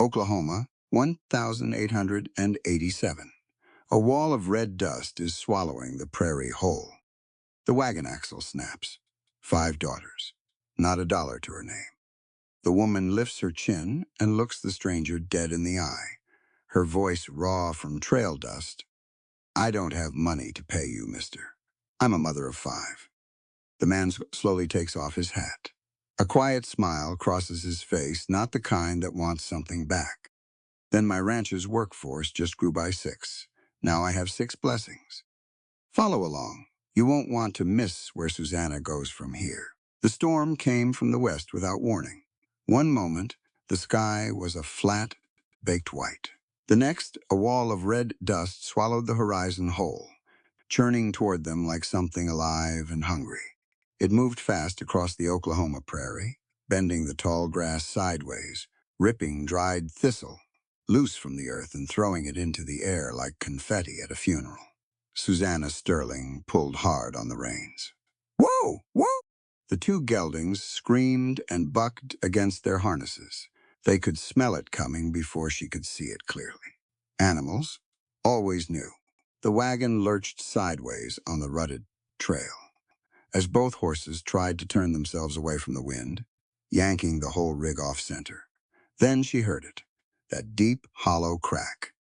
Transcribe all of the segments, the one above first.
Oklahoma, 1887. A wall of red dust is swallowing the prairie whole. The wagon axle snaps. 5 daughters. Not a dollar to her name. The woman lifts her chin and looks the stranger dead in the eye. Her voice raw from trail dust. I don't have money to pay you, mister. I'm a mother of 5. The man slowly takes off his hat. A quiet smile crosses his face, not the kind that wants something back. Then my rancher's workforce just grew by 6. Now I have 6 blessings. Follow along. You won't want to miss where Susanna goes from here. The storm came from the west without warning. One moment, the sky was a flat, baked white. The next, a wall of red dust swallowed the horizon whole, churning toward them like something alive and hungry. It moved fast across the Oklahoma prairie, bending the tall grass sideways, ripping dried thistle loose from the earth and throwing it into the air like confetti at a funeral. Susanna Sterling pulled hard on the reins. Whoa! Whoa! The 2 geldings screamed and bucked against their harnesses. They could smell it coming before she could see it clearly. Animals always knew. The wagon lurched sideways on the rutted trail as both horses tried to turn themselves away from the wind, yanking the whole rig off center. Then she heard it, that deep, hollow crack,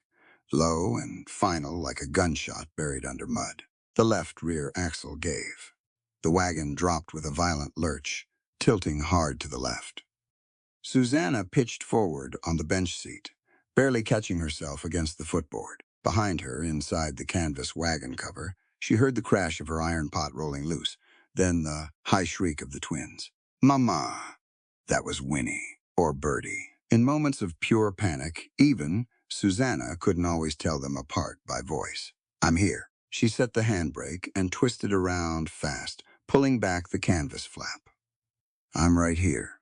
low and final like a gunshot buried under mud. The left rear axle gave. The wagon dropped with a violent lurch, tilting hard to the left. Susanna pitched forward on the bench seat, barely catching herself against the footboard. Behind her, inside the canvas wagon cover, she heard the crash of her iron pot rolling loose, then the high shriek of the twins. Mama! That was Winnie, or Birdie. In moments of pure panic, even Susanna couldn't always tell them apart by voice. I'm here. She set the handbrake and twisted around fast, pulling back the canvas flap. I'm right here.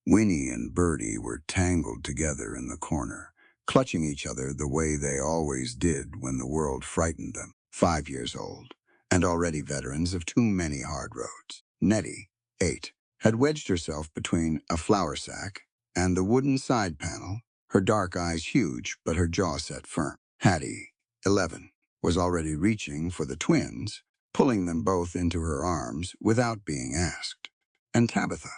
Winnie and Birdie were tangled together in the corner, clutching each other the way they always did when the world frightened them. 5 years old, and already veterans of too many hard roads. Nettie, 8, had wedged herself between a flour sack and the wooden side panel, her dark eyes huge but her jaw set firm. Hattie, 11, was already reaching for the twins, pulling them both into her arms without being asked. And Tabitha,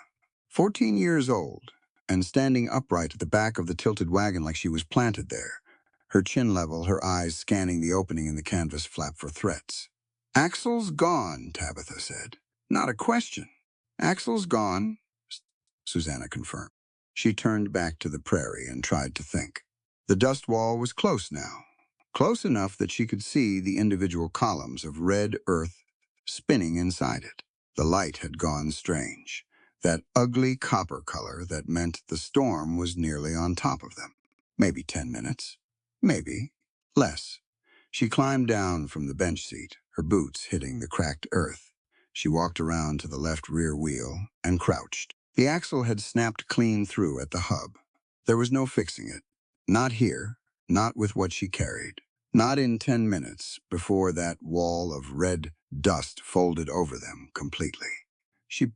14 years old, and standing upright at the back of the tilted wagon like she was planted there, her chin level, her eyes scanning the opening in the canvas flap for threats. Axel's gone, Tabitha said. Not a question. Axel's gone, Susanna confirmed. She turned back to the prairie and tried to think. The dust wall was close now, close enough that she could see the individual columns of red earth spinning inside it. The light had gone strange, that ugly copper color that meant the storm was nearly on top of them. Maybe 10 minutes, maybe less. She climbed down from the bench seat, her boots hitting the cracked earth. She walked around to the left rear wheel and crouched. The axle had snapped clean through at the hub. There was no fixing it. Not here, not with what she carried. Not in 10 minutes before that wall of red dust folded over them completely. She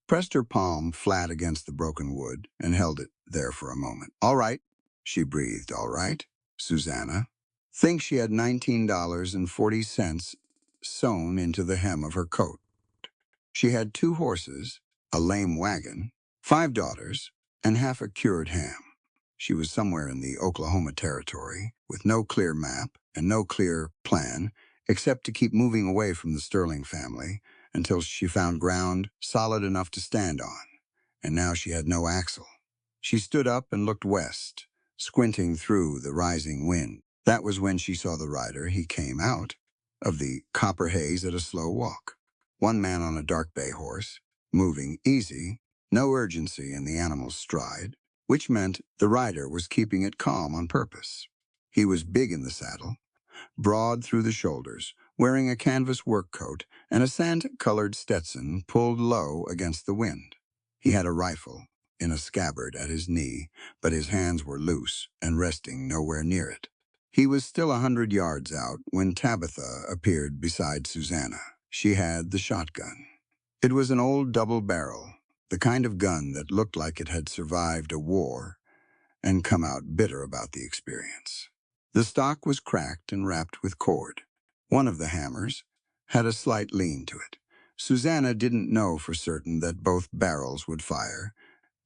pressed her palm flat against the broken wood and held it there for a moment. All right, she breathed. All right, Susanna. Think she had $19.40 sewn into the hem of her coat. She had 2 horses, a lame wagon, 5 daughters, and half a cured ham. She was somewhere in the Oklahoma Territory, with no clear map and no clear plan, except to keep moving away from the Sterling family until she found ground solid enough to stand on. And now she had no axle. She stood up and looked west, squinting through the rising wind. That was when she saw the rider. He came out of the copper haze at a slow walk. One man on a dark bay horse, moving easy, no urgency in the animal's stride, which meant the rider was keeping it calm on purpose. He was big in the saddle, broad through the shoulders, wearing a canvas work coat and a sand-colored Stetson pulled low against the wind. He had a rifle in a scabbard at his knee, but his hands were loose and resting nowhere near it. He was still 100 yards out when Tabitha appeared beside Susanna. She had the shotgun. It was an old double barrel, the kind of gun that looked like it had survived a war and come out bitter about the experience. The stock was cracked and wrapped with cord. One of the hammers had a slight lean to it. Susanna didn't know for certain that both barrels would fire,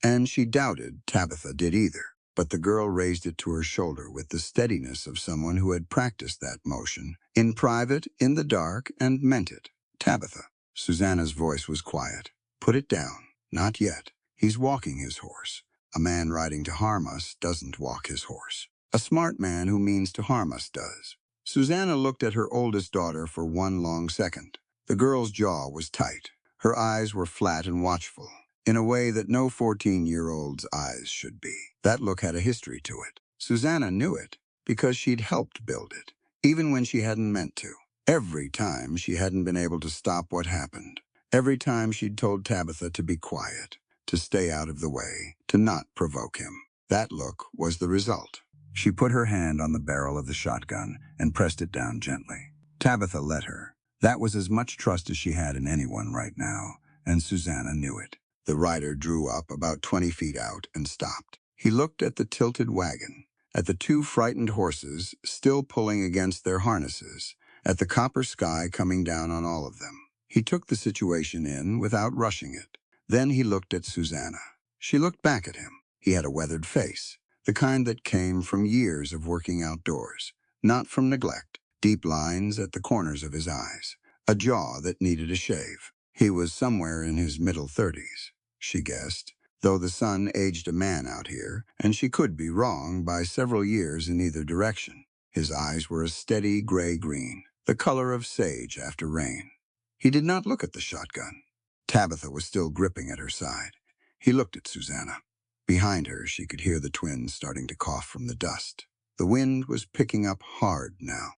and she doubted Tabitha did either. But the girl raised it to her shoulder with the steadiness of someone who had practiced that motion, in private, in the dark, and meant it. Tabitha. Susanna's voice was quiet. Put it down. Not yet. He's walking his horse. A man riding to harm us doesn't walk his horse. A smart man who means to harm us does. Susanna looked at her oldest daughter for one long second. The girl's jaw was tight. Her eyes were flat and watchful, in a way that no 14-year-old's eyes should be. That look had a history to it. Susanna knew it because she'd helped build it, even when she hadn't meant to. Every time she hadn't been able to stop what happened. Every time she'd told Tabitha to be quiet, to stay out of the way, to not provoke him. That look was the result. She put her hand on the barrel of the shotgun and pressed it down gently. Tabitha let her. That was as much trust as she had in anyone right now, and Susanna knew it. The rider drew up about 20 feet out and stopped. He looked at the tilted wagon, at the two frightened horses still pulling against their harnesses, at the copper sky coming down on all of them. He took the situation in without rushing it. Then he looked at Susanna. She looked back at him. He had a weathered face, the kind that came from years of working outdoors, not from neglect. Deep lines at the corners of his eyes, a jaw that needed a shave. He was somewhere in his middle 30s, she guessed, though the sun aged a man out here, and she could be wrong by several years in either direction. His eyes were a steady gray-green, the color of sage after rain. He did not look at the shotgun. Tabitha was still gripping at her side. He looked at Susanna. Behind her, she could hear the twins starting to cough from the dust. The wind was picking up hard now.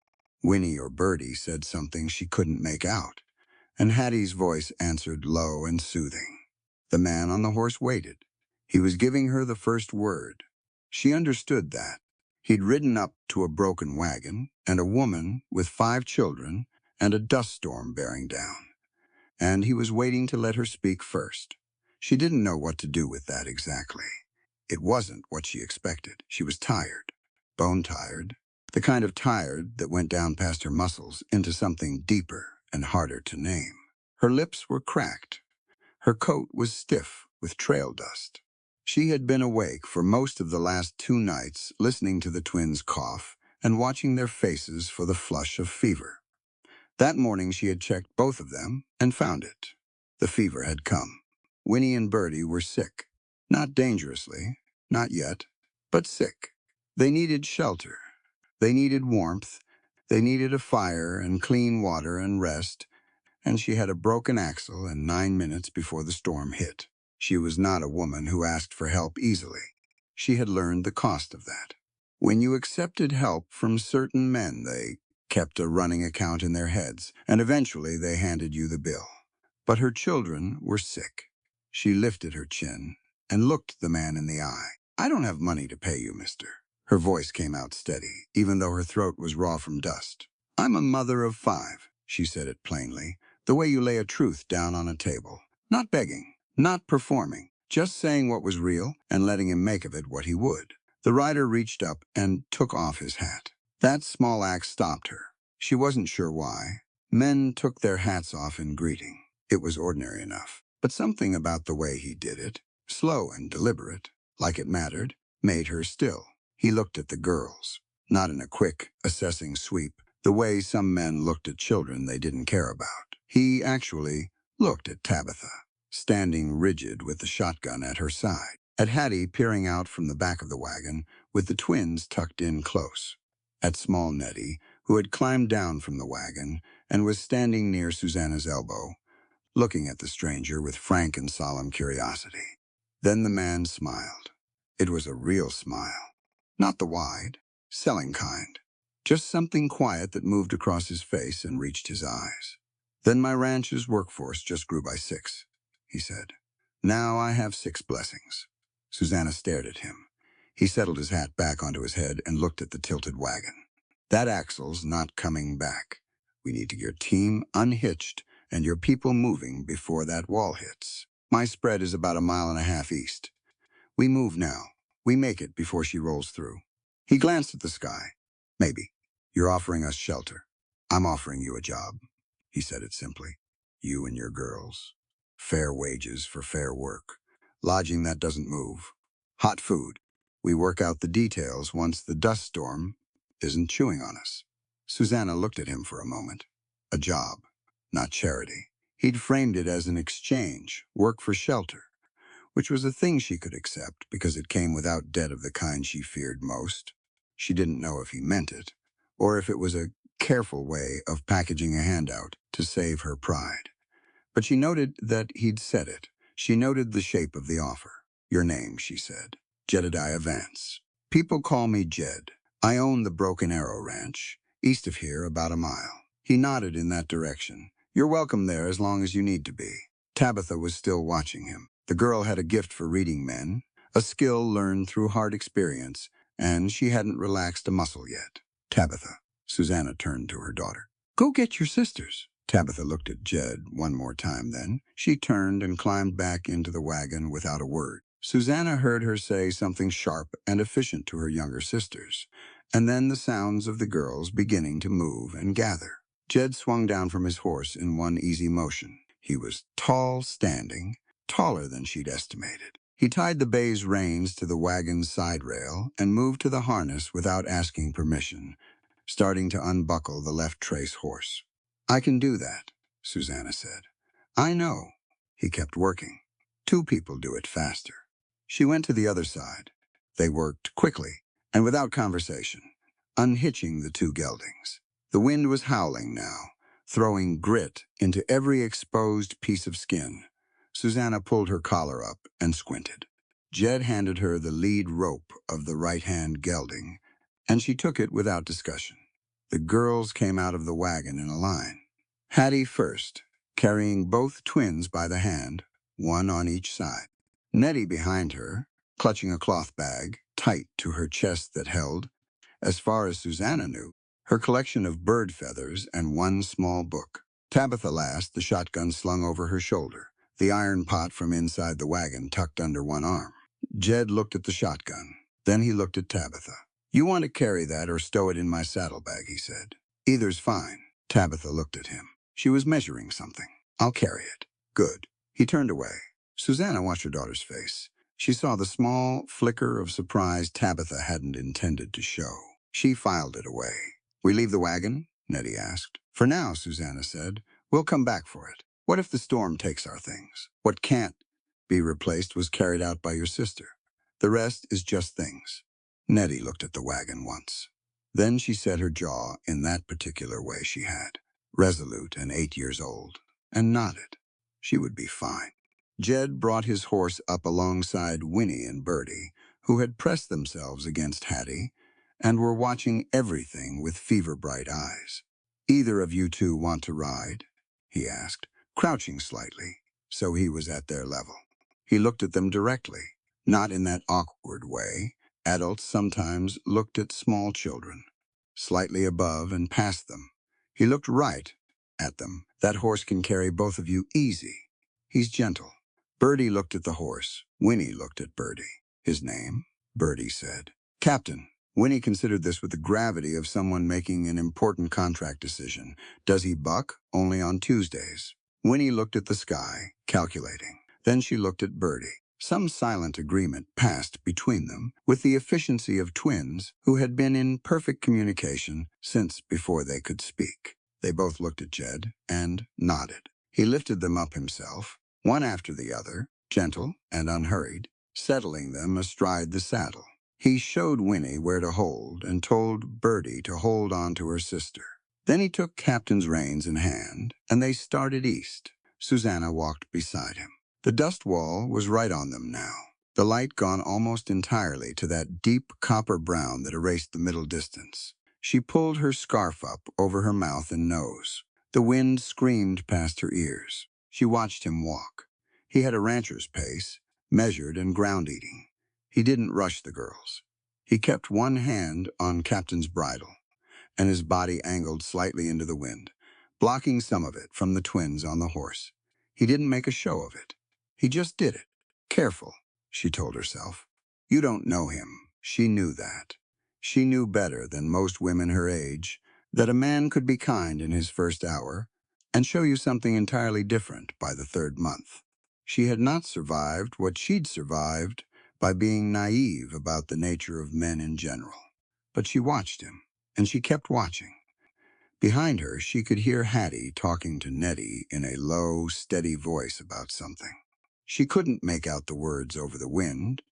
Winnie or Bertie said something she couldn't make out, and Hattie's voice answered low and soothing. The man on the horse waited. He was giving her the first word. She understood that. He'd ridden up to a broken wagon and a woman with 5 children and a dust storm bearing down, and he was waiting to let her speak first. She didn't know what to do with that exactly. It wasn't what she expected. She was tired, bone-tired, the kind of tired that went down past her muscles into something deeper and harder to name. Her lips were cracked. Her coat was stiff with trail dust. She had been awake for most of the last 2 nights, listening to the twins cough and watching their faces for the flush of fever. That morning she had checked both of them and found it. The fever had come. Winnie and Bertie were sick. Not dangerously, not yet, but sick. They needed shelter. They needed warmth. They needed a fire and clean water and rest, and she had a broken axle and 9 minutes before the storm hit. She was not a woman who asked for help easily. She had learned the cost of that. When you accepted help from certain men, they kept a running account in their heads, and eventually they handed you the bill. But her children were sick. She lifted her chin and looked the man in the eye. I don't have money to pay you, mister. Her voice came out steady, even though her throat was raw from dust. I'm a mother of 5, she said it plainly, the way you lay a truth down on a table. Not begging, not performing, just saying what was real and letting him make of it what he would. The rider reached up and took off his hat. That small act stopped her. She wasn't sure why. Men took their hats off in greeting. It was ordinary enough. But something about the way he did it, slow and deliberate, like it mattered, made her still. He looked at the girls, not in a quick, assessing sweep, the way some men looked at children they didn't care about. He actually looked at Tabitha, standing rigid with the shotgun at her side, at Hattie peering out from the back of the wagon with the twins tucked in close, at small Nettie, who had climbed down from the wagon and was standing near Susanna's elbow, looking at the stranger with frank and solemn curiosity. Then the man smiled. It was a real smile. Not the wide, selling kind. Just something quiet that moved across his face and reached his eyes. Then my ranch's workforce just grew by 6, he said. Now I have 6 blessings. Susanna stared at him. He settled his hat back onto his head and looked at the tilted wagon. That axle's not coming back. We need to get your team unhitched and your people moving before that wall hits. My spread is about 1.5 miles east. We move now. We make it before she rolls through. He glanced at the sky. Maybe. You're offering us shelter. I'm offering you a job. He said it simply. You and your girls. Fair wages for fair work. Lodging that doesn't move. Hot food. We work out the details once the dust storm isn't chewing on us. Susanna looked at him for a moment. A job, not charity. He'd framed it as an exchange, work for shelter, which was a thing she could accept because it came without debt of the kind she feared most. She didn't know if he meant it, or if it was a careful way of packaging a handout to save her pride. But she noted that he'd said it. She noted the shape of the offer. Your name, she said. Jedediah Vance. People call me Jed. I own the Broken Arrow Ranch, east of here about a mile. He nodded in that direction. You're welcome there as long as you need to be. Tabitha was still watching him. The girl had a gift for reading men, a skill learned through hard experience, and she hadn't relaxed a muscle yet. Tabitha. Susanna turned to her daughter. Go get your sisters. Tabitha looked at Jed one more time then. She turned and climbed back into the wagon without a word. Susanna heard her say something sharp and efficient to her younger sisters, and then the sounds of the girls beginning to move and gather. Jed swung down from his horse in one easy motion. He was tall standing, taller than she'd estimated. He tied the bay's reins to the wagon's side rail and moved to the harness without asking permission, starting to unbuckle the left trace horse. I can do that, Susanna said. I know. He kept working. Two people do it faster. She went to the other side. They worked quickly and without conversation, unhitching the two geldings. The wind was howling now, throwing grit into every exposed piece of skin. Susanna pulled her collar up and squinted. Jed handed her the lead rope of the right-hand gelding, and she took it without discussion. The girls came out of the wagon in a line. Hattie first, carrying both twins by the hand, one on each side. Nettie behind her, clutching a cloth bag, tight to her chest that held, as far as Susanna knew, her collection of bird feathers and one small book. Tabitha last, the shotgun slung over her shoulder, the iron pot from inside the wagon tucked under one arm. Jed looked at the shotgun. Then he looked at Tabitha. You want to carry that or stow it in my saddlebag, he said. Either's fine. Tabitha looked at him. She was measuring something. I'll carry it. Good. He turned away. Susanna watched her daughter's face. She saw the small flicker of surprise Tabitha hadn't intended to show. She filed it away. We leave the wagon? Nettie asked. For now, Susanna said. We'll come back for it. What if the storm takes our things? What can't be replaced was carried out by your sister. The rest is just things. Nettie looked at the wagon once. Then she set her jaw in that particular way she had, resolute and 8 years old, and nodded. She would be fine. Jed brought his horse up alongside Winnie and Bertie, who had pressed themselves against Hattie and were watching everything with fever-bright eyes. Either of you two want to ride? He asked, crouching slightly, so he was at their level. He looked at them directly, not in that awkward way adults sometimes looked at small children, slightly above and past them. He looked right at them. That horse can carry both of you easy. He's gentle. Bertie looked at the horse. Winnie looked at Bertie. His name? Bertie said. Captain. Winnie considered this with the gravity of someone making an important contract decision. Does he buck? Only on Tuesdays. Winnie looked at the sky, calculating. Then she looked at Bertie. Some silent agreement passed between them with the efficiency of twins who had been in perfect communication since before they could speak. They both looked at Jed and nodded. He lifted them up himself, one after the other, gentle and unhurried, settling them astride the saddle. He showed Winnie where to hold and told Bertie to hold on to her sister. Then he took Captain's reins in hand, and they started east. Susanna walked beside him. The dust wall was right on them now, the light gone almost entirely to that deep copper brown that erased the middle distance. She pulled her scarf up over her mouth and nose. The wind screamed past her ears. She watched him walk. He had a rancher's pace, measured and ground-eating. He didn't rush the girls. He kept one hand on Captain's bridle, and his body angled slightly into the wind, blocking some of it from the twins on the horse. He didn't make a show of it. He just did it. Careful, she told herself. You don't know him. She knew that. She knew better than most women her age that a man could be kind in his first hour and show you something entirely different by the third month. She had not survived what she'd survived by being naive about the nature of men in general. But she watched him, and she kept watching. Behind her, she could hear Hattie talking to Nettie in a low, steady voice about something. She couldn't make out the words over the wind,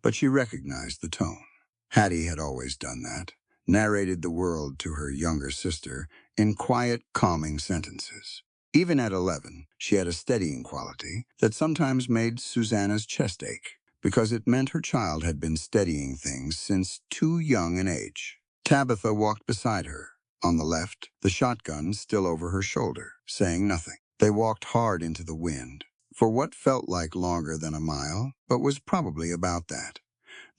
but she recognized the tone. Hattie had always done that, narrated the world to her younger sister in quiet, calming sentences. Even at 11, she had a steadying quality that sometimes made Susanna's chest ache, because it meant her child had been steadying things since too young an age. Tabitha walked beside her, on the left, the shotgun still over her shoulder, saying nothing. They walked hard into the wind, for what felt like longer than a mile, but was probably about that.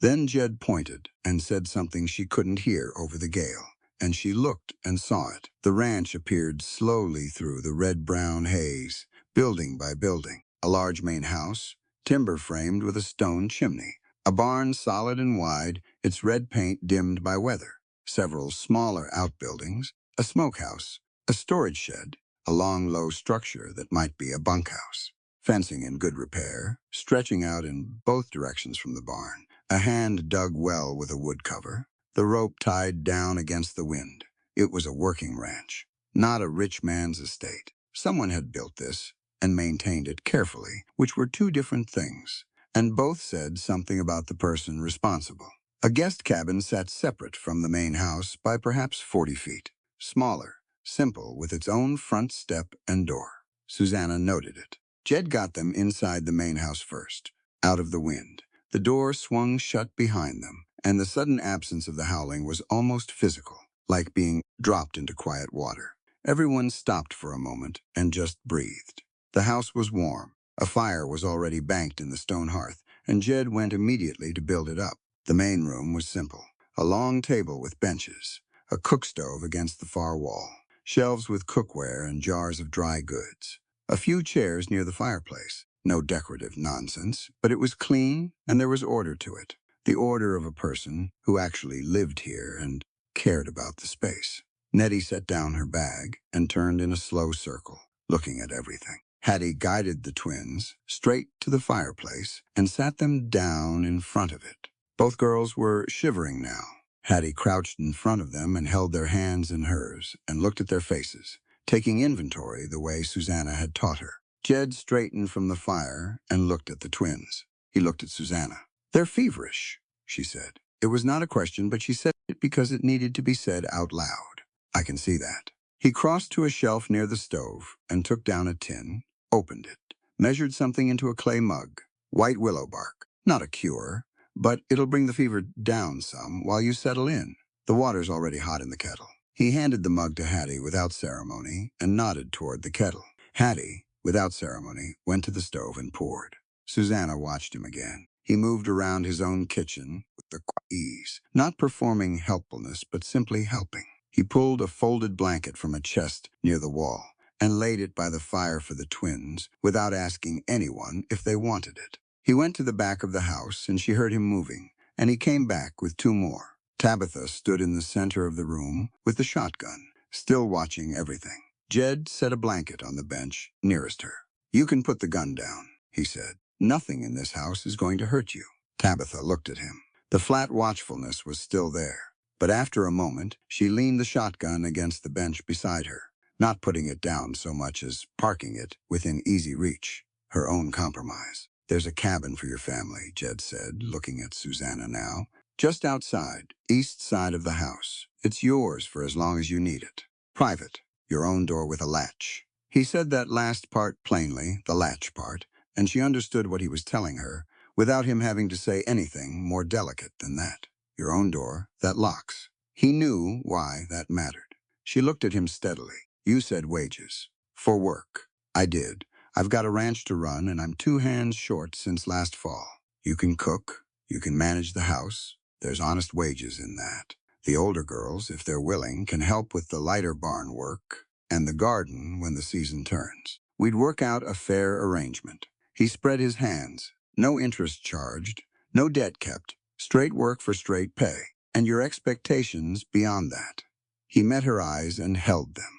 Then Jed pointed and said something she couldn't hear over the gale, and she looked and saw it. The ranch appeared slowly through the red-brown haze, building by building. A large main house, timber-framed with a stone chimney. A barn solid and wide, its red paint dimmed by weather. Several smaller outbuildings, a smokehouse, a storage shed, a long, low structure that might be a bunkhouse. Fencing in good repair, stretching out in both directions from the barn. A hand dug well with a wood cover, the rope tied down against the wind. It was a working ranch, not a rich man's estate. Someone had built this and maintained it carefully, which were two different things, and both said something about the person responsible. A guest cabin sat separate from the main house by perhaps 40 feet, smaller, simple, with its own front step and door. Susanna noted it. Jed got them inside the main house first, out of the wind. The door swung shut behind them, and the sudden absence of the howling was almost physical, like being dropped into quiet water. Everyone stopped for a moment and just breathed. The house was warm. A fire was already banked in the stone hearth, and Jed went immediately to build it up. The main room was simple. A long table with benches, a cook stove against the far wall, shelves with cookware and jars of dry goods. A few chairs near the fireplace. No decorative nonsense, but it was clean and there was order to it. The order of a person who actually lived here and cared about the space. Nettie set down her bag and turned in a slow circle, looking at everything. Hattie guided the twins straight to the fireplace and sat them down in front of it. Both girls were shivering now. Hattie crouched in front of them and held their hands in hers and looked at their faces, taking inventory the way Susanna had taught her. Jed straightened from the fire and looked at the twins. He looked at Susanna. "They're feverish," she said. It was not a question, but she said it because it needed to be said out loud. "I can see that." He crossed to a shelf near the stove and took down a tin, opened it, measured something into a clay mug. "White willow bark. Not a cure, but it'll bring the fever down some while you settle in. The water's already hot in the kettle." He handed the mug to Hattie without ceremony and nodded toward the kettle. Hattie, without ceremony, went to the stove and poured. Susanna watched him again. He moved around his own kitchen with the ease, not performing helpfulness, but simply helping. He pulled a folded blanket from a chest near the wall and laid it by the fire for the twins without asking anyone if they wanted it. He went to the back of the house and she heard him moving, and he came back with two more. Tabitha stood in the center of the room with the shotgun, still watching everything. Jed set a blanket on the bench nearest her. "You can put the gun down," he said. "Nothing in this house is going to hurt you." Tabitha looked at him. The flat watchfulness was still there, but after a moment, she leaned the shotgun against the bench beside her, not putting it down so much as parking it within easy reach, her own compromise. "There's a cabin for your family," Jed said, looking at Susanna now. "Just outside, east side of the house. It's yours for as long as you need it. Private. Your own door with a latch." He said that last part plainly, the latch part, and she understood what he was telling her, without him having to say anything more delicate than that. Your own door that locks. He knew why that mattered. She looked at him steadily. "You said wages. For work." "I did. I've got a ranch to run, and I'm 2 hands short since last fall. You can cook. You can manage the house. There's honest wages in that. The older girls, if they're willing, can help with the lighter barn work and the garden when the season turns. We'd work out a fair arrangement." He spread his hands. "No interest charged, no debt kept, Straight work for straight pay, and your expectations beyond that. He met her eyes and held them.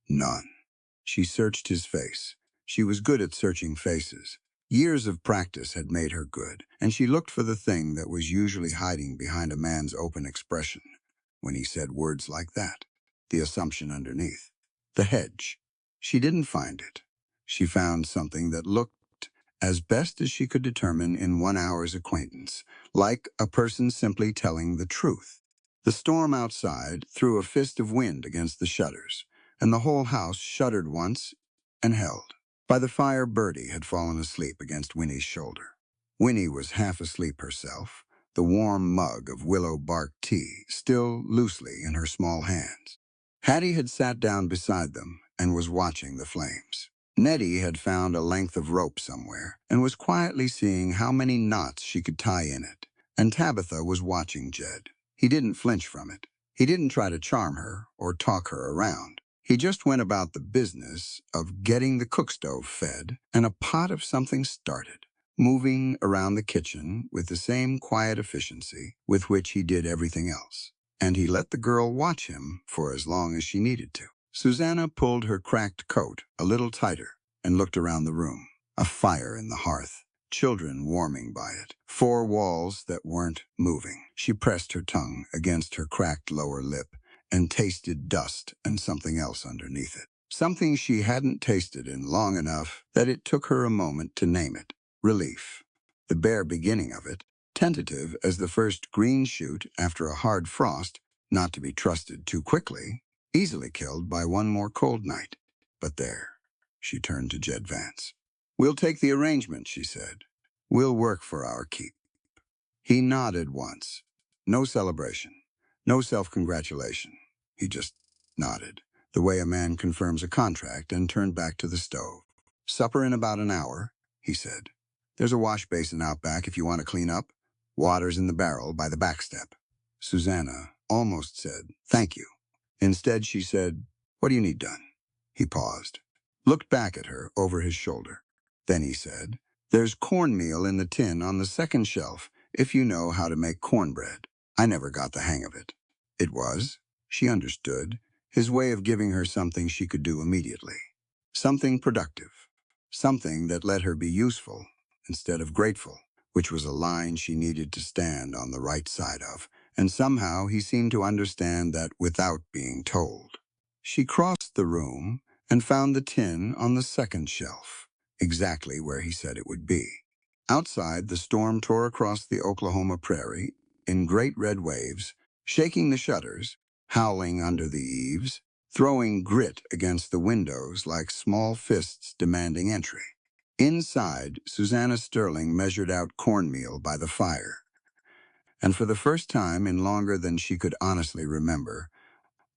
None. She searched his face. She was good at searching faces. Years of practice had made her good, and she looked for the thing that was usually hiding behind a man's open expression when he said words like that. The assumption underneath. The hedge. She didn't find it. She found something that looked, as best as she could determine in 1 hour's acquaintance, like a person simply telling the truth. The storm outside threw a fist of wind against the shutters, and the whole house shuddered once and held. By the fire, Bertie had fallen asleep against Winnie's shoulder. Winnie was half asleep herself, the warm mug of willow bark tea still loosely in her small hands. Hattie had sat down beside them and was watching the flames. Nettie had found a length of rope somewhere and was quietly seeing how many knots she could tie in it. And Tabitha was watching Jed. He didn't flinch from it. He didn't try to charm her or talk her around. He just went about the business of getting the cook stove fed and a pot of something started, moving around the kitchen with the same quiet efficiency with which he did everything else. And he let the girl watch him for as long as she needed to. Susanna pulled her cracked coat a little tighter and looked around the room. A fire in the hearth, children warming by it, 4 walls that weren't moving. She pressed her tongue against her cracked lower lip and tasted dust and something else underneath it. Something she hadn't tasted in long enough that it took her a moment to name it. Relief. The bare beginning of it, tentative as the first green shoot after a hard frost, not to be trusted too quickly, easily killed by one more cold night. But there, she turned to Jed Vance. "We'll take the arrangement," she said. "We'll work for our keep." He nodded once. No celebration. No self-congratulation. He just nodded, the way a man confirms a contract, and turned back to the stove. "Supper in about an hour," he said. "There's a wash basin out back if you want to clean up. Water's in the barrel by the back step." Susanna almost said, "Thank you." Instead, she said, "What do you need done?" He paused, looked back at her over his shoulder. Then he said, "There's cornmeal in the tin on the second shelf if you know how to make cornbread." I never got the hang of it. It was, she understood, his way of giving her something she could do immediately. Something productive. Something that let her be useful instead of grateful, which was a line she needed to stand on the right side of, and somehow he seemed to understand that without being told. She crossed the room and found the tin on the second shelf, exactly where he said it would be. Outside, the storm tore across the Oklahoma prairie in great red waves, shaking the shutters, howling under the eaves, throwing grit against the windows like small fists demanding entry. Inside, Susanna Sterling measured out cornmeal by the fire. And for the first time in longer than she could honestly remember,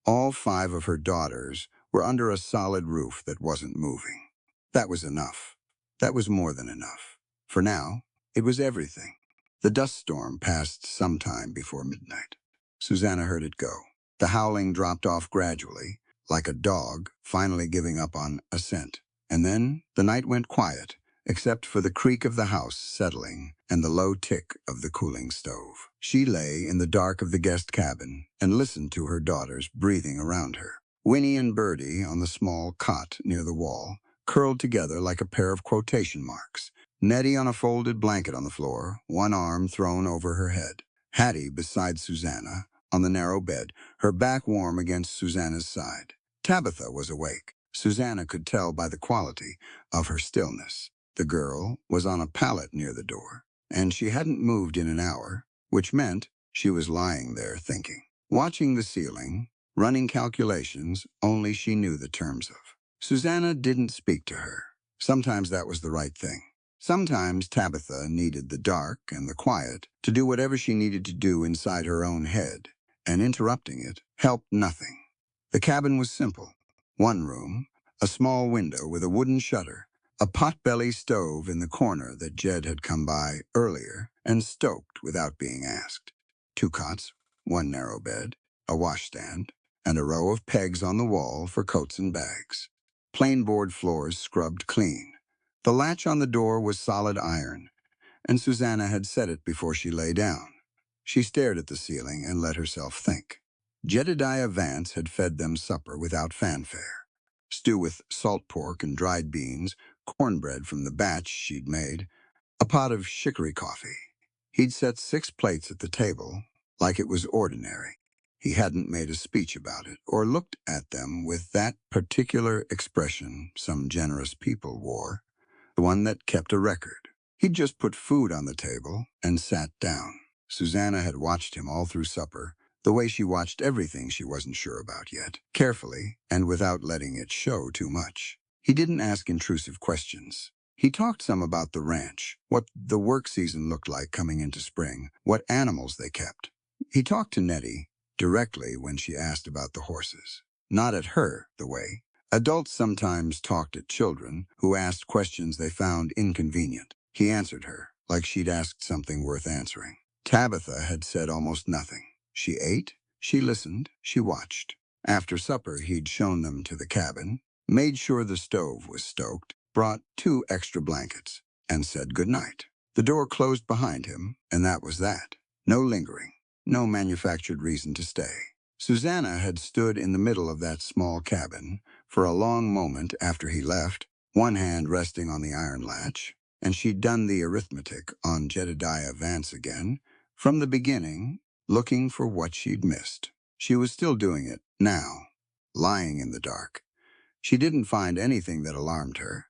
all 5 of her daughters were under a solid roof that wasn't moving. That was enough. That was more than enough. For now, it was everything. The dust storm passed sometime before midnight. Susanna heard it go. The howling dropped off gradually, like a dog finally giving up on a scent. And then the night went quiet, except for the creak of the house settling and the low tick of the cooling stove. She lay in the dark of the guest cabin and listened to her daughters breathing around her. Winnie and Bertie on the small cot near the wall, curled together like a pair of quotation marks. Nettie on a folded blanket on the floor, one arm thrown over her head. Hattie beside Susanna on the narrow bed, her back warm against Susanna's side. Tabitha was awake. Susanna could tell by the quality of her stillness. The girl was on a pallet near the door, and she hadn't moved in an hour, which meant she was lying there thinking, watching the ceiling, running calculations only she knew the terms of. Susanna didn't speak to her. Sometimes that was the right thing. Sometimes Tabitha needed the dark and the quiet to do whatever she needed to do inside her own head, and interrupting it helped nothing. The cabin was simple. One room, a small window with a wooden shutter, a potbelly stove in the corner that Jed had come by earlier and stoked without being asked. 2 cots, 1 narrow bed, a washstand, and a row of pegs on the wall for coats and bags. Plain board floors scrubbed clean. The latch on the door was solid iron, and Susanna had set it before she lay down. She stared at the ceiling and let herself think. Jedediah Vance had fed them supper without fanfare. Stew with salt pork and dried beans, cornbread from the batch she'd made, a pot of chicory coffee. He'd set 6 plates at the table, like it was ordinary. He hadn't made a speech about it, or looked at them with that particular expression some generous people wore, the one that kept a record. He'd just put food on the table and sat down. Susanna had watched him all through supper, the way she watched everything she wasn't sure about yet, carefully and without letting it show too much. He didn't ask intrusive questions. He talked some about the ranch, what the work season looked like coming into spring, what animals they kept. He talked to Nettie directly when she asked about the horses. Not at her, the way adults sometimes talked at children who asked questions they found inconvenient. He answered her, like she'd asked something worth answering. Tabitha had said almost nothing. She ate, she listened, she watched. After supper, he'd shown them to the cabin, made sure the stove was stoked, brought 2 extra blankets, and said good night. The door closed behind him, and that was that. No lingering, no manufactured reason to stay. Susanna had stood in the middle of that small cabin for a long moment after he left, one hand resting on the iron latch, and she'd done the arithmetic on Jedediah Vance again, from the beginning, looking for what she'd missed. She was still doing it now, lying in the dark. She didn't find anything that alarmed her.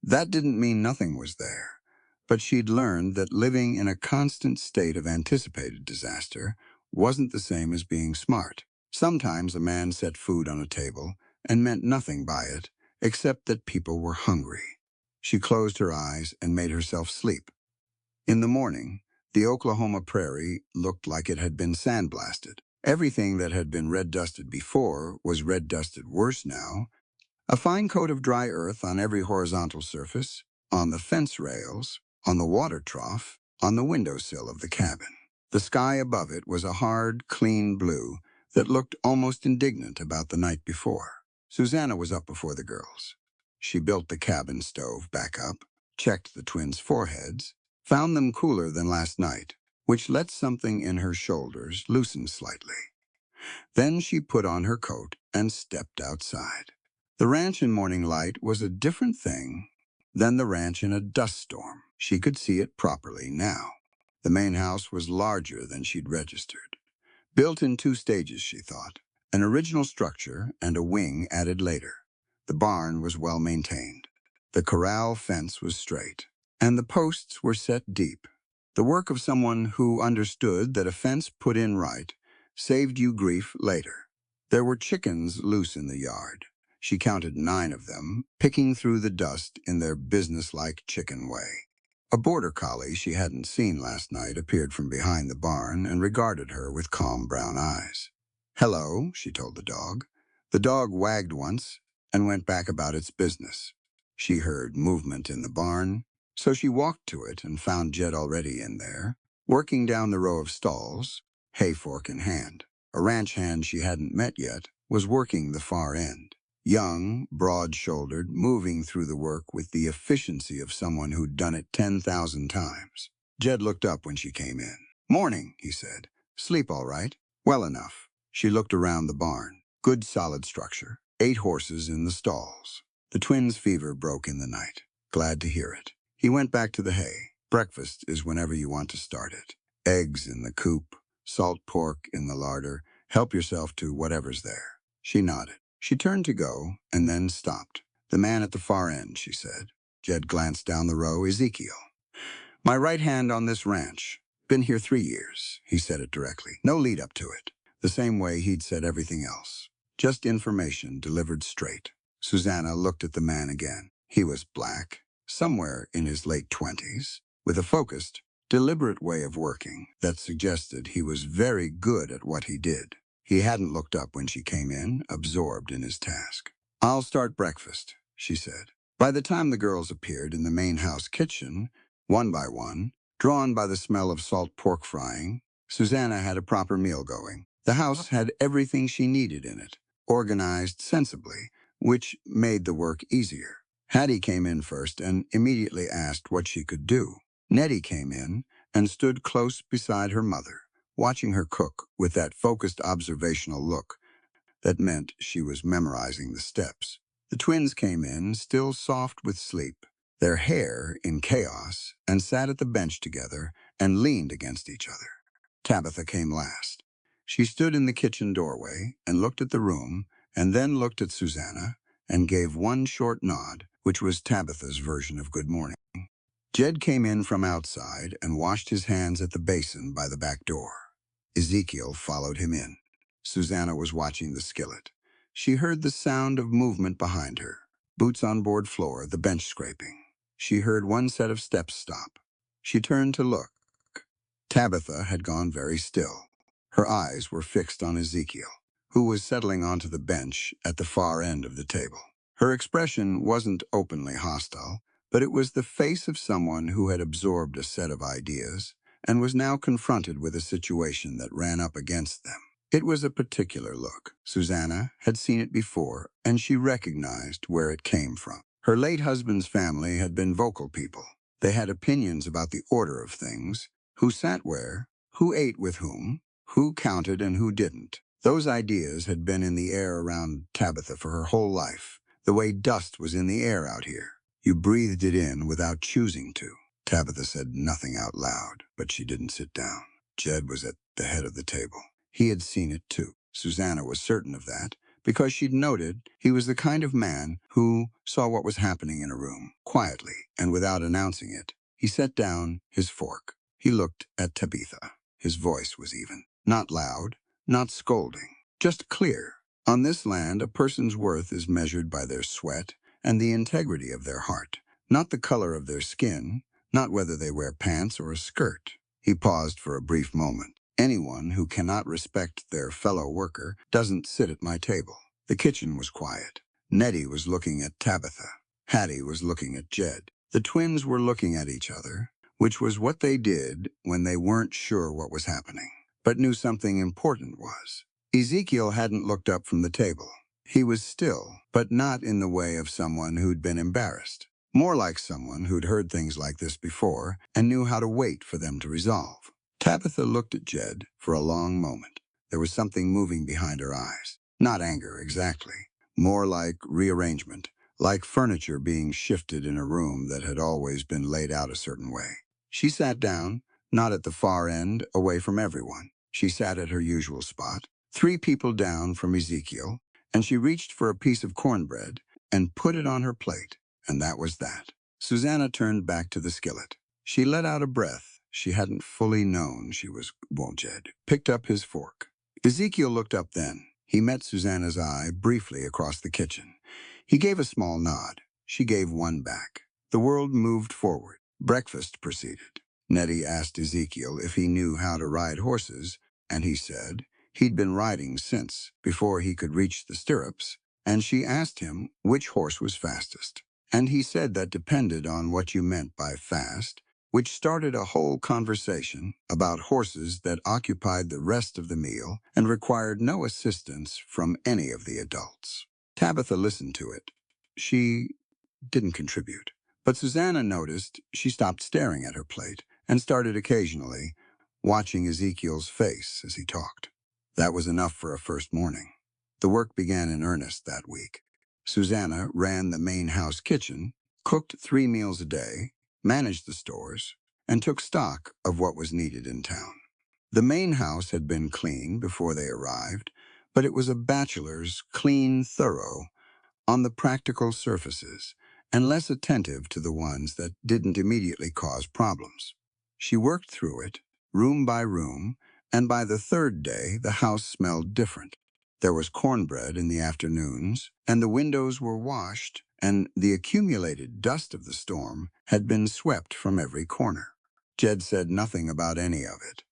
That didn't mean nothing was there, but she'd learned that living in a constant state of anticipated disaster wasn't the same as being smart. Sometimes a man set food on a table and meant nothing by it, except that people were hungry. She closed her eyes and made herself sleep. In the morning, the Oklahoma prairie looked like it had been sandblasted. Everything that had been red-dusted before was red-dusted worse now. A fine coat of dry earth on every horizontal surface, on the fence rails, on the water trough, on the windowsill of the cabin. The sky above it was a hard, clean blue that looked almost indignant about the night before. Susanna was up before the girls. She built the cabin stove back up, checked the twins' foreheads, found them cooler than last night, which let something in her shoulders loosen slightly. Then she put on her coat and stepped outside. The ranch in morning light was a different thing than the ranch in a dust storm. She could see it properly now. The main house was larger than she'd registered. Built in 2 stages, she thought. An original structure and a wing added later. The barn was well maintained. The corral fence was straight, and the posts were set deep. The work of someone who understood that a fence put in right saved you grief later. There were chickens loose in the yard. She counted 9 of them, picking through the dust in their businesslike chicken way. A border collie she hadn't seen last night appeared from behind the barn and regarded her with calm brown eyes. "Hello," she told the dog. The dog wagged once and went back about its business. She heard movement in the barn, so she walked to it and found Jed already in there, working down the row of stalls, hay fork in hand. A ranch hand she hadn't met yet was working the far end. Young, broad-shouldered, moving through the work with the efficiency of someone who'd done it 10,000 times. Jed looked up when she came in. "Morning," he said. "Sleep all right?" "Well enough." She looked around the barn. Good solid structure. 8 horses in the stalls. The twins' fever broke in the night. Glad to hear it. He went back to the hay. Breakfast is whenever you want to start it. Eggs in the coop, salt pork in the larder. Help yourself to whatever's there. She nodded. She turned to go, and then stopped. "The man at the far end," she said. Jed glanced down the row. "Ezekiel. My right hand on this ranch. Been here 3 years." He said it directly. No lead up to it. The same way he'd said everything else. Just information delivered straight. Susanna looked at the man again. He was black, somewhere in his late 20s, with a focused, deliberate way of working that suggested he was very good at what he did. He hadn't looked up when she came in, absorbed in his task. "I'll start breakfast," she said. By the time the girls appeared in the main house kitchen, one by one, drawn by the smell of salt pork frying, Susanna had a proper meal going. The house had everything she needed in it, organized sensibly, which made the work easier. Hattie came in first and immediately asked what she could do. Nettie came in and stood close beside her mother, watching her cook with that focused observational look that meant she was memorizing the steps. The twins came in, still soft with sleep, their hair in chaos, and sat at the bench together and leaned against each other. Tabitha came last. She stood in the kitchen doorway and looked at the room, and then looked at Susanna and gave one short nod, which was Tabitha's version of good morning. Jed came in from outside and washed his hands at the basin by the back door. Ezekiel followed him in. Susanna was watching the skillet. She heard the sound of movement behind her. Boots on board floor, the bench scraping. She heard one set of steps stop. She turned to look. Tabitha had gone very still. Her eyes were fixed on Ezekiel, who was settling onto the bench at the far end of the table. Her expression wasn't openly hostile, but it was the face of someone who had absorbed a set of ideas and was now confronted with a situation that ran up against them. It was a particular look. Susanna had seen it before, and she recognized where it came from. Her late husband's family had been vocal people. They had opinions about the order of things, who sat where, who ate with who counted and who didn't. Those ideas had been in the air around Tabitha for her whole life, the way dust was in the air out here. You breathed it in without choosing to. Tabitha said nothing out loud, but she didn't sit down. Jed was at the head of the table. He had seen it too. Susanna was certain of that, because she'd noted he was the kind of man who saw what was happening in a room, quietly and without announcing it. He set down his fork. He looked at Tabitha. His voice was even. Not loud, not scolding, just clear. On this land, a person's worth is measured by their sweat and the integrity of their heart, not the color of their skin, not whether they wear pants or a skirt. He paused for a brief moment. Anyone who cannot respect their fellow worker doesn't sit at my table. The kitchen was quiet. Nettie was looking at Tabitha. Hattie was looking at Jed. The twins were looking at each other, which was what they did when they weren't sure what was happening, but knew something important was. Ezekiel hadn't looked up from the table. He was still, but not in the way of someone who'd been embarrassed. More like someone who'd heard things like this before and knew how to wait for them to resolve. Tabitha looked at Jed for a long moment. There was something moving behind her eyes. Not anger, exactly. More like rearrangement, like furniture being shifted in a room that had always been laid out a certain way. She sat down, not at the far end, away from everyone. She sat at her usual spot, 3 people down from Ezekiel, and she reached for a piece of cornbread and put it on her plate, and that was that. Susanna turned back to the skillet. She let out a breath. She hadn't fully known she was Jed picked up his fork. Ezekiel looked up then. He met Susanna's eye briefly across the kitchen. He gave a small nod. She gave one back. The world moved forward. Breakfast proceeded. Nettie asked Ezekiel if he knew how to ride horses, and he said he'd been riding since, before he could reach the stirrups, and she asked him which horse was fastest. And he said that depended on what you meant by fast, which started a whole conversation about horses that occupied the rest of the meal and required no assistance from any of the adults. Tabitha listened to it. She didn't contribute. But Susanna noticed she stopped staring at her plate and started occasionally watching Ezekiel's face as he talked. That was enough for a first morning. The work began in earnest that week. Susanna ran the main house kitchen, cooked 3 meals a day, managed the stores, and took stock of what was needed in town. The main house had been clean before they arrived, but it was a bachelor's clean, thorough, on the practical surfaces, and less attentive to the ones that didn't immediately cause problems. She worked through it, room by room, and by the 3rd day the house smelled different. There was cornbread in the afternoons, and the windows were washed, and the accumulated dust of the storm had been swept from every corner. Jed said nothing about any of it,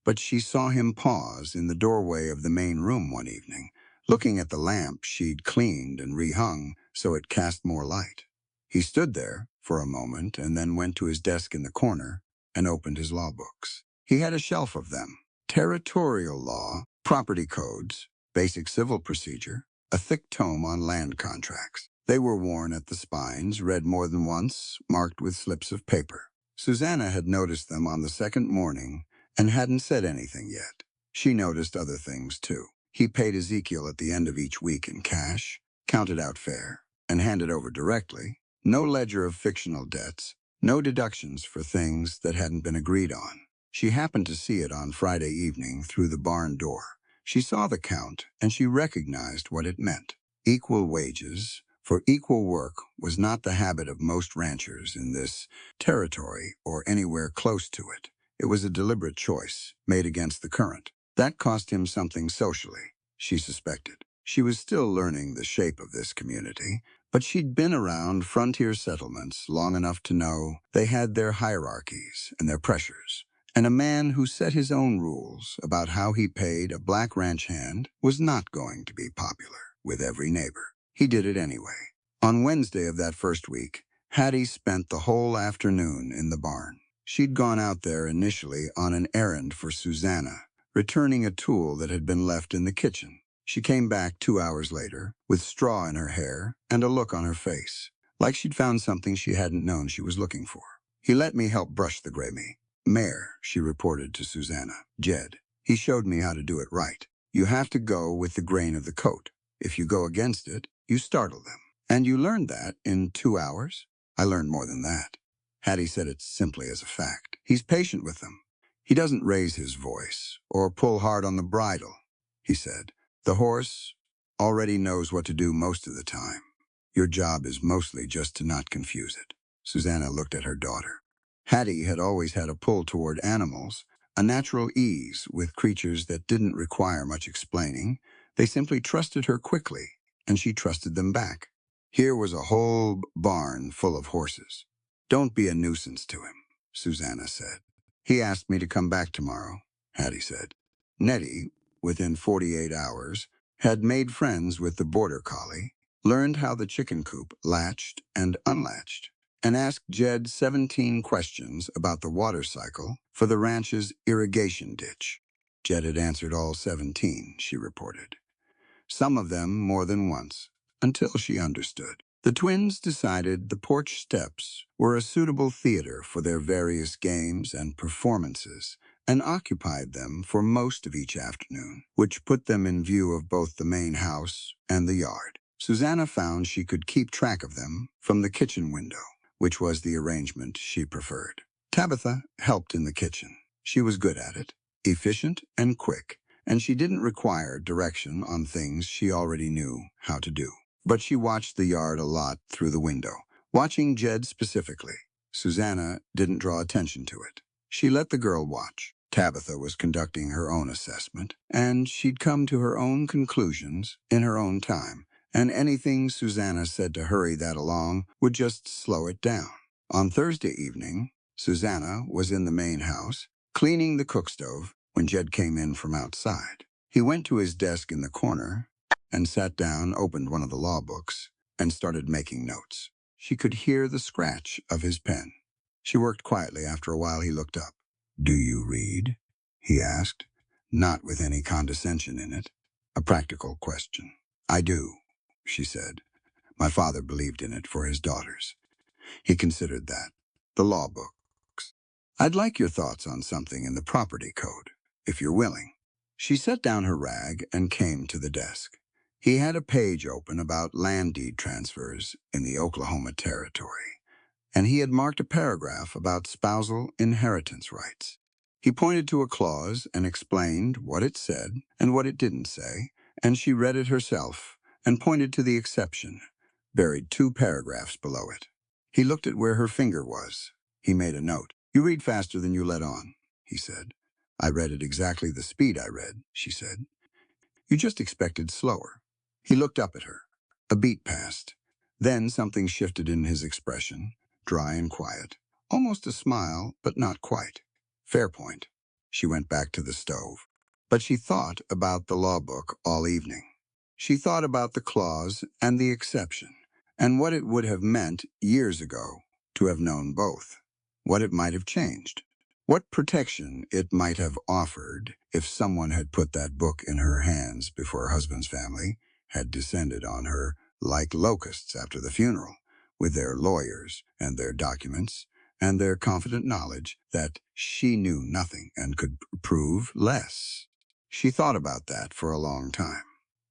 but she saw him pause in the doorway of the main room one evening, looking at the lamp she'd cleaned and rehung so it cast more light. He stood there for a moment and then went to his desk in the corner and opened his law books. He had a shelf of them: territorial law, property codes, basic civil procedure, a thick tome on land contracts. They were worn at the spines, read more than once, marked with slips of paper. Susanna had noticed them on the 2nd morning and hadn't said anything yet. She noticed other things, too. He paid Ezekiel at the end of each week in cash, counted out fair, and handed over directly. No ledger of fictional debts, no deductions for things that hadn't been agreed on. She happened to see it on Friday evening through the barn door. She saw the count, and she recognized what it meant. Equal wages for equal work was not the habit of most ranchers in this territory or anywhere close to it. It was a deliberate choice, made against the current. That cost him something socially, she suspected. She was still learning the shape of this community, but she'd been around frontier settlements long enough to know they had their hierarchies and their pressures. And a man who set his own rules about how he paid a black ranch hand was not going to be popular with every neighbor. He did it anyway. On Wednesday of that first week, Hattie spent the whole afternoon in the barn. She'd gone out there initially on an errand for Susanna, returning a tool that had been left in the kitchen. She came back 2 hours later, with straw in her hair and a look on her face, like she'd found something she hadn't known she was looking for. He let me help brush the mare, she reported to Susanna. Jed. He showed me how to do it right. You have to go with the grain of the coat. If you go against it, you startle them. And you learned that in 2 hours? I learned more than that. Hattie said it simply as a fact. He's patient with them. He doesn't raise his voice or pull hard on the bridle, he said. The horse already knows what to do most of the time. Your job is mostly just to not confuse it. Susanna looked at her daughter. Hattie had always had a pull toward animals, a natural ease with creatures that didn't require much explaining. They simply trusted her quickly, and she trusted them back. Here was a whole barn full of horses. Don't be a nuisance to him, Susanna said. He asked me to come back tomorrow, Hattie said. Nettie, within 48 hours, had made friends with the border collie, learned how the chicken coop latched and unlatched, and asked Jed 17 questions about the water cycle for the ranch's irrigation ditch. Jed had answered all 17, she reported. Some of them more than once, until she understood. The twins decided the porch steps were a suitable theater for their various games and performances, and occupied them for most of each afternoon, which put them in view of both the main house and the yard. Susanna found she could keep track of them from the kitchen window, which was the arrangement she preferred. Tabitha helped in the kitchen. She was good at it, efficient and quick, and she didn't require direction on things she already knew how to do. But she watched the yard a lot through the window, watching Jed specifically. Susanna didn't draw attention to it. She let the girl watch. Tabitha was conducting her own assessment, and she'd come to her own conclusions in her own time, and anything Susanna said to hurry that along would just slow it down. On Thursday evening, Susanna was in the main house, cleaning the cook stove, when Jed came in from outside. He went to his desk in the corner and sat down, opened one of the law books, and started making notes. She could hear the scratch of his pen. She worked quietly. After a while, he looked up. "Do you read?" he asked, not with any condescension in it. A practical question. "I do," she said. "My father believed in it for his daughters." He considered that. The law books. "I'd like your thoughts on something in the property code, if you're willing." She set down her rag and came to the desk. He had a page open about land deed transfers in the Oklahoma Territory, and he had marked a paragraph about spousal inheritance rights. He pointed to a clause and explained what it said and what it didn't say, and she read it herself and pointed to the exception, buried 2 paragraphs below it. He looked at where her finger was. He made a note. "You read faster than you let on," he said. "I read at exactly the speed I read," she said. "You just expected slower." He looked up at her. A beat passed. Then something shifted in his expression, dry and quiet. Almost a smile, but not quite. "Fair point." She went back to the stove. But she thought about the law book all evening. She thought about the clause and the exception, and what it would have meant years ago to have known both. What it might have changed. What protection it might have offered if someone had put that book in her hands before her husband's family had descended on her like locusts after the funeral, with their lawyers and their documents and their confident knowledge that she knew nothing and could prove less. She thought about that for a long time.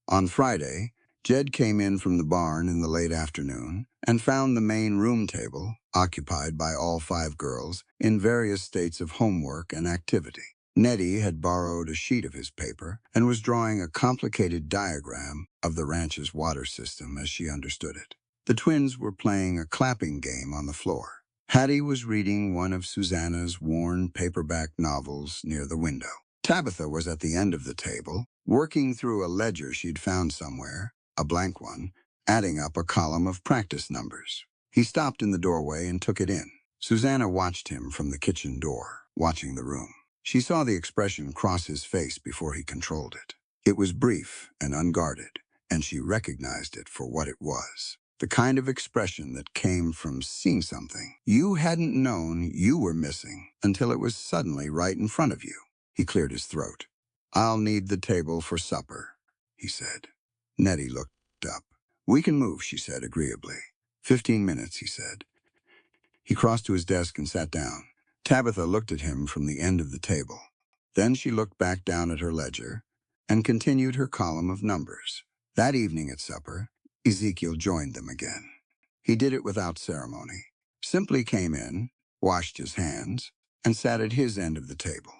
On Friday, Jed came in from the barn in the late afternoon and found the main room table, occupied by all 5 girls, in various states of homework and activity. Nettie had borrowed a sheet of his paper and was drawing a complicated diagram of the ranch's water system as she understood it. The twins were playing a clapping game on the floor. Hattie was reading one of Susanna's worn paperback novels near the window. Tabitha was at the end of the table, working through a ledger she'd found somewhere, a blank one, adding up a column of practice numbers. He stopped in the doorway and took it in. Susanna watched him from the kitchen door, watching the room. She saw the expression cross his face before he controlled it. It was brief and unguarded, and she recognized it for what it was. The kind of expression that came from seeing something you hadn't known you were missing until it was suddenly right in front of you. He cleared his throat. "I'll need the table for supper," he said. Nettie looked up. "We can move," she said agreeably. 15 minutes, he said. He crossed to his desk and sat down. Tabitha looked at him from the end of the table. Then she looked back down at her ledger and continued her column of numbers. That evening at supper, Ezekiel joined them again. He did it without ceremony. Simply came in, washed his hands, and sat at his end of the table.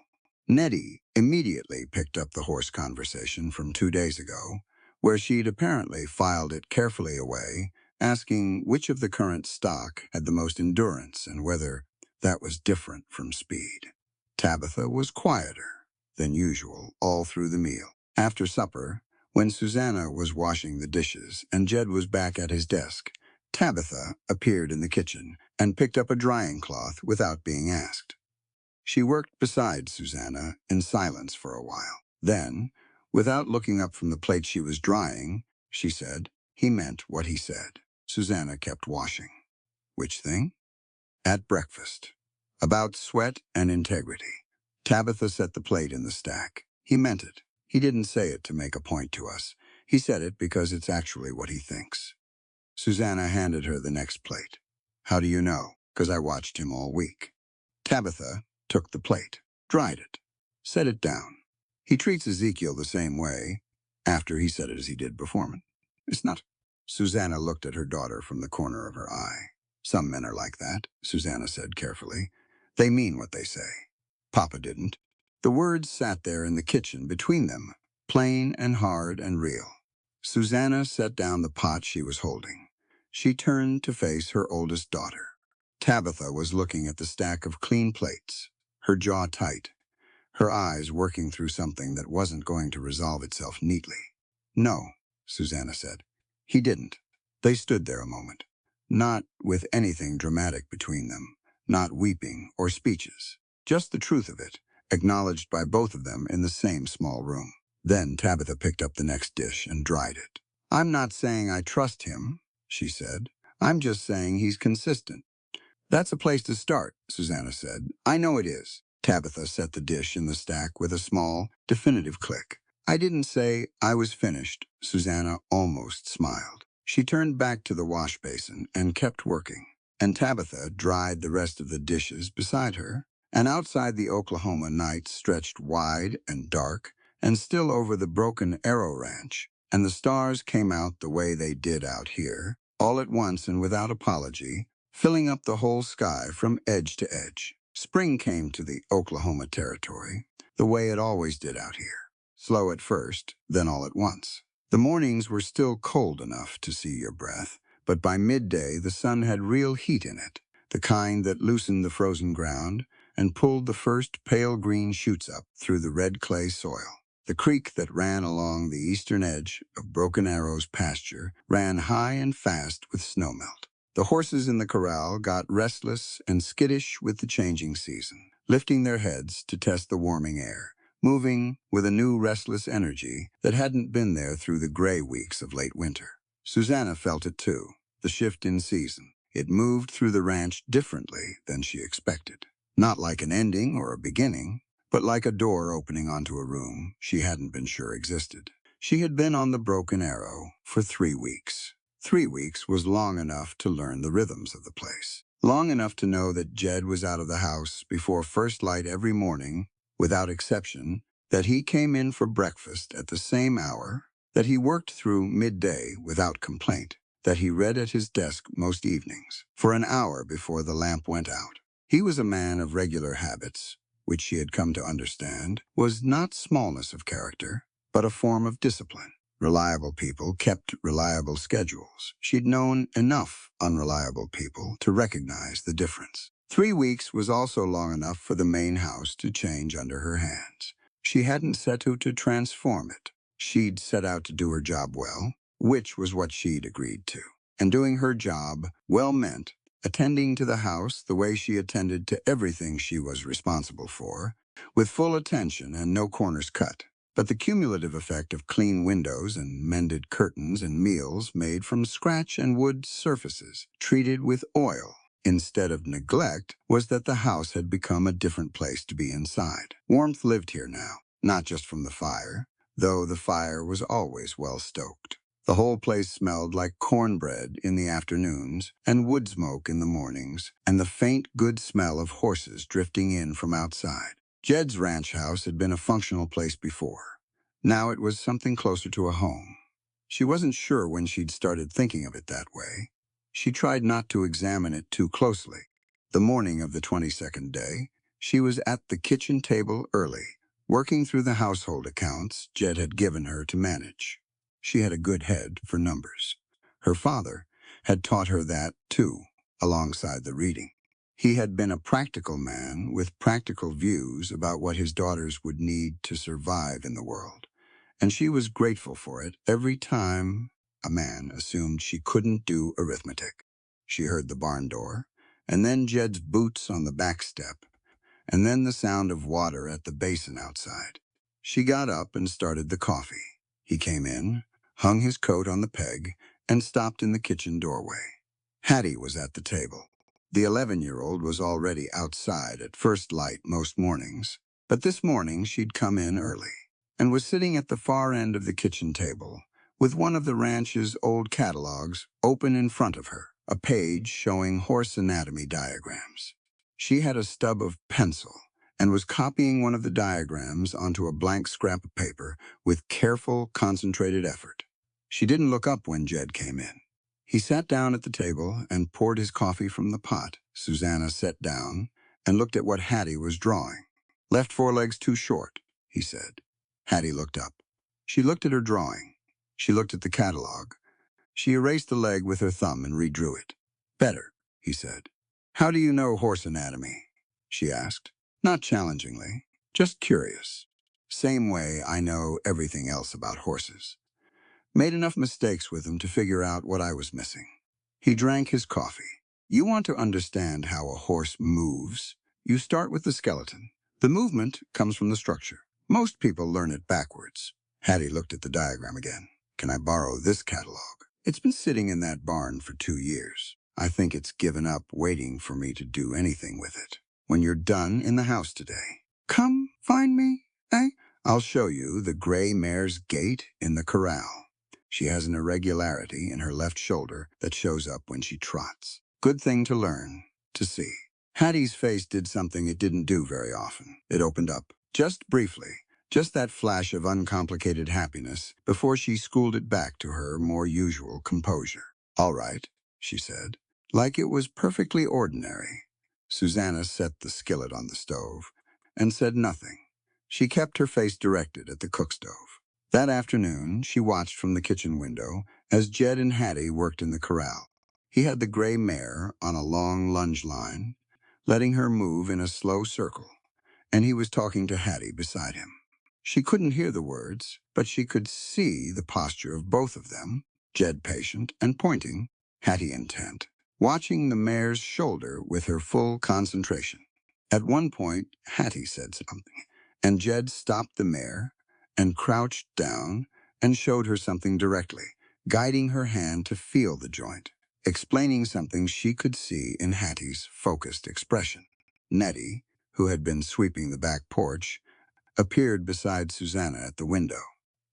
Nettie immediately picked up the horse conversation from 2 days ago, where she'd apparently filed it carefully away, asking which of the current stock had the most endurance and whether that was different from speed. Tabitha was quieter than usual all through the meal. After supper, when Susanna was washing the dishes and Jed was back at his desk, Tabitha appeared in the kitchen and picked up a drying cloth without being asked. She worked beside Susanna in silence for a while. Then, without looking up from the plate she was drying, she said, "He meant what he said." Susanna kept washing. Which thing? At breakfast. About sweat and integrity. Tabitha set the plate in the stack. He meant it. He didn't say it to make a point to us. He said it because it's actually what he thinks. Susanna handed her the next plate. "How do you know?" "'Cause I watched him all week." Tabitha took the plate, dried it, set it down. "He treats Ezekiel the same way after he said it as he did before me. It's not." Susanna looked at her daughter from the corner of her eye. "Some men are like that," Susanna said carefully. "They mean what they say. Papa didn't." The words sat there in the kitchen between them, plain and hard and real. Susanna set down the pot she was holding. She turned to face her oldest daughter. Tabitha was looking at the stack of clean plates, her jaw tight, her eyes working through something that wasn't going to resolve itself neatly. "No," Susanna said. "He didn't." They stood there a moment, not with anything dramatic between them, not weeping or speeches, just the truth of it, acknowledged by both of them in the same small room. Then Tabitha picked up the next dish and dried it. "I'm not saying I trust him," she said. "I'm just saying he's consistent." "That's a place to start," Susanna said. "I know it is." Tabitha set the dish in the stack with a small, definitive click. "I didn't say I was finished." Susanna almost smiled. She turned back to the wash basin and kept working, and Tabitha dried the rest of the dishes beside her, and outside the Oklahoma night stretched wide and dark, and still over the Broken Arrow Ranch, and the stars came out the way they did out here, all at once and without apology, filling up the whole sky from edge to edge. Spring came to the Oklahoma Territory, the way it always did out here. Slow at first, then all at once. The mornings were still cold enough to see your breath, but by midday the sun had real heat in it, the kind that loosened the frozen ground and pulled the first pale green shoots up through the red clay soil. The creek that ran along the eastern edge of Broken Arrow's pasture ran high and fast with snowmelt. The horses in the corral got restless and skittish with the changing season, lifting their heads to test the warming air, moving with a new restless energy that hadn't been there through the gray weeks of late winter. Susanna felt it too, the shift in season. It moved through the ranch differently than she expected. Not like an ending or a beginning, but like a door opening onto a room she hadn't been sure existed. She had been on the Broken Arrow for 3 weeks. 3 weeks was long enough to learn the rhythms of the place. Long enough to know that Jed was out of the house before first light every morning, without exception, that he came in for breakfast at the same hour, that he worked through midday without complaint, that he read at his desk most evenings, for an hour before the lamp went out. He was a man of regular habits, which she had come to understand was not smallness of character, but a form of discipline. Reliable people kept reliable schedules. She'd known enough unreliable people to recognize the difference. 3 weeks was also long enough for the main house to change under her hands. She hadn't set out to transform it. She'd set out to do her job well, which was what she'd agreed to. And doing her job well meant attending to the house the way she attended to everything she was responsible for, with full attention and no corners cut. But the cumulative effect of clean windows and mended curtains and meals made from scratch and wood surfaces treated with oil instead of neglect was that the house had become a different place to be inside. Warmth lived here now, not just from the fire, though the fire was always well stoked. The whole place smelled like cornbread in the afternoons and wood smoke in the mornings, and the faint good smell of horses drifting in from outside. Jed's ranch house had been a functional place before. Now it was something closer to a home. She wasn't sure when she'd started thinking of it that way. She tried not to examine it too closely. The morning of the 22nd day, she was at the kitchen table early, working through the household accounts Jed had given her to manage. She had a good head for numbers. Her father had taught her that, too, alongside the reading. He had been a practical man with practical views about what his daughters would need to survive in the world, and she was grateful for it every time a man assumed she couldn't do arithmetic. She heard the barn door, and then Jed's boots on the back step, and then the sound of water at the basin outside. She got up and started the coffee. He came in, hung his coat on the peg, and stopped in the kitchen doorway. Hattie was at the table. The 11-year-old was already outside at first light most mornings, but this morning she'd come in early and was sitting at the far end of the kitchen table with one of the ranch's old catalogs open in front of her, a page showing horse anatomy diagrams. She had a stub of pencil and was copying one of the diagrams onto a blank scrap of paper with careful, concentrated effort. She didn't look up when Jed came in. He sat down at the table and poured his coffee from the pot. Susanna sat down and looked at what Hattie was drawing. "Left forelegs too short," he said. Hattie looked up. She looked at her drawing. She looked at the catalog. She erased the leg with her thumb and redrew it. "Better," he said. "How do you know horse anatomy?" she asked. Not challengingly, just curious. "Same way I know everything else about horses. Made enough mistakes with them to figure out what I was missing." He drank his coffee. "You want to understand how a horse moves. You start with the skeleton. The movement comes from the structure. Most people learn it backwards." Hattie looked at the diagram again. "Can I borrow this catalog? It's been sitting in that barn for 2 years. I think it's given up waiting for me to do anything with it. When you're done in the house today, come find me, eh? I'll show you the gray mare's gait in the corral. She has an irregularity in her left shoulder that shows up when she trots. Good thing to learn, to see." Hattie's face did something it didn't do very often. It opened up, just briefly, just that flash of uncomplicated happiness before she schooled it back to her more usual composure. "All right," she said, like it was perfectly ordinary. Susanna set the skillet on the stove and said nothing. She kept her face directed at the cook stove. That afternoon, she watched from the kitchen window as Jed and Hattie worked in the corral. He had the gray mare on a long lunge line, letting her move in a slow circle, and he was talking to Hattie beside him. She couldn't hear the words, but she could see the posture of both of them, Jed patient and pointing, Hattie intent, watching the mare's shoulder with her full concentration. At one point, Hattie said something, and Jed stopped the mare and crouched down and showed her something directly, guiding her hand to feel the joint, explaining something she could see in Hattie's focused expression. Nettie, who had been sweeping the back porch, appeared beside Susanna at the window.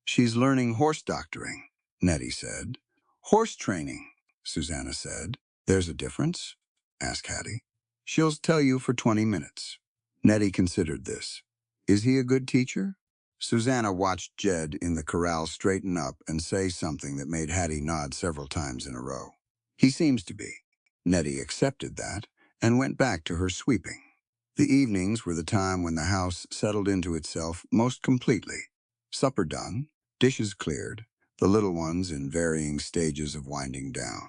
"She's learning horse doctoring," Nettie said. "Horse training," Susanna said. "There's a difference?" asked Hattie. "She'll tell you for 20 minutes. Nettie considered this. "Is he a good teacher?" Susanna watched Jed in the corral straighten up and say something that made Hattie nod several times in a row. He seems to be. Nettie accepted that and went back to her sweeping. The evenings were the time when the house settled into itself most completely. Supper done, dishes cleared, the little ones in varying stages of winding down.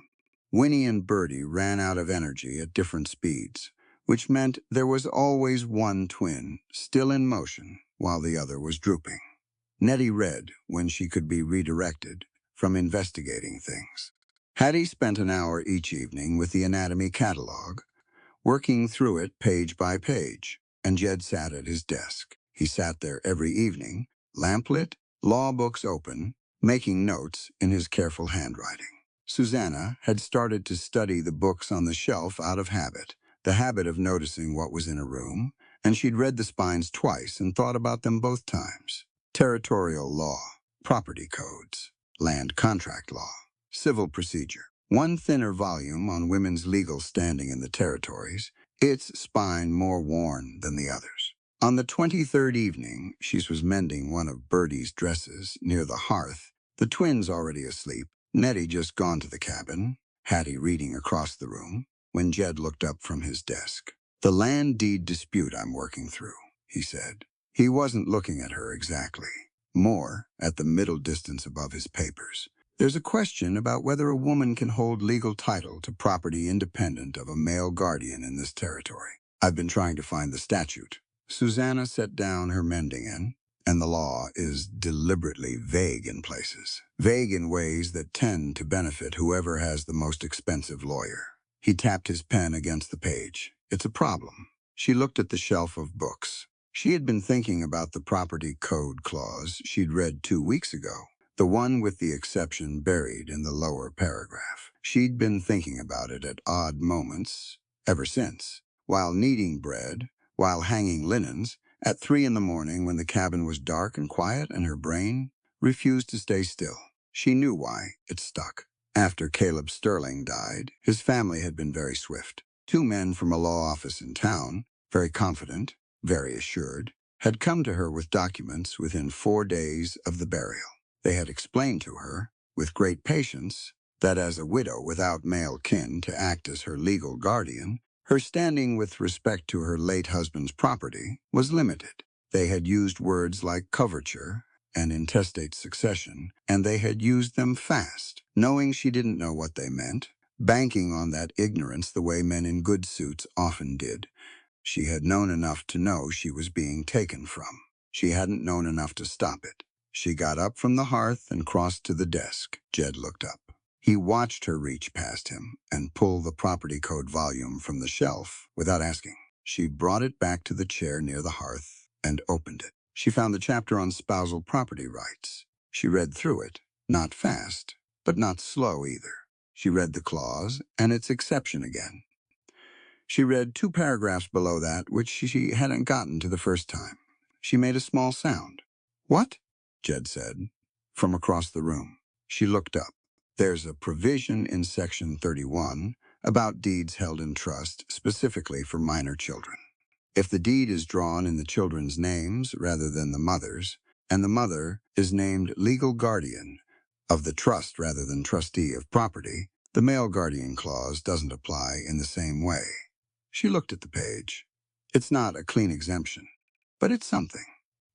Winnie and Bertie ran out of energy at different speeds, which meant there was always one twin still in motion while the other was drooping. Nettie read when she could be redirected from investigating things. Hattie spent an hour each evening with the anatomy catalog, working through it page by page, and Jed sat at his desk. He sat there every evening, lamplit, law books open, making notes in his careful handwriting. Susanna had started to study the books on the shelf out of habit, the habit of noticing what was in a room, and she'd read the spines twice and thought about them both times. Territorial law, property codes, land contract law, civil procedure. One thinner volume on women's legal standing in the territories, its spine more worn than the others. On the 23rd evening, she was mending one of Bertie's dresses near the hearth, the twins already asleep, Nettie just gone to the cabin, Hattie reading across the room, when Jed looked up from his desk. "The land deed dispute I'm working through," he said. He wasn't looking at her exactly, more at the middle distance above his papers. "There's a question about whether a woman can hold legal title to property independent of a male guardian in this territory. I've been trying to find the statute." Susanna set down her mending and the law is deliberately vague in places, vague in ways that tend to benefit whoever has the most expensive lawyer. He tapped his pen against the page. "It's a problem." She looked at the shelf of books. She had been thinking about the property code clause she'd read 2 weeks ago, the one with the exception buried in the lower paragraph. She'd been thinking about it at odd moments ever since, while kneading bread, while hanging linens, at 3 in the morning when the cabin was dark and quiet and her brain refused to stay still. She knew why it stuck. After Caleb Sterling died, his family had been very swift. 2 men from a law office in town, very confident, very assured, had come to her with documents within 4 days of the burial. They had explained to her, with great patience, that as a widow without male kin to act as her legal guardian, her standing with respect to her late husband's property was limited. They had used words like coverture and intestate succession, and they had used them fast, knowing she didn't know what they meant, banking on that ignorance the way men in good suits often did. She had known enough to know she was being taken from. She hadn't known enough to stop it. She got up from the hearth and crossed to the desk. Jed looked up. He watched her reach past him and pull the property code volume from the shelf without asking. She brought it back to the chair near the hearth and opened it. She found the chapter on spousal property rights. She read through it, not fast, but not slow either. She read the clause and its exception again. She read 2 paragraphs below that, which she hadn't gotten to the first time. She made a small sound. "What?" Jed said, from across the room. She looked up. "There's a provision in Section 31 about deeds held in trust specifically for minor children. If the deed is drawn in the children's names rather than the mother's, and the mother is named legal guardian of the trust rather than trustee of property, the male guardian clause doesn't apply in the same way." She looked at the page. It's not a clean exemption, but it's something.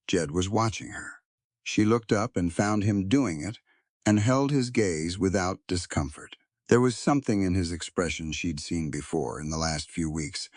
Jed was watching her. She looked up and found him doing it and held his gaze without discomfort. There was something in his expression she'd seen before in the last few weeks,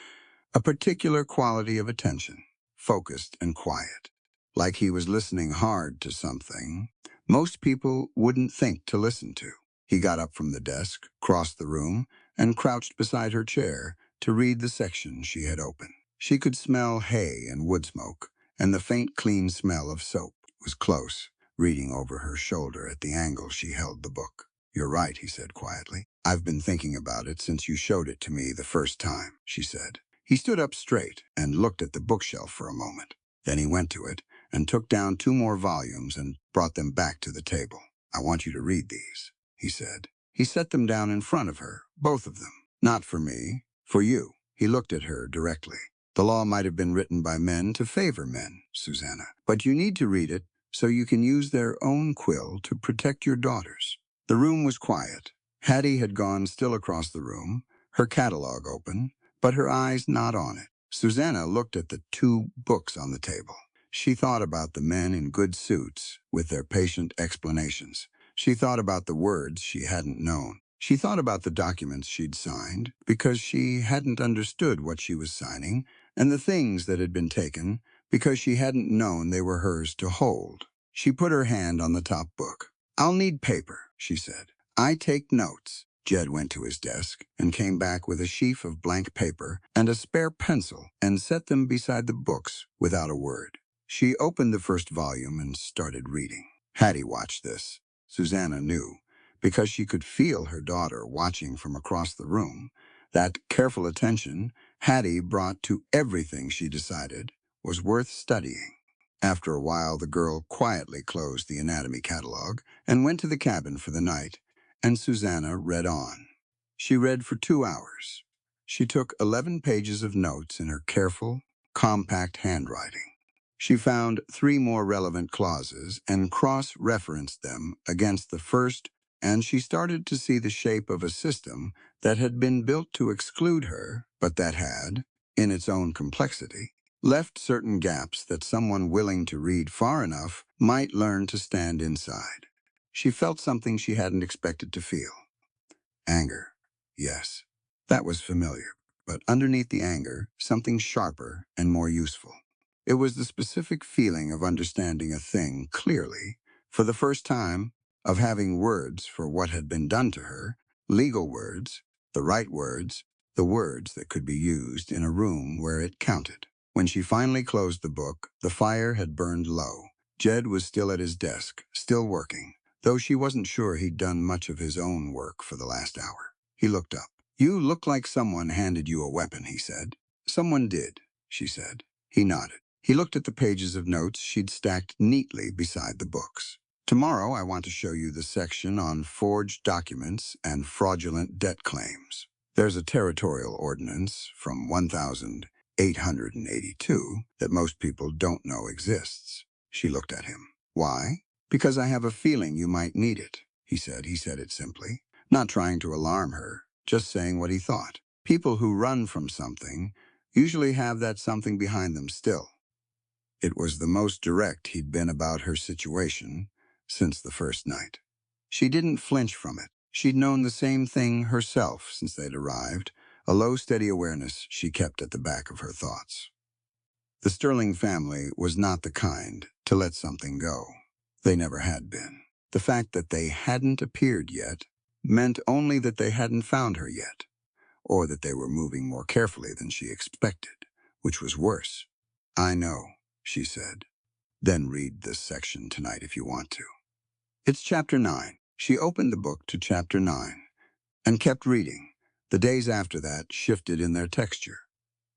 a particular quality of attention, focused and quiet, like he was listening hard to something most people wouldn't think to listen to. He got up from the desk, crossed the room, and crouched beside her chair to read the section she had opened. She could smell hay and wood smoke, and the faint, clean smell of soap was close, reading over her shoulder at the angle she held the book. "You're right," he said quietly. "I've been thinking about it since you showed it to me the first time," she said. He stood up straight and looked at the bookshelf for a moment. Then he went to it and took down 2 more volumes and brought them back to the table. "I want you to read these," he said. He set them down in front of her, both of them. "Not for me, for you." He looked at her directly. "The law might have been written by men to favor men, Susanna, but you need to read it so you can use their own quill to protect your daughters. The room was quiet. Hattie had gone still across the room, her catalog open, but her eyes not on it. Susanna looked at the two books on the table. She thought about the men in good suits with their patient explanations. She thought about the words she hadn't known. She thought about the documents she'd signed because she hadn't understood what she was signing, and the things that had been taken because she hadn't known they were hers to hold. She put her hand on the top book. "I'll need paper," she said. "I take notes." Jed went to his desk and came back with a sheaf of blank paper and a spare pencil and set them beside the books without a word. She opened the first volume and started reading. Hattie watched this. Susanna knew, because she could feel her daughter watching from across the room. That careful attention Hattie brought to everything she decided was worth studying. After a while, the girl quietly closed the anatomy catalog and went to the cabin for the night, and Susanna read on. She read for 2 hours. She took 11 pages of notes in her careful, compact handwriting. She found 3 more relevant clauses and cross-referenced them against the first, and she started to see the shape of a system that had been built to exclude her, but that had, in its own complexity, left certain gaps that someone willing to read far enough might learn to stand inside. She felt something she hadn't expected to feel. Anger. Yes, that was familiar, but underneath the anger, something sharper and more useful. It was the specific feeling of understanding a thing clearly, for the first time, of having words for what had been done to her, legal words, the right words, the words that could be used in a room where it counted. When she finally closed the book, the fire had burned low. Jed was still at his desk, still working, though she wasn't sure he'd done much of his own work for the last hour. He looked up. "You look like someone handed you a weapon," he said. "Someone did," she said. He nodded. He looked at the pages of notes she'd stacked neatly beside the books. "Tomorrow I want to show you the section on forged documents and fraudulent debt claims. There's a territorial ordinance from 1882 that most people don't know exists." She looked at him. "Why?" "Because I have a feeling you might need it," he said. He said it simply, not trying to alarm her, just saying what he thought. People who run from something usually have that something behind them still. It was the most direct he'd been about her situation since the first night. She didn't flinch from it. She'd known the same thing herself since they'd arrived, a low, steady awareness she kept at the back of her thoughts. The Sterling family was not the kind to let something go. They never had been. The fact that they hadn't appeared yet meant only that they hadn't found her yet, or that they were moving more carefully than she expected, which was worse. "I know," she said. "Then read this section tonight if you want to." It's chapter 9. She opened the book to chapter 9 and kept reading. The days after that shifted in their texture.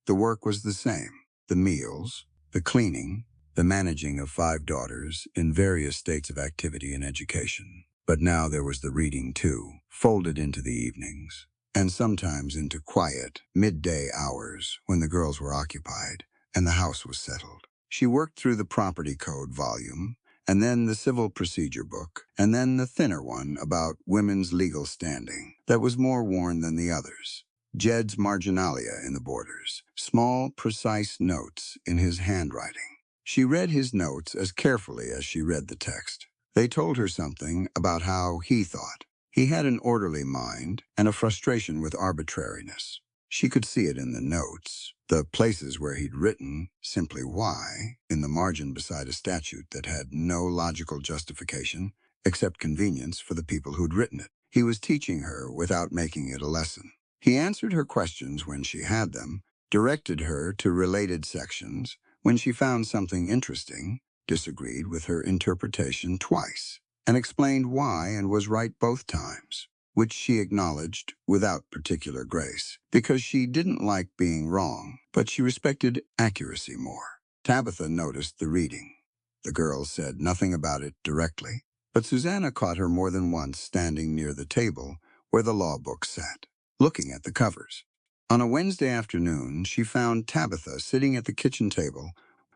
The work was the same. The meals, the cleaning, the managing of 5 daughters in various states of activity and education. But now there was the reading too, folded into the evenings, and sometimes into quiet, midday hours when the girls were occupied and the house was settled. She worked through the property code volume, and then the civil procedure book, and then the thinner one about women's legal standing that was more worn than the others. Jed's marginalia in the borders, small, precise notes in his handwriting. She read his notes as carefully as she read the text. They told her something about how he thought. He had an orderly mind and a frustration with arbitrariness. She could see it in the notes, the places where he'd written simply why in the margin beside a statute that had no logical justification except convenience for the people who'd written it. He was teaching her without making it a lesson. He answered her questions when she had them, directed her to related sections when she found something interesting, disagreed with her interpretation twice, and explained why and was right both times, which she acknowledged without particular grace, because she didn't like being wrong, but she respected accuracy more. Tabitha noticed the reading. The girl said nothing about it directly, but Susanna caught her more than once standing near the table where the law books sat, looking at the covers. On a Wednesday afternoon, she found Tabitha sitting at the kitchen table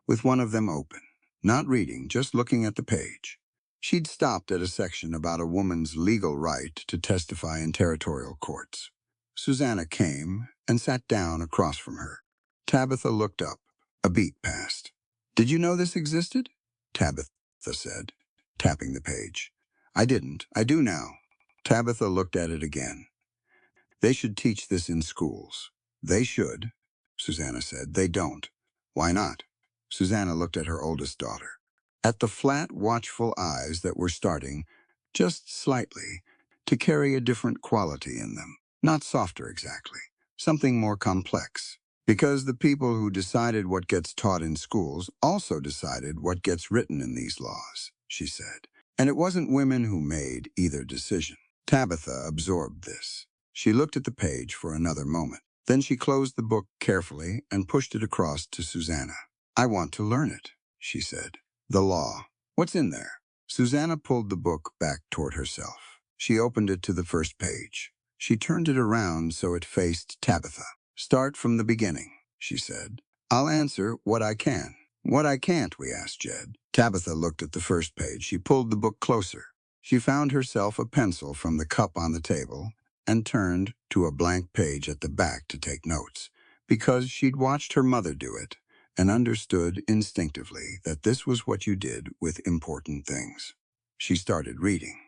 with one of them open. not reading, just looking at the page. She'd stopped at a section about a woman's legal right to testify in territorial courts. Susanna came and sat down across from her. Tabitha looked up. A beat passed. "Did you know this existed?" Tabitha said, tapping the page. "I didn't. I do now." Tabitha looked at it again. "They should teach this in schools." "They should," Susanna said. "They don't." "Why not?" Susanna looked at her oldest daughter. At the flat, watchful eyes that were starting, just slightly, to carry a different quality in them. Not softer exactly, something more complex. Because the people who decided what gets taught in schools also decided what gets written in these laws, she said. And it wasn't women who made either decision. Tabitha absorbed this. She looked at the page for another moment. Then she closed the book carefully and pushed it across to Susanna. "I want to learn it," she said. "The law. What's in there?" Susanna pulled the book back toward herself. She opened it to the first page. She turned it around so it faced Tabitha. "Start from the beginning," she said. "I'll answer what I can." "What I can't," we asked Jed. Tabitha looked at the first page. She pulled the book closer. She found herself a pencil from the cup on the table and turned to a blank page at the back to take notes, because she'd watched her mother do it and understood instinctively that this was what you did with important things. She started reading.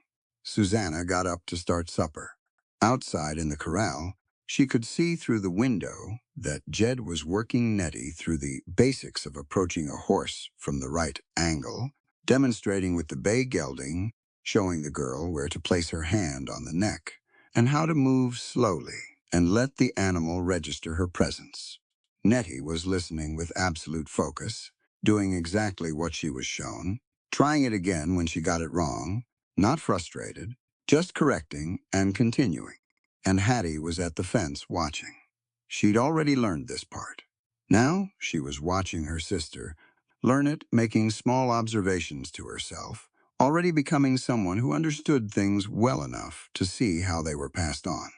Susanna got up to start supper. Outside in the corral, she could see through the window that Jed was working Nettie through the basics of approaching a horse from the right angle, demonstrating with the bay gelding, showing the girl where to place her hand on the neck, and how to move slowly and let the animal register her presence. Nettie was listening with absolute focus, doing exactly what she was shown, trying it again when she got it wrong, not frustrated, just correcting and continuing. And Hattie was at the fence watching. She'd already learned this part. Now she was watching her sister learn it, making small observations to herself, already becoming someone who understood things well enough to see how they were passed on.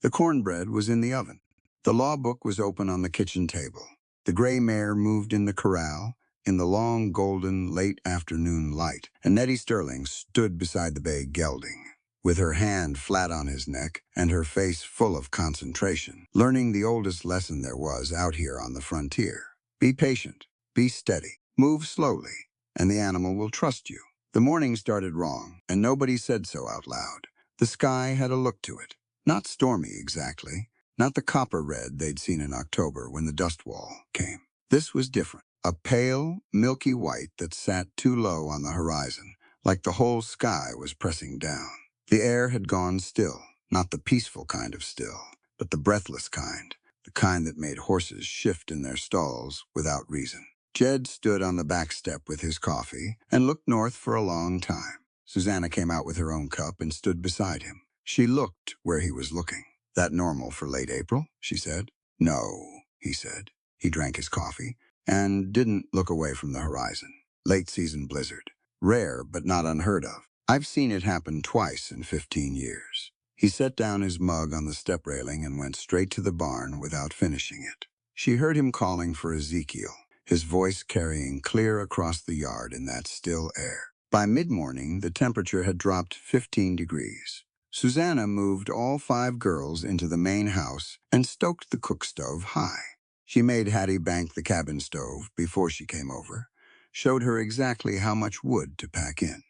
The cornbread was in the oven. The law book was open on the kitchen table. The gray mare moved in the corral in the long, golden, late afternoon light, and Nettie Sterling stood beside the bay gelding, with her hand flat on his neck and her face full of concentration, learning the oldest lesson there was out here on the frontier. Be patient, be steady, move slowly, and the animal will trust you. The morning started wrong, and nobody said so out loud. The sky had a look to it. Not stormy exactly, not the copper red they'd seen in October when the dust wall came. This was different. A pale, milky white that sat too low on the horizon, like the whole sky was pressing down. The air had gone still, not the peaceful kind of still, but the breathless kind, the kind that made horses shift in their stalls without reason. Jed stood on the back step with his coffee and looked north for a long time. Susanna came out with her own cup and stood beside him. She looked where he was looking. "That normal for late April?" she said. "No," he said. He drank his coffee and didn't look away from the horizon. "Late season blizzard. Rare, but not unheard of. I've seen it happen twice in 15 years. He set down his mug on the step railing and went straight to the barn without finishing it. She heard him calling for Ezekiel, his voice carrying clear across the yard in that still air. By mid-morning, the temperature had dropped 15 degrees. Susanna moved all 5 girls into the main house and stoked the cook stove high. She made Hattie bank the cabin stove before she came over, showed her exactly how much wood to pack in,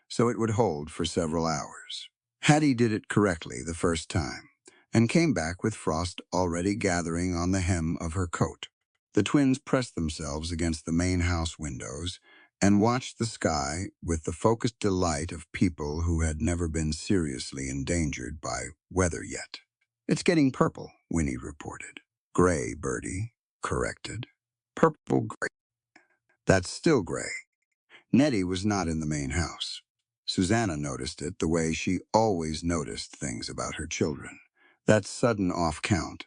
so it would hold for several hours. Hattie did it correctly the first time, and came back with frost already gathering on the hem of her coat. The twins pressed themselves against the main house windows and watched the sky with the focused delight of people who had never been seriously endangered by weather yet. "It's getting purple," Winnie reported. "Gray," Bertie corrected. "Purple gray. That's still gray." Nettie was not in the main house. Susanna noticed it the way she always noticed things about her children. That sudden off-count,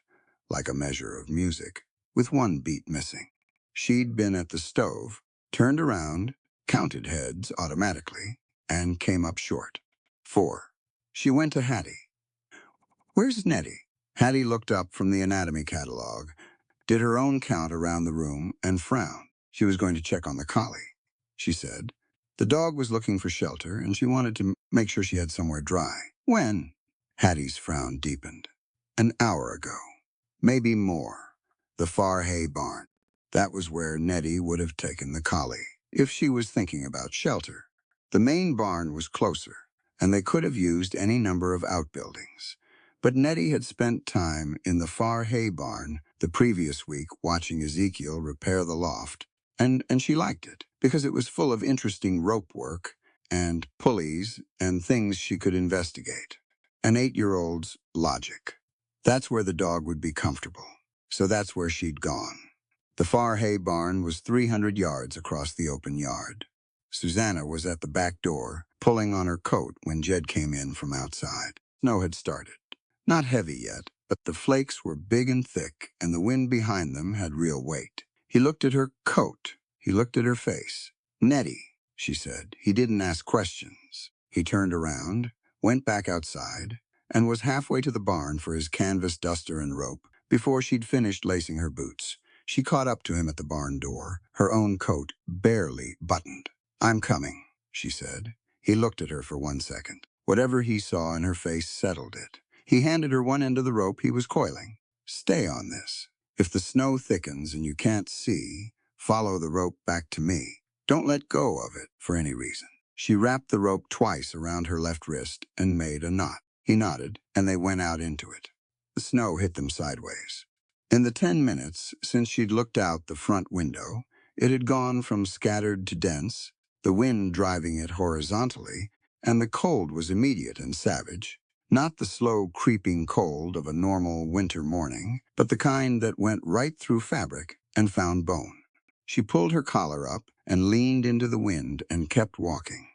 like a measure of music, with one beat missing. She'd been at the stove, turned around, counted heads automatically, and came up short. 4. She went to Hattie. "Where's Nettie?" Hattie looked up from the anatomy catalog, did her own count around the room, and frowned. She was going to check on the collie. she said. The dog was looking for shelter, and she wanted to make sure she had somewhere dry. When? Hattie's frown deepened. An hour ago. Maybe more. The far hay barn. That was where Nettie would have taken the collie, if she was thinking about shelter. The main barn was closer, and they could have used any number of outbuildings. But Nettie had spent time in the far hay barn the previous week watching Ezekiel repair the loft, and she liked it because it was full of interesting rope work and pulleys and things she could investigate. An 8-year-old's logic. That's where the dog would be comfortable. So that's where she'd gone. The far hay barn was 300 yards across the open yard. Susanna was at the back door, pulling on her coat when Jed came in from outside. Snow had started. Not heavy yet, but the flakes were big and thick, and the wind behind them had real weight. He looked at her coat. He looked at her face. Nettie, she said. He didn't ask questions. He turned around, went back outside, and was halfway to the barn for his canvas duster and rope before she'd finished lacing her boots. She caught up to him at the barn door, her own coat barely buttoned. I'm coming, she said. He looked at her for 1 second. Whatever he saw in her face settled it. He handed her one end of the rope he was coiling. Stay on this. If the snow thickens and you can't see, follow the rope back to me. Don't let go of it for any reason. She wrapped the rope twice around her left wrist and made a knot. He nodded, and they went out into it. The snow hit them sideways. In the 10 minutes since she'd looked out the front window, it had gone from scattered to dense, the wind driving it horizontally, and the cold was immediate and savage. Not the slow, creeping cold of a normal winter morning, but the kind that went right through fabric and found bone. She pulled her collar up and leaned into the wind and kept walking.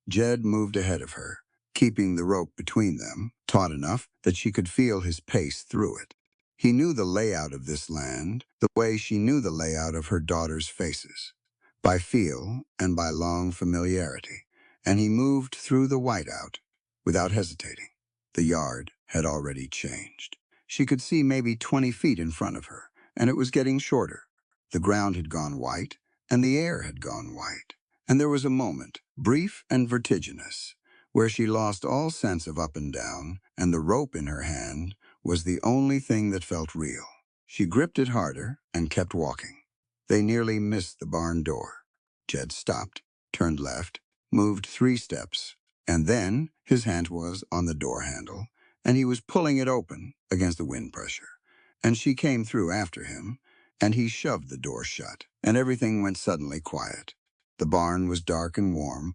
Jed moved ahead of her, keeping the rope between them, taut enough that she could feel his pace through it. He knew the layout of this land, the way she knew the layout of her daughter's faces, by feel and by long familiarity, and he moved through the whiteout without hesitating. The yard had already changed. She could see maybe 20 feet in front of her, and it was getting shorter. The ground had gone white, and the air had gone white, and there was a moment, brief and vertiginous, where she lost all sense of up and down, and the rope in her hand was the only thing that felt real. She gripped it harder and kept walking. They nearly missed the barn door. Jed stopped, turned left, moved 3 steps, and then his hand was on the door handle, and he was pulling it open against the wind pressure. And she came through after him, and he shoved the door shut, and everything went suddenly quiet. The barn was dark and warm,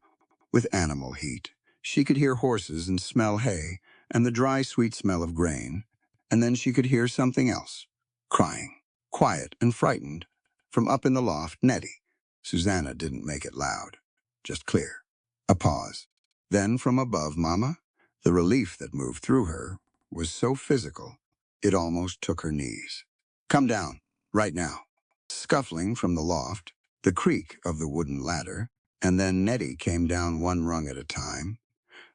with animal heat. She could hear horses and smell hay, and the dry, sweet smell of grain. And then she could hear something else, crying, quiet and frightened, from up in the loft, Nettie. Susanna didn't make it loud, just clear. A pause. Then from above, Mama, the relief that moved through her was so physical, it almost took her knees. Come down, right now. Scuffling from the loft, the creak of the wooden ladder, and then Nettie came down 1 rung at a time,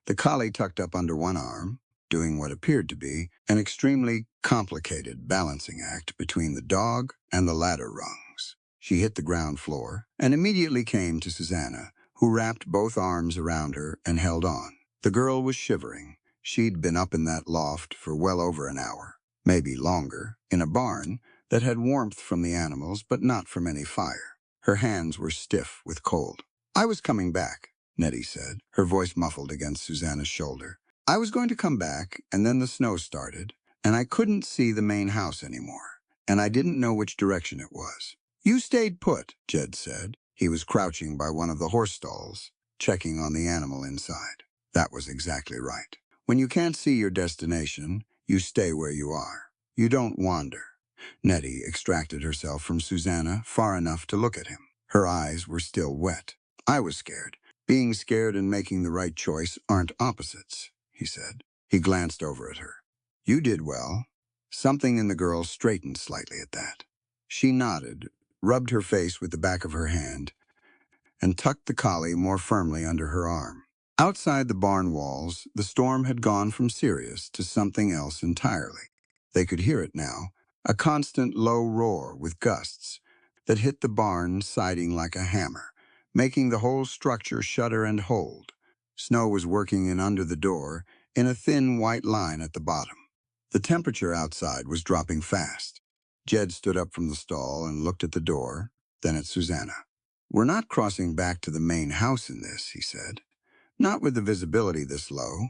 the collie tucked up under one arm, doing what appeared to be an extremely complicated balancing act between the dog and the ladder rungs. She hit the ground floor and immediately came to Susanna, who wrapped both arms around her and held on. The girl was shivering. She'd been up in that loft for well over an hour, maybe longer, in a barn that had warmth from the animals but not from any fire. Her hands were stiff with cold. I was coming back, Nettie said, her voice muffled against Susanna's shoulder. I was going to come back, and then the snow started, and I couldn't see the main house anymore, and I didn't know which direction it was. You stayed put, Jed said. He was crouching by one of the horse stalls, checking on the animal inside. That was exactly right. When you can't see your destination, you stay where you are. You don't wander. Nettie extracted herself from Susanna far enough to look at him. Her eyes were still wet. I was scared. Being scared and making the right choice aren't opposites, he said. He glanced over at her. You did well. Something in the girl straightened slightly at that. She nodded, rubbed her face with the back of her hand, and tucked the collie more firmly under her arm. Outside the barn walls, the storm had gone from serious to something else entirely. They could hear it now, a constant low roar with gusts that hit the barn siding like a hammer, making the whole structure shudder and hold. Snow was working in under the door, in a thin white line at the bottom. The temperature outside was dropping fast. Jed stood up from the stall and looked at the door, then at Susanna. "We're not crossing back to the main house in this," he said. "Not with the visibility this low,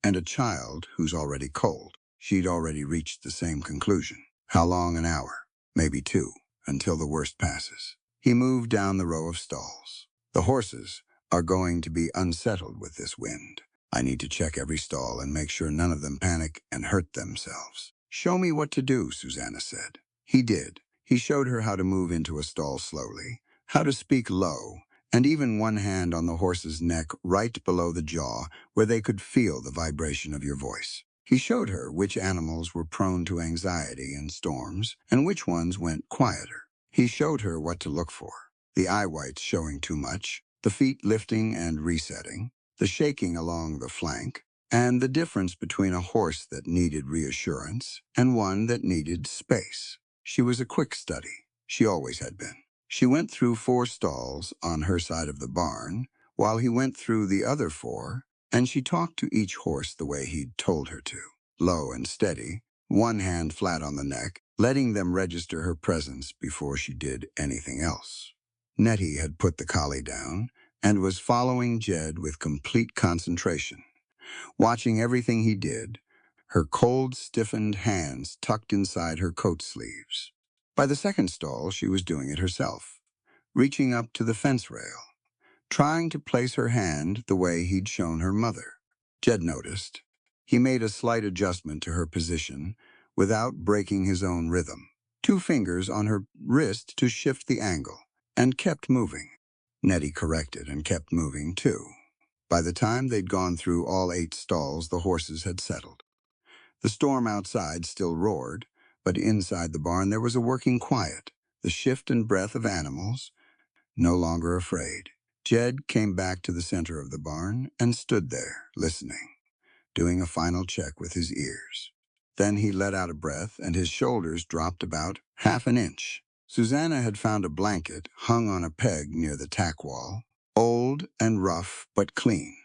and a child who's already cold." She'd already reached the same conclusion. "How long? An hour? Maybe two, until the worst passes." He moved down the row of stalls. "The horses are going to be unsettled with this wind. I need to check every stall and make sure none of them panic and hurt themselves." "Show me what to do," Susanna said. He did. He showed her how to move into a stall slowly, how to speak low, and even one hand on the horse's neck right below the jaw where they could feel the vibration of your voice. He showed her which animals were prone to anxiety in storms and which ones went quieter. He showed her what to look for: the eye whites showing too much, the feet lifting and resetting, the shaking along the flank, and the difference between a horse that needed reassurance and one that needed space. She was a quick study. She always had been. She went through 4 stalls on her side of the barn, while he went through the other 4, and she talked to each horse the way he'd told her to, low and steady, one hand flat on the neck, letting them register her presence before she did anything else. Nettie had put the collie down and was following Jed with complete concentration, watching everything he did, her cold, stiffened hands tucked inside her coat sleeves. By the second stall, she was doing it herself, reaching up to the fence rail, trying to place her hand the way he'd shown her mother. Jed noticed. He made a slight adjustment to her position without breaking his own rhythm. 2 fingers on her wrist to shift the angle, and kept moving. Nettie corrected and kept moving, too. By the time they'd gone through all 8 stalls, the horses had settled. The storm outside still roared, but inside the barn there was a working quiet, the shift and breath of animals, no longer afraid. Jed came back to the center of the barn and stood there, listening, doing a final check with his ears. Then he let out a breath, and his shoulders dropped about half an inch. Susanna had found a blanket hung on a peg near the tack wall, old and rough but clean.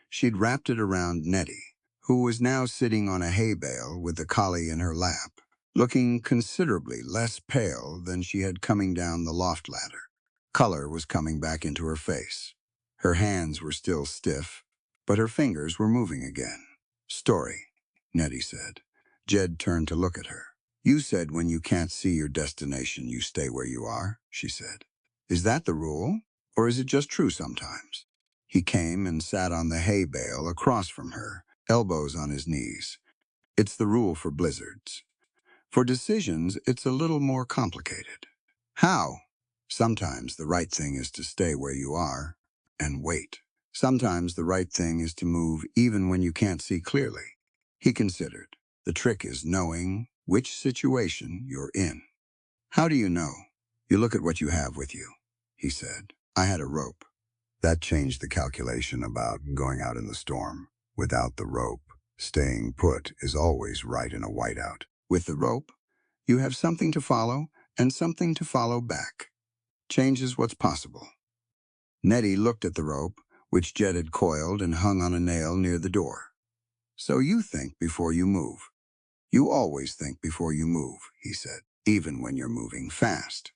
She'd wrapped it around Nettie, who was now sitting on a hay bale with the collie in her lap, looking considerably less pale than she had coming down the loft ladder. Color was coming back into her face. Her hands were still stiff, but her fingers were moving again. "Story," Nettie said. Jed turned to look at her. "You said when you can't see your destination, you stay where you are," she said. "Is that the rule, or is it just true sometimes?" He came and sat on the hay bale across from her, elbows on his knees. "It's the rule for blizzards. For decisions, it's a little more complicated." "How?" "Sometimes the right thing is to stay where you are and wait. Sometimes the right thing is to move even when you can't see clearly." He considered. "The trick is knowing which situation you're in." "How do you know?" "You look at what you have with you," he said. "I had a rope." That changed the calculation about going out in the storm. Without the rope, staying put is always right in a whiteout. With the rope, you have something to follow and something to follow back. Changes what's possible. Nettie looked at the rope, which Jed had coiled and hung on a nail near the door. "So you think before you move." "You always think before you move," he said, "even when you're moving fast."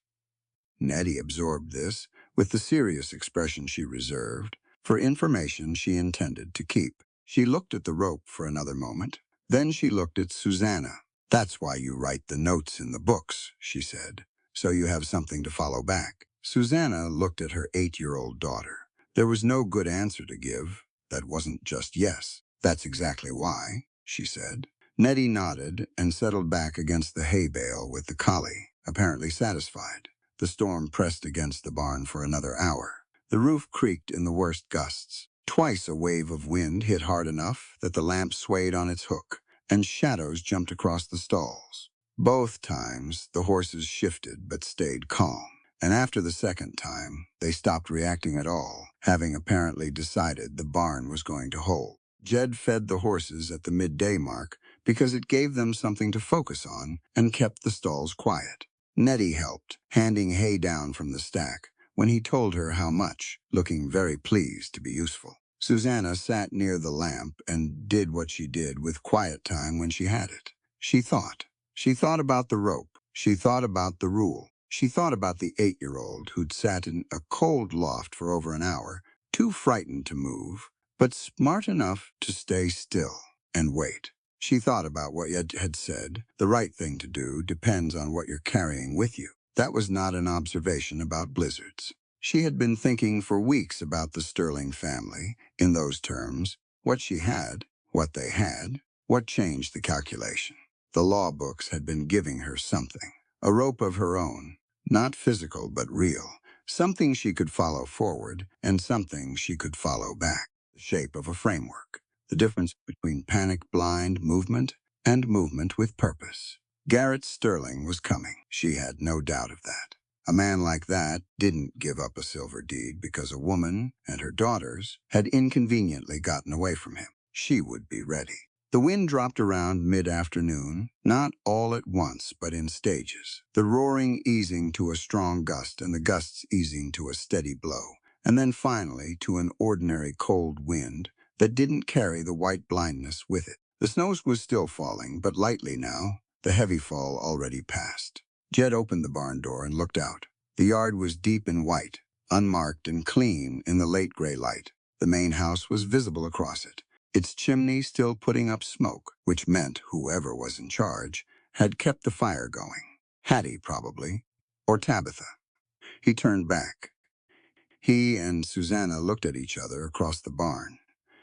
Nettie absorbed this with the serious expression she reserved for information she intended to keep. She looked at the rope for another moment. Then she looked at Susanna. "That's why you write the notes in the books," she said, "so you have something to follow back." Susanna looked at her 8-year-old daughter. There was no good answer to give that wasn't just yes. "That's exactly why," she said. Nettie nodded and settled back against the hay bale with the collie, apparently satisfied. The storm pressed against the barn for another hour. The roof creaked in the worst gusts. Twice a wave of wind hit hard enough that the lamp swayed on its hook, and shadows jumped across the stalls. Both times, the horses shifted but stayed calm. And after the second time, they stopped reacting at all, having apparently decided the barn was going to hold. Jed fed the horses at the midday mark because it gave them something to focus on and kept the stalls quiet. Nettie helped, handing hay down from the stack, when he told her how much, looking very pleased to be useful. Susanna sat near the lamp and did what she did with quiet time when she had it. She thought. She thought about the rope. She thought about the rule. She thought about the 8-year-old who'd sat in a cold loft for over an hour, too frightened to move, but smart enough to stay still and wait. She thought about what Ed had said. The right thing to do depends on what you're carrying with you. That was not an observation about blizzards. She had been thinking for weeks about the Sterling family in those terms, what she had, what they had, what changed the calculation. The law books had been giving her something, a rope of her own, not physical but real, something she could follow forward and something she could follow back, the shape of a framework, the difference between panic-blind movement and movement with purpose. Garrett Sterling was coming. She had no doubt of that. A man like that didn't give up a silver deed because a woman and her daughters had inconveniently gotten away from him. She would be ready. The wind dropped around mid-afternoon, not all at once, but in stages, the roaring easing to a strong gust and the gusts easing to a steady blow, and then finally to an ordinary cold wind that didn't carry the white blindness with it. The snow was still falling, but lightly now, the heavy fall already past. Jed opened the barn door and looked out. The yard was deep in white, unmarked and clean in the late gray light. The main house was visible across it, its chimney still putting up smoke, which meant whoever was in charge had kept the fire going. Hattie, probably, or Tabitha. He turned back. He and Susanna looked at each other across the barn.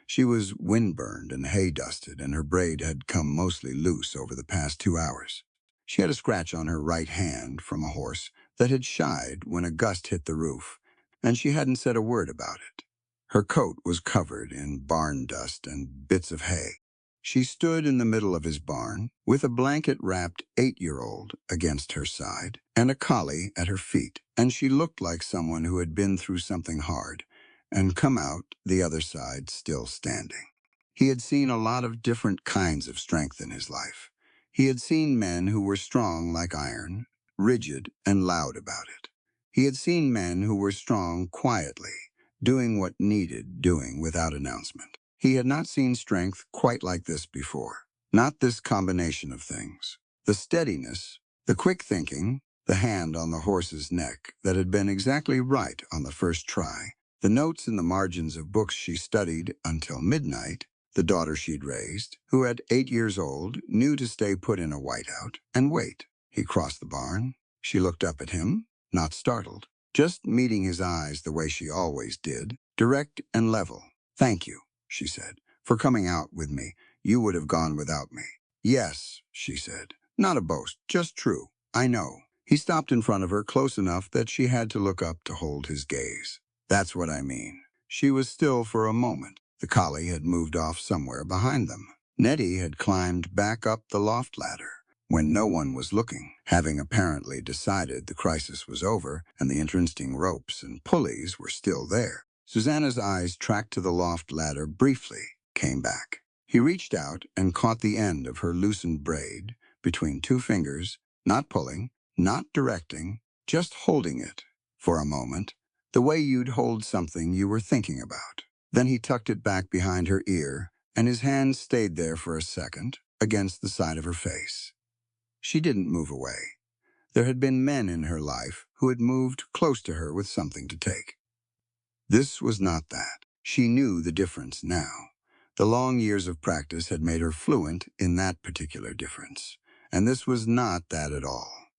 She was windburned and hay-dusted, and her braid had come mostly loose over the past 2 hours. She had a scratch on her right hand from a horse that had shied when a gust hit the roof, and she hadn't said a word about it. Her coat was covered in barn dust and bits of hay. She stood in the middle of his barn, with a blanket-wrapped 8-year-old against her side and a collie at her feet, and she looked like someone who had been through something hard and come out the other side still standing. He had seen a lot of different kinds of strength in his life. He had seen men who were strong like iron, rigid and loud about it. He had seen men who were strong quietly, doing what needed doing without announcement. He had not seen strength quite like this before. Not this combination of things. The steadiness, the quick thinking, the hand on the horse's neck that had been exactly right on the first try, the notes in the margins of books she studied until midnight, the daughter she'd raised, who at 8 years old knew to stay put in a whiteout and wait. He crossed the barn. She looked up at him, not startled, just meeting his eyes the way she always did, direct and level. "Thank you," she said, "for coming out with me. You would have gone without me." "Yes," she said. "Not a boast, just true. I know." He stopped in front of her close enough that she had to look up to hold his gaze. "That's what I mean." She was still for a moment. The collie had moved off somewhere behind them. Nettie had climbed back up the loft ladder when no one was looking, having apparently decided the crisis was over and the interesting ropes and pulleys were still there. Susanna's eyes tracked to the loft ladder briefly, came back. He reached out and caught the end of her loosened braid between 2 fingers, not pulling, not directing, just holding it for a moment, the way you'd hold something you were thinking about. Then he tucked it back behind her ear, and his hand stayed there for a second, against the side of her face. She didn't move away. There had been men in her life who had moved close to her with something to take. This was not that. She knew the difference now. The long years of practice had made her fluent in that particular difference, and this was not that at all.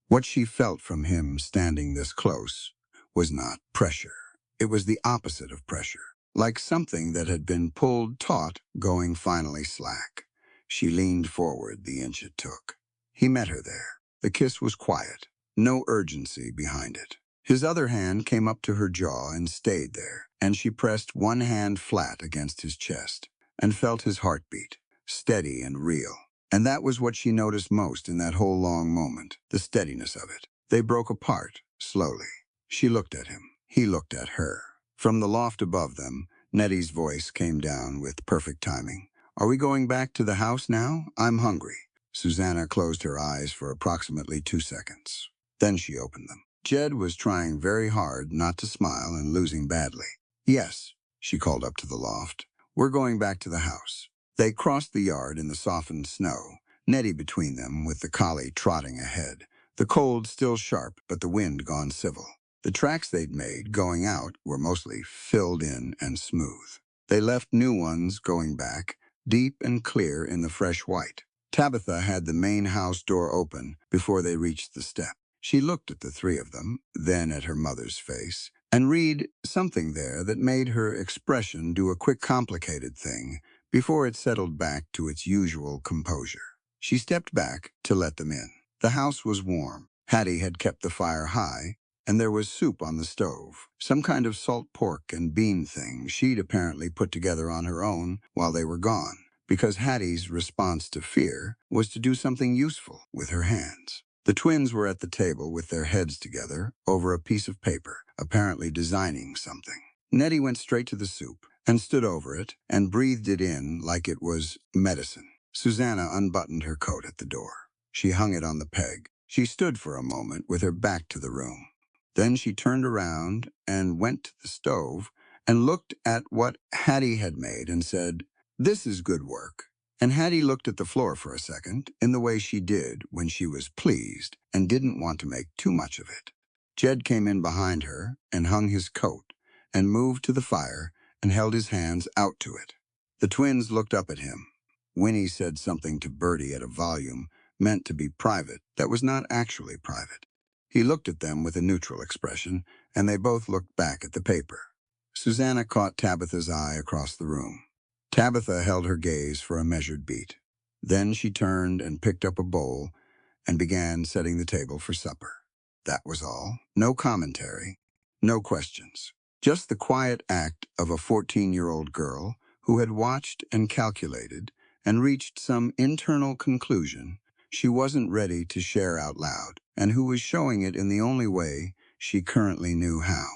What she felt from him standing this close was not pressure. It was the opposite of pressure, like something that had been pulled taut going finally slack. She leaned forward the inch it took. He met her there. The kiss was quiet, no urgency behind it. His other hand came up to her jaw and stayed there, and she pressed one hand flat against his chest and felt his heartbeat, steady and real. And that was what she noticed most in that whole long moment, the steadiness of it. They broke apart, slowly. She looked at him. He looked at her. From the loft above them, Nettie's voice came down with perfect timing. "Are we going back to the house now? I'm hungry." Susanna closed her eyes for approximately 2 seconds. Then she opened them. Jed was trying very hard not to smile and losing badly. "Yes," she called up to the loft. "We're going back to the house." They crossed the yard in the softened snow, Nettie between them with the collie trotting ahead. The cold still sharp, but the wind gone civil. The tracks they'd made going out were mostly filled in and smooth. They left new ones going back, deep and clear in the fresh white. Tabitha had the main house door open before they reached the step. She looked at the three of them, then at her mother's face, and read something there that made her expression do a quick complicated thing before it settled back to its usual composure. She stepped back to let them in. The house was warm. Hattie had kept the fire high, and there was soup on the stove, some kind of salt pork and bean thing she'd apparently put together on her own while they were gone, because Hattie's response to fear was to do something useful with her hands. The twins were at the table with their heads together over a piece of paper, apparently designing something. Nettie went straight to the soup and stood over it and breathed it in like it was medicine. Susanna unbuttoned her coat at the door. She hung it on the peg. She stood for a moment with her back to the room. Then she turned around and went to the stove and looked at what Hattie had made and said, "This is good work." And Hattie looked at the floor for a second in the way she did when she was pleased and didn't want to make too much of it. Jed came in behind her and hung his coat and moved to the fire and held his hands out to it. The twins looked up at him. Winnie said something to Bertie at a volume meant to be private that was not actually private. He looked at them with a neutral expression, and they both looked back at the paper. Susanna caught Tabitha's eye across the room. Tabitha held her gaze for a measured beat. Then she turned and picked up a bowl and began setting the table for supper. That was all. No commentary, no questions. Just the quiet act of a 14-year-old girl who had watched and calculated and reached some internal conclusion she wasn't ready to share out loud, and who was showing it in the only way she currently knew how,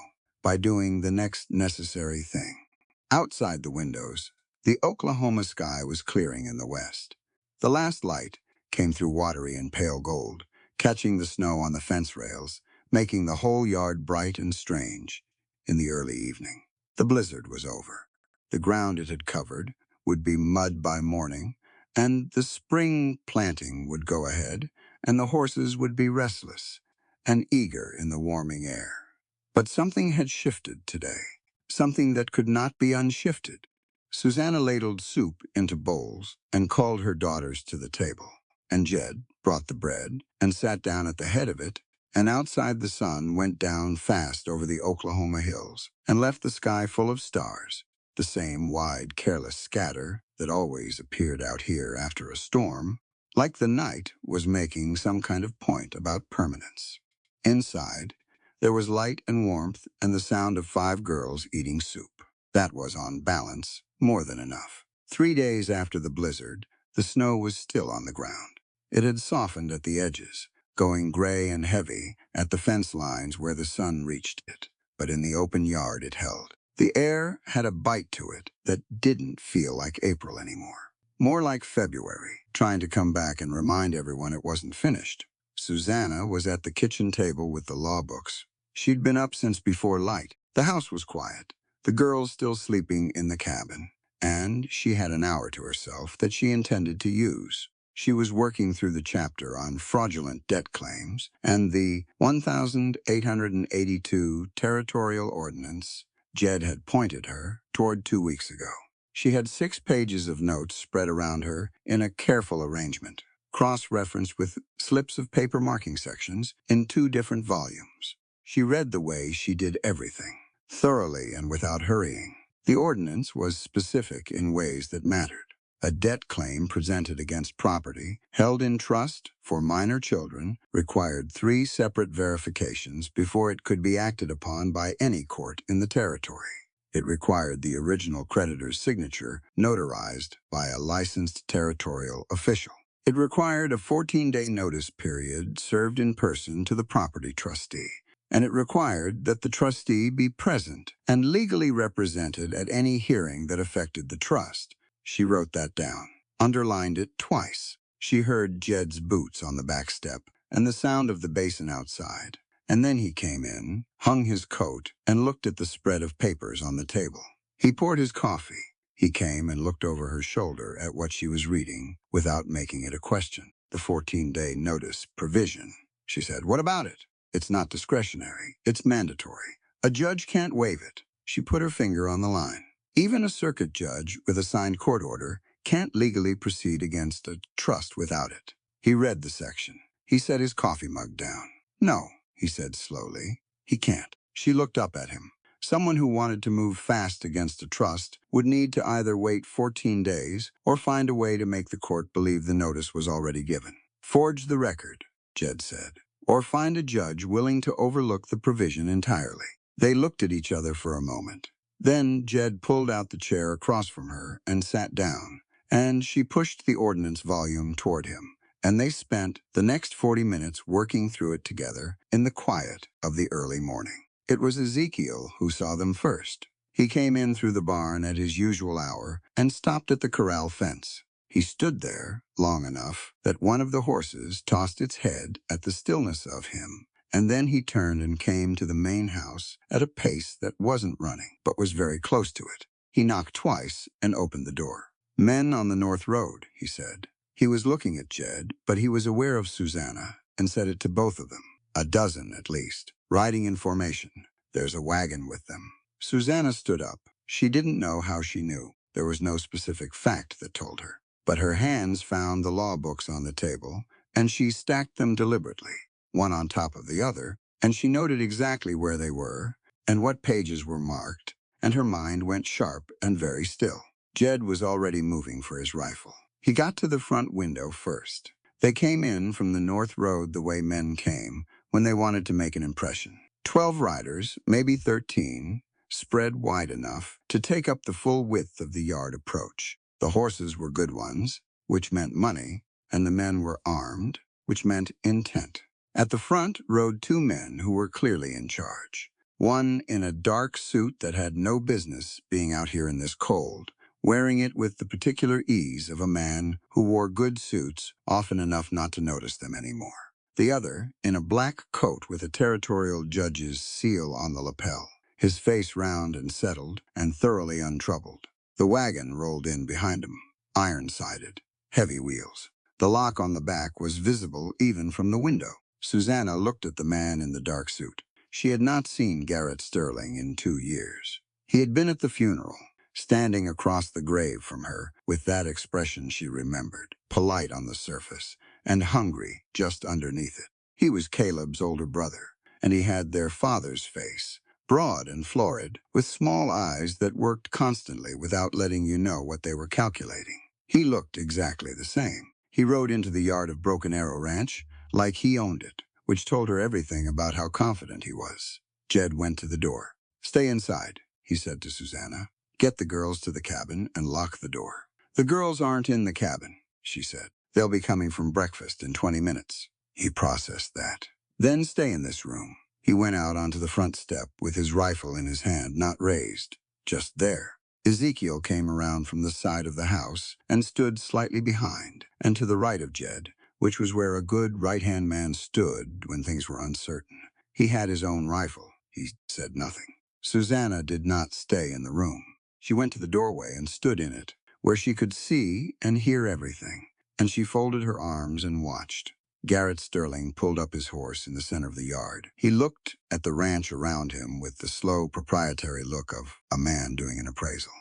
by doing the next necessary thing. Outside the windows, the Oklahoma sky was clearing in the west. The last light came through watery and pale gold, catching the snow on the fence rails, making the whole yard bright and strange in the early evening. The blizzard was over. The ground it had covered would be mud by morning, and the spring planting would go ahead, and the horses would be restless and eager in the warming air. But something had shifted today, something that could not be unshifted. Susanna ladled soup into bowls and called her daughters to the table, and Jed brought the bread and sat down at the head of it, and outside the sun went down fast over the Oklahoma hills and left the sky full of stars, the same wide, careless scatter that always appeared out here after a storm, like the night was making some kind of point about permanence. Inside, there was light and warmth and the sound of 5 girls eating soup. That was, on balance, more than enough. 3 days after the blizzard, the snow was still on the ground. It had softened at the edges, going gray and heavy at the fence lines where the sun reached it, but in the open yard it held. The air had a bite to it that didn't feel like April anymore. More like February, trying to come back and remind everyone it wasn't finished. Susanna was at the kitchen table with the law books. She'd been up since before light. The house was quiet, the girls still sleeping in the cabin, and she had an hour to herself that she intended to use. She was working through the chapter on fraudulent debt claims and the 1882 Territorial Ordinance Jed had pointed her toward 2 weeks ago. She had 6 pages of notes spread around her in a careful arrangement, cross-referenced with slips of paper marking sections in 2 different volumes. She read the way she did everything, thoroughly and without hurrying. The ordinance was specific in ways that mattered. A debt claim presented against property held in trust for minor children required 3 separate verifications before it could be acted upon by any court in the territory. It required the original creditor's signature notarized by a licensed territorial official. It required a 14-day notice period served in person to the property trustee, and it required that the trustee be present and legally represented at any hearing that affected the trust. She wrote that down, underlined it twice. She heard Jed's boots on the back step and the sound of the basin outside, And then he came in, hung his coat, and looked at the spread of papers on the table. He poured his coffee. He came and looked over her shoulder at what she was reading without making it a question. The 14-day notice provision, she said. What about it? It's not discretionary. It's mandatory. A judge can't waive it. She put her finger on the line. Even a circuit judge with a signed court order can't legally proceed against a trust without it. He read the section. He set his coffee mug down. No, he said slowly. He can't. She looked up at him. Someone who wanted to move fast against a trust would need to either wait 14 days or find a way to make the court believe the notice was already given. Forge the record, Jed said, or find a judge willing to overlook the provision entirely. They looked at each other for a moment. Then Jed pulled out the chair across from her and sat down, and she pushed the ordinance volume toward him, and they spent the next 40 minutes working through it together in the quiet of the early morning. It was Ezekiel who saw them first. He came in through the barn at his usual hour and stopped at the corral fence. He stood there long enough that one of the horses tossed its head at the stillness of him, and then he turned and came to the main house at a pace that wasn't running, but was very close to it. He knocked twice and opened the door. Men on the North Road, he said. He was looking at Jed, but he was aware of Susanna and said it to both of them. A dozen, at least, riding in formation. There's a wagon with them. Susanna stood up. She didn't know how she knew. There was no specific fact that told her. But her hands found the law books on the table, and she stacked them deliberately, one on top of the other, and she noted exactly where they were and what pages were marked, and her mind went sharp and very still. Jed was already moving for his rifle. He got to the front window first. They came in from the North Road the way men came when they wanted to make an impression. 12 riders, maybe 13, spread wide enough to take up the full width of the yard approach. The horses were good ones, which meant money, and the men were armed, which meant intent. At the front rode two men who were clearly in charge. One in a dark suit that had no business being out here in this cold, wearing it with the particular ease of a man who wore good suits often enough not to notice them anymore. The other in a black coat with a territorial judge's seal on the lapel, his face round and settled and thoroughly untroubled. The wagon rolled in behind him, iron-sided, heavy wheels. The lock on the back was visible even from the window. Susanna looked at the man in the dark suit. She had not seen Garrett Sterling in 2 years. He had been at the funeral, standing across the grave from her with that expression she remembered, polite on the surface and hungry just underneath it. He was Caleb's older brother, and he had their father's face, broad and florid, with small eyes that worked constantly without letting you know what they were calculating. He looked exactly the same. He rode into the yard of Broken Arrow Ranch like he owned it, which told her everything about how confident he was. Jed went to the door. "Stay inside," he said to Susanna. "Get the girls to the cabin and lock the door." "The girls aren't in the cabin," she said. "They'll be coming from breakfast in 20 minutes. He processed that. "Then stay in this room." He went out onto the front step with his rifle in his hand, not raised, just there. Ezekiel came around from the side of the house and stood slightly behind and to the right of Jed, which was where a good right-hand man stood when things were uncertain. He had his own rifle. He said nothing. Susanna did not stay in the room. She went to the doorway and stood in it, where she could see and hear everything, and she folded her arms and watched. Garrett Sterling pulled up his horse in the center of the yard. He looked at the ranch around him with the slow, proprietary look of a man doing an appraisal.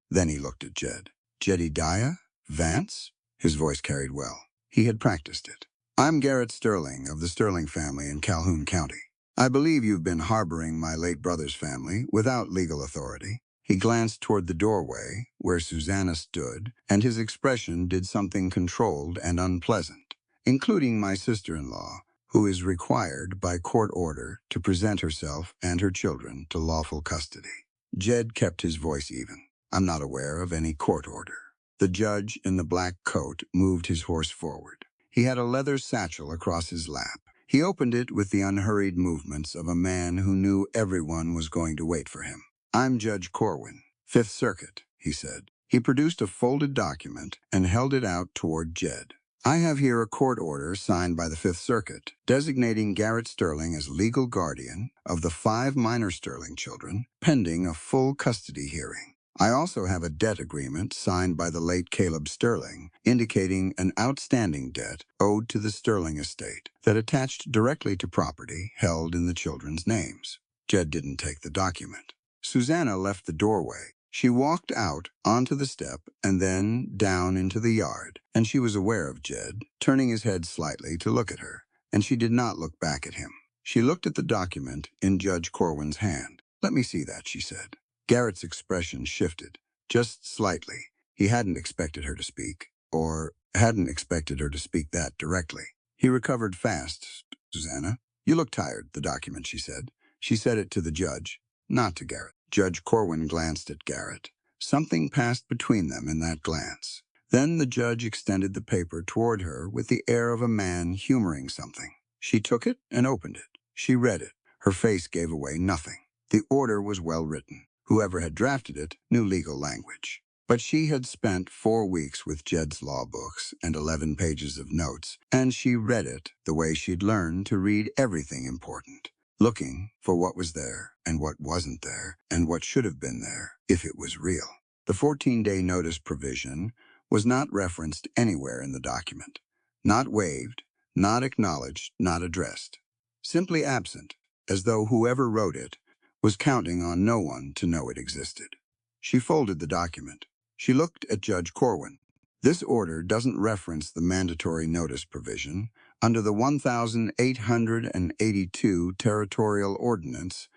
Then he looked at Jed. "Jedediah Vance?" His voice carried well. He had practiced it. "I'm Garrett Sterling of the Sterling family in Calhoun County. I believe you've been harboring my late brother's family without legal authority." He glanced toward the doorway where Susanna stood, and his expression did something controlled and unpleasant, including my sister-in-law, who is required by court order to present herself and her children to lawful custody. Jed kept his voice even. "I'm not aware of any court order." The judge in the black coat moved his horse forward. He had a leather satchel across his lap. He opened it with the unhurried movements of a man who knew everyone was going to wait for him. "I'm Judge Corwin, Fifth Circuit," he said. He produced a folded document and held it out toward Jed. I have here a court order signed by the Fifth Circuit, designating Garrett Sterling as legal guardian of the 5 minor Sterling children, pending a full custody hearing. I also have a debt agreement signed by the late Caleb Sterling, indicating an outstanding debt owed to the Sterling estate that attached directly to property held in the children's names. Jed didn't take the document. Susanna left the doorway. She walked out onto the step and then down into the yard, and she was aware of Jed, turning his head slightly to look at her, and she did not look back at him. She looked at the document in Judge Corwin's hand. "Let me see that," she said. Garrett's expression shifted, just slightly. He hadn't expected her to speak, or hadn't expected her to speak that directly. He recovered fast. "Susanna, you look tired," the document, she said. She said it to the judge, not to Garrett. Judge Corwin glanced at Garrett. Something passed between them in that glance. Then the judge extended the paper toward her with the air of a man humoring something. She took it and opened it. She read it. Her face gave away nothing. The order was well written. Whoever had drafted it knew legal language. But she had spent 4 weeks with Jed's law books and 11 pages of notes, and she read it the way she'd learned to read everything important, looking for what was there and what wasn't there and what should have been there if it was real. The 14-day notice provision was not referenced anywhere in the document. Not waived, not acknowledged, not addressed. Simply absent, as though whoever wrote it was counting on no one to know it existed. She folded the document. She looked at Judge Corwin. "This order doesn't reference the mandatory notice provision under the 1882 Territorial Ordinance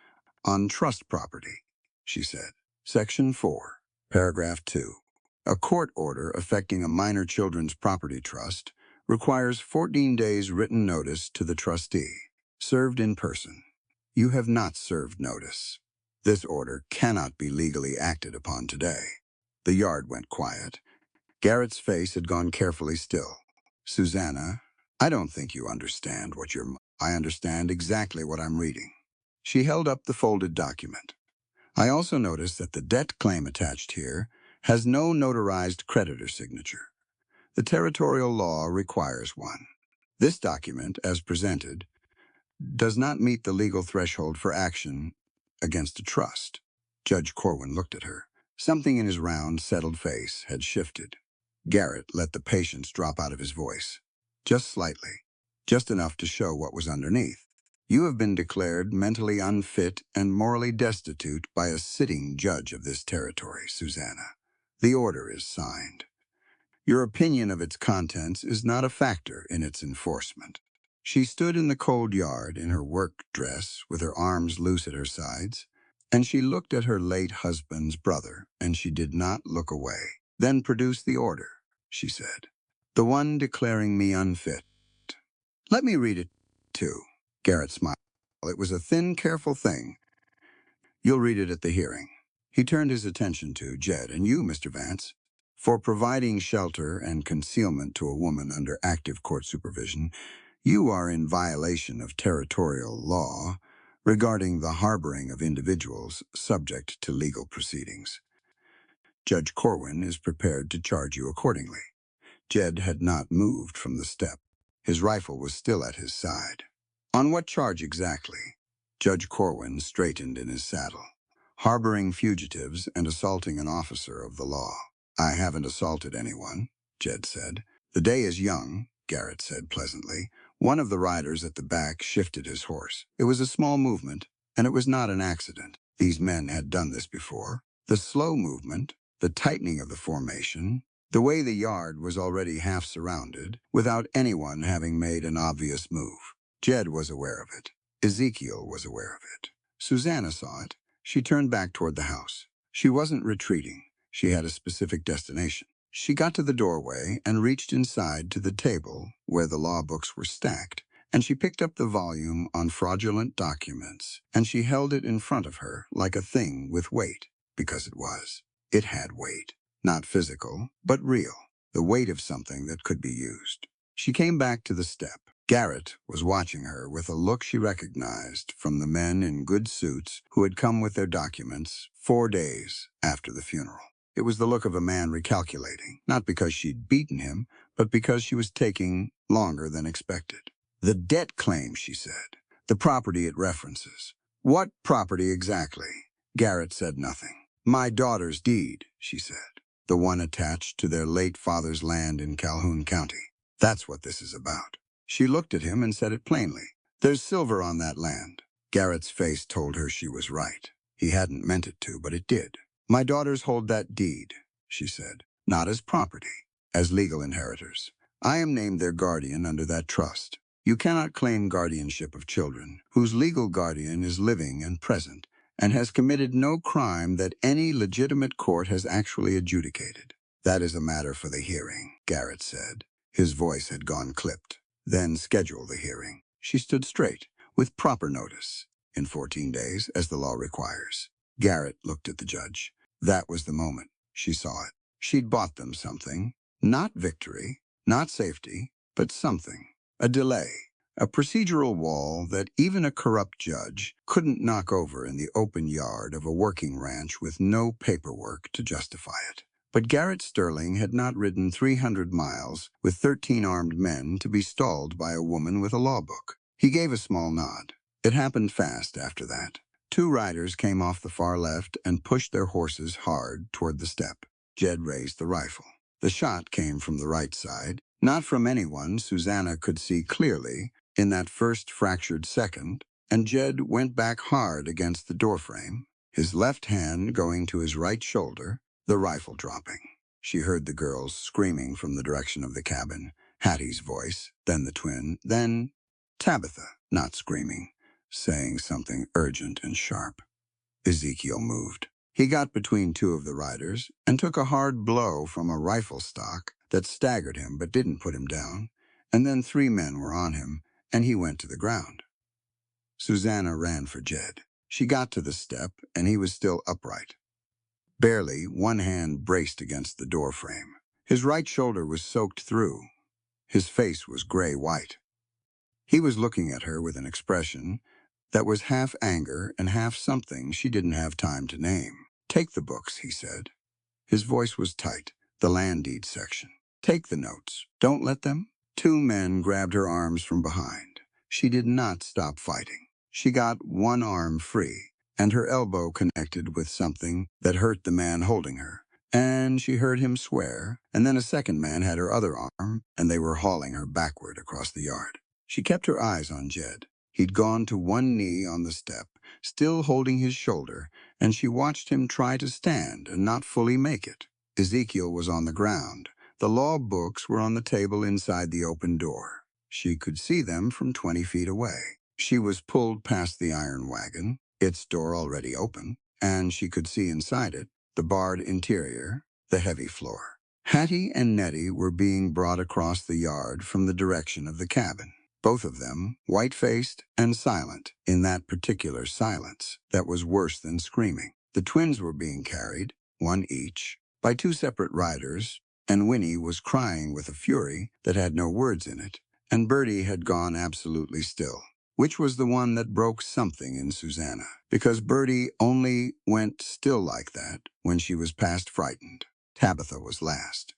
on Trust Property," she said. Section 4, Paragraph 2. A court order affecting a minor children's property trust requires 14 days written notice to the trustee, served in person. You have not served notice. This order cannot be legally acted upon today. The yard went quiet. Garrett's face had gone carefully still. "Susanna, I don't think you understand what you're... I understand exactly what I'm reading." She held up the folded document. "I also notice that the debt claim attached here has no notarized creditor signature. The territorial law requires one. This document, as presented, does not meet the legal threshold for action against a trust." Judge Corwin looked at her. Something in his round, settled face had shifted. Garrett let the patience drop out of his voice. Just slightly. Just enough to show what was underneath. "You have been declared mentally unfit and morally destitute by a sitting judge of this territory, Susanna. The order is signed. Your opinion of its contents is not a factor in its enforcement." She stood in the cold yard in her work dress with her arms loose at her sides, and she looked at her late husband's brother, and she did not look away. "Then produce the order," she said. "The one declaring me unfit." "Let me read it, too." Garrett smiled. It was a thin, careful thing. "You'll read it at the hearing." He turned his attention to Jed and you, Mr. Vance. "For providing shelter and concealment to a woman under active court supervision, you are in violation of territorial law regarding the harboring of individuals subject to legal proceedings. Judge Corwin is prepared to charge you accordingly." Jed had not moved from the step. His rifle was still at his side. "On what charge exactly?" Judge Corwin straightened in his saddle. "Harboring fugitives and assaulting an officer of the law." "I haven't assaulted anyone," Jed said. "The day is young," Garrett said pleasantly. One of the riders at the back shifted his horse. It was a small movement, and it was not an accident. These men had done this before. The slow movement, the tightening of the formation, the way the yard was already half surrounded, without anyone having made an obvious move. Jed was aware of it. Ezekiel was aware of it. Susanna saw it. She turned back toward the house. She wasn't retreating. She had a specific destination. She got to the doorway and reached inside to the table where the law books were stacked, and she picked up the volume on fraudulent documents, and she held it in front of her like a thing with weight, because it was. It had weight. Not physical, but real. The weight of something that could be used. She came back to the step. Garrett was watching her with a look she recognized from the men in good suits who had come with their documents 4 days after the funeral. It was the look of a man recalculating, not because she'd beaten him, but because she was taking longer than expected. The debt claim, she said. The property it references. What property exactly? Garrett said nothing. My daughter's deed, she said. The one attached to their late father's land in Calhoun County. That's what this is about. She looked at him and said it plainly. There's silver on that land. Garrett's face told her she was right. He hadn't meant it to, but it did. My daughters hold that deed, she said, not as property, as legal inheritors. I am named their guardian under that trust. You cannot claim guardianship of children whose legal guardian is living and present and has committed no crime that any legitimate court has actually adjudicated. That is a matter for the hearing, Garrett said. His voice had gone clipped. Then schedule the hearing. She stood straight, with proper notice, in 14 days, as the law requires. Garrett looked at the judge. That was the moment. She saw it. She'd bought them something. Not victory, not safety, but something. A delay. A procedural wall that even a corrupt judge couldn't knock over in the open yard of a working ranch with no paperwork to justify it. But Garrett Sterling had not ridden 300 miles with 13 armed men to be stalled by a woman with a law book. He gave a small nod. It happened fast after that. 2 riders came off the far left and pushed their horses hard toward the step. Jed raised the rifle. The shot came from the right side, not from anyone Susanna could see clearly in that first fractured second, and Jed went back hard against the doorframe, his left hand going to his right shoulder, the rifle dropping. She heard the girls screaming from the direction of the cabin, Hattie's voice, then the twin, then Tabitha, not screaming, saying something urgent and sharp. Ezekiel moved. He got between 2 of the riders and took a hard blow from a rifle stock that staggered him but didn't put him down, and then 3 men were on him, and he went to the ground. Susanna ran for Jed. She got to the step, and he was still upright. Barely, one hand braced against the doorframe. His right shoulder was soaked through. His face was gray-white. He was looking at her with an expression that was half anger and half something she didn't have time to name. Take the books, he said. His voice was tight, the land deed section. Take the notes. Don't let them. 2 men grabbed her arms from behind. She did not stop fighting. She got one arm free, and her elbow connected with something that hurt the man holding her. And she heard him swear, and then a second man had her other arm, and they were hauling her backward across the yard. She kept her eyes on Jed. He'd gone to one knee on the step, still holding his shoulder, and she watched him try to stand and not fully make it. Ezekiel was on the ground. The law books were on the table inside the open door. She could see them from 20 feet away. She was pulled past the iron wagon, its door already open, and she could see inside it, the barred interior, the heavy floor. Hattie and Nettie were being brought across the yard from the direction of the cabin. Both of them, white-faced and silent, in that particular silence that was worse than screaming. The twins were being carried, 1 each, by 2 separate riders, and Winnie was crying with a fury that had no words in it, and Bertie had gone absolutely still. Which was the one that broke something in Susanna? Because Bertie only went still like that when she was past frightened. Tabitha was last.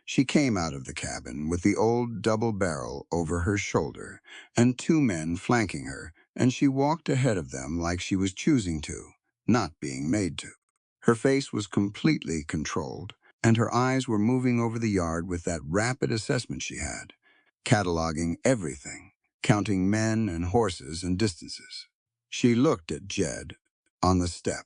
She came out of the cabin with the old double barrel over her shoulder and 2 men flanking her, and she walked ahead of them like she was choosing to, not being made to. Her face was completely controlled, and her eyes were moving over the yard with that rapid assessment she had, cataloging everything, counting men and horses and distances. She looked at Jed on the step.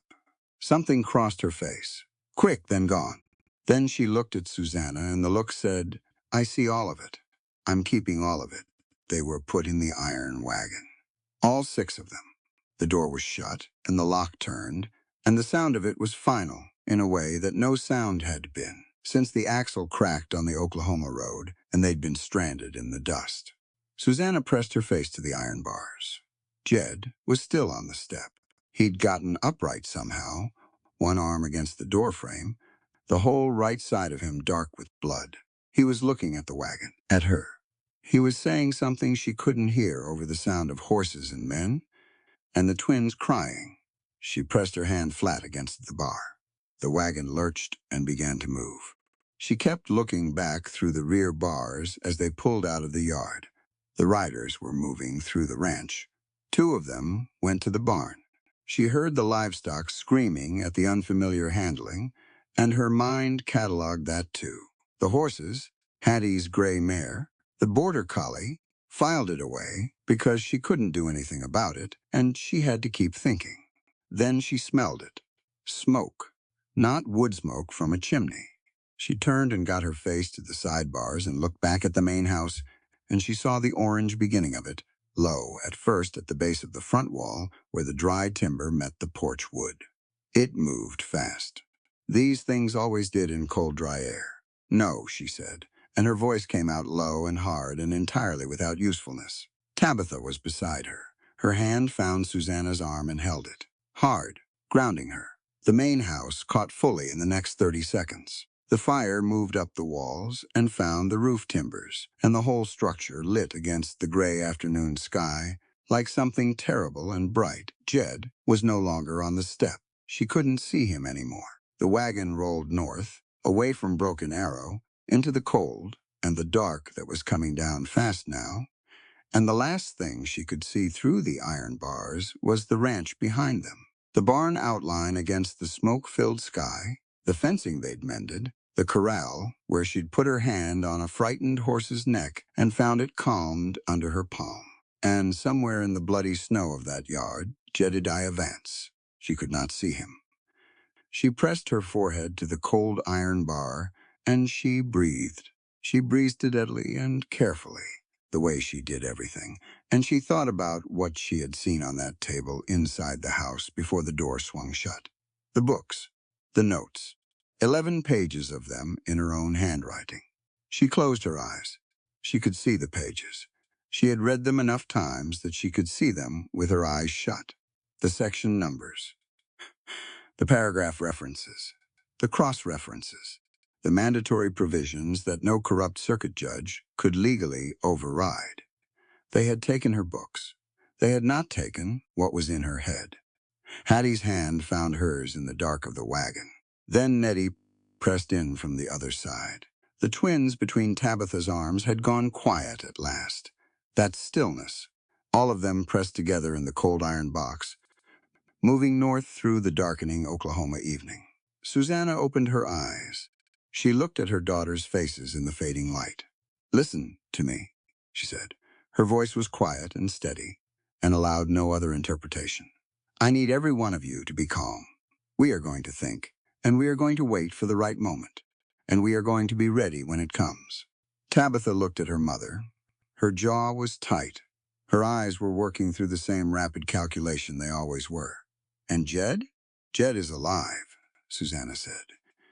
Something crossed her face, quick then gone. Then she looked at Susanna, and the look said, I see all of it. I'm keeping all of it. They were put in the iron wagon. All 6 of them. The door was shut, and the lock turned, and the sound of it was final, in a way that no sound had been, since the axle cracked on the Oklahoma road, and they'd been stranded in the dust. Susanna pressed her face to the iron bars. Jed was still on the step. He'd gotten upright somehow, one arm against the doorframe, the whole right side of him dark with blood. He was looking at the wagon, at her. He was saying something she couldn't hear over the sound of horses and men, and the twins crying. She pressed her hand flat against the bar. the wagon lurched and began to move. She kept looking back through the rear bars as they pulled out of the yard. The riders were moving through the ranch. Two of them went to the barn. She heard the livestock screaming at the unfamiliar handling, and her mind cataloged that too. The horses, Hattie's gray mare, the border collie, filed it away because she couldn't do anything about it, and she had to keep thinking. Then she smelled it. Smoke. Not wood smoke from a chimney. She turned and got her face to the sidebars and looked back at the main house, and she saw the orange beginning of it, low at first at the base of the front wall where the dry timber met the porch wood. It moved fast. These things always did in cold, dry air. No, she said, and her voice came out low and hard and entirely without usefulness. Tabitha was beside her. Her hand found Susanna's arm and held it, hard, grounding her. The main house caught fully in the next 30 seconds. The fire moved up the walls and found the roof timbers, and the whole structure lit against the gray afternoon sky like something terrible and bright. Jed was no longer on the step. She couldn't see him anymore. The wagon rolled north, away from Broken Arrow, into the cold and the dark that was coming down fast now, and the last thing she could see through the iron bars was the ranch behind them. The barn outline against the smoke-filled sky, the fencing they'd mended, the corral where she'd put her hand on a frightened horse's neck and found it calmed under her palm. And somewhere in the bloody snow of that yard, Jedediah Vance. She could not see him. She pressed her forehead to the cold iron bar, and she breathed. She breathed steadily and carefully, the way she did everything, and she thought about what she had seen on that table inside the house before the door swung shut. The books, the notes, 11 pages of them in her own handwriting. She closed her eyes. She could see the pages. She had read them enough times that she could see them with her eyes shut. The section numbers, the paragraph references, the cross-references, the mandatory provisions that no corrupt circuit judge could legally override. They had taken her books. They had not taken what was in her head. Hattie's hand found hers in the dark of the wagon. Then Nettie pressed in from the other side. The twins between Tabitha's arms had gone quiet at last. That stillness, all of them pressed together in the cold iron box, moving north through the darkening Oklahoma evening. Susanna opened her eyes. She looked at her daughters' faces in the fading light. "Listen to me," she said. Her voice was quiet and steady, and allowed no other interpretation. "I need every one of you to be calm. We are going to think, and we are going to wait for the right moment, and we are going to be ready when it comes." Tabitha looked at her mother. Her jaw was tight. Her eyes were working through the same rapid calculation they always were. "And Jed? Jed is alive," Susanna said.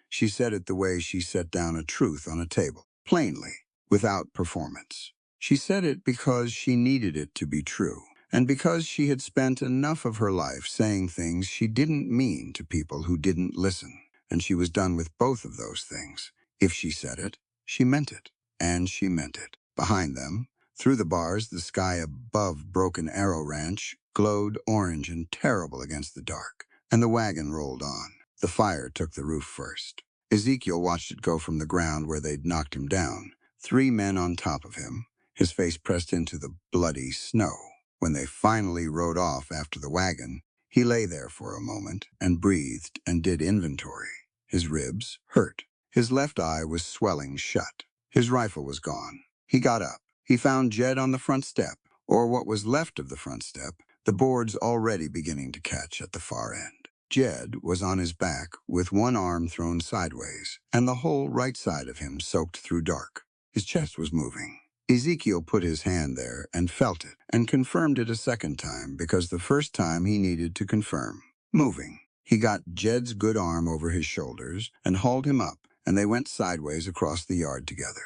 She said it the way she set down a truth on a table, plainly, without performance. She said it because she needed it to be true, and because she had spent enough of her life saying things she didn't mean to people who didn't listen, and she was done with both of those things. If she said it, she meant it, and she meant it. Behind them, through the bars, the sky above Broken Arrow Ranch glowed orange and terrible against the dark, and the wagon rolled on. The fire took the roof first. Ezekiel watched it go from the ground where they'd knocked him down, 3 men on top of him, his face pressed into the bloody snow. When they finally rode off after the wagon, he lay there for a moment and breathed and did inventory. His ribs hurt. His left eye was swelling shut. His rifle was gone. He got up. He found Jed on the front step, or what was left of the front step, the boards already beginning to catch at the far end. Jed was on his back with one arm thrown sideways, and the whole right side of him soaked through dark. His chest was moving. Ezekiel put his hand there and felt it, and confirmed it a second time because the first time he needed to confirm. Moving. He got Jed's good arm over his shoulders and hauled him up, and they went sideways across the yard together.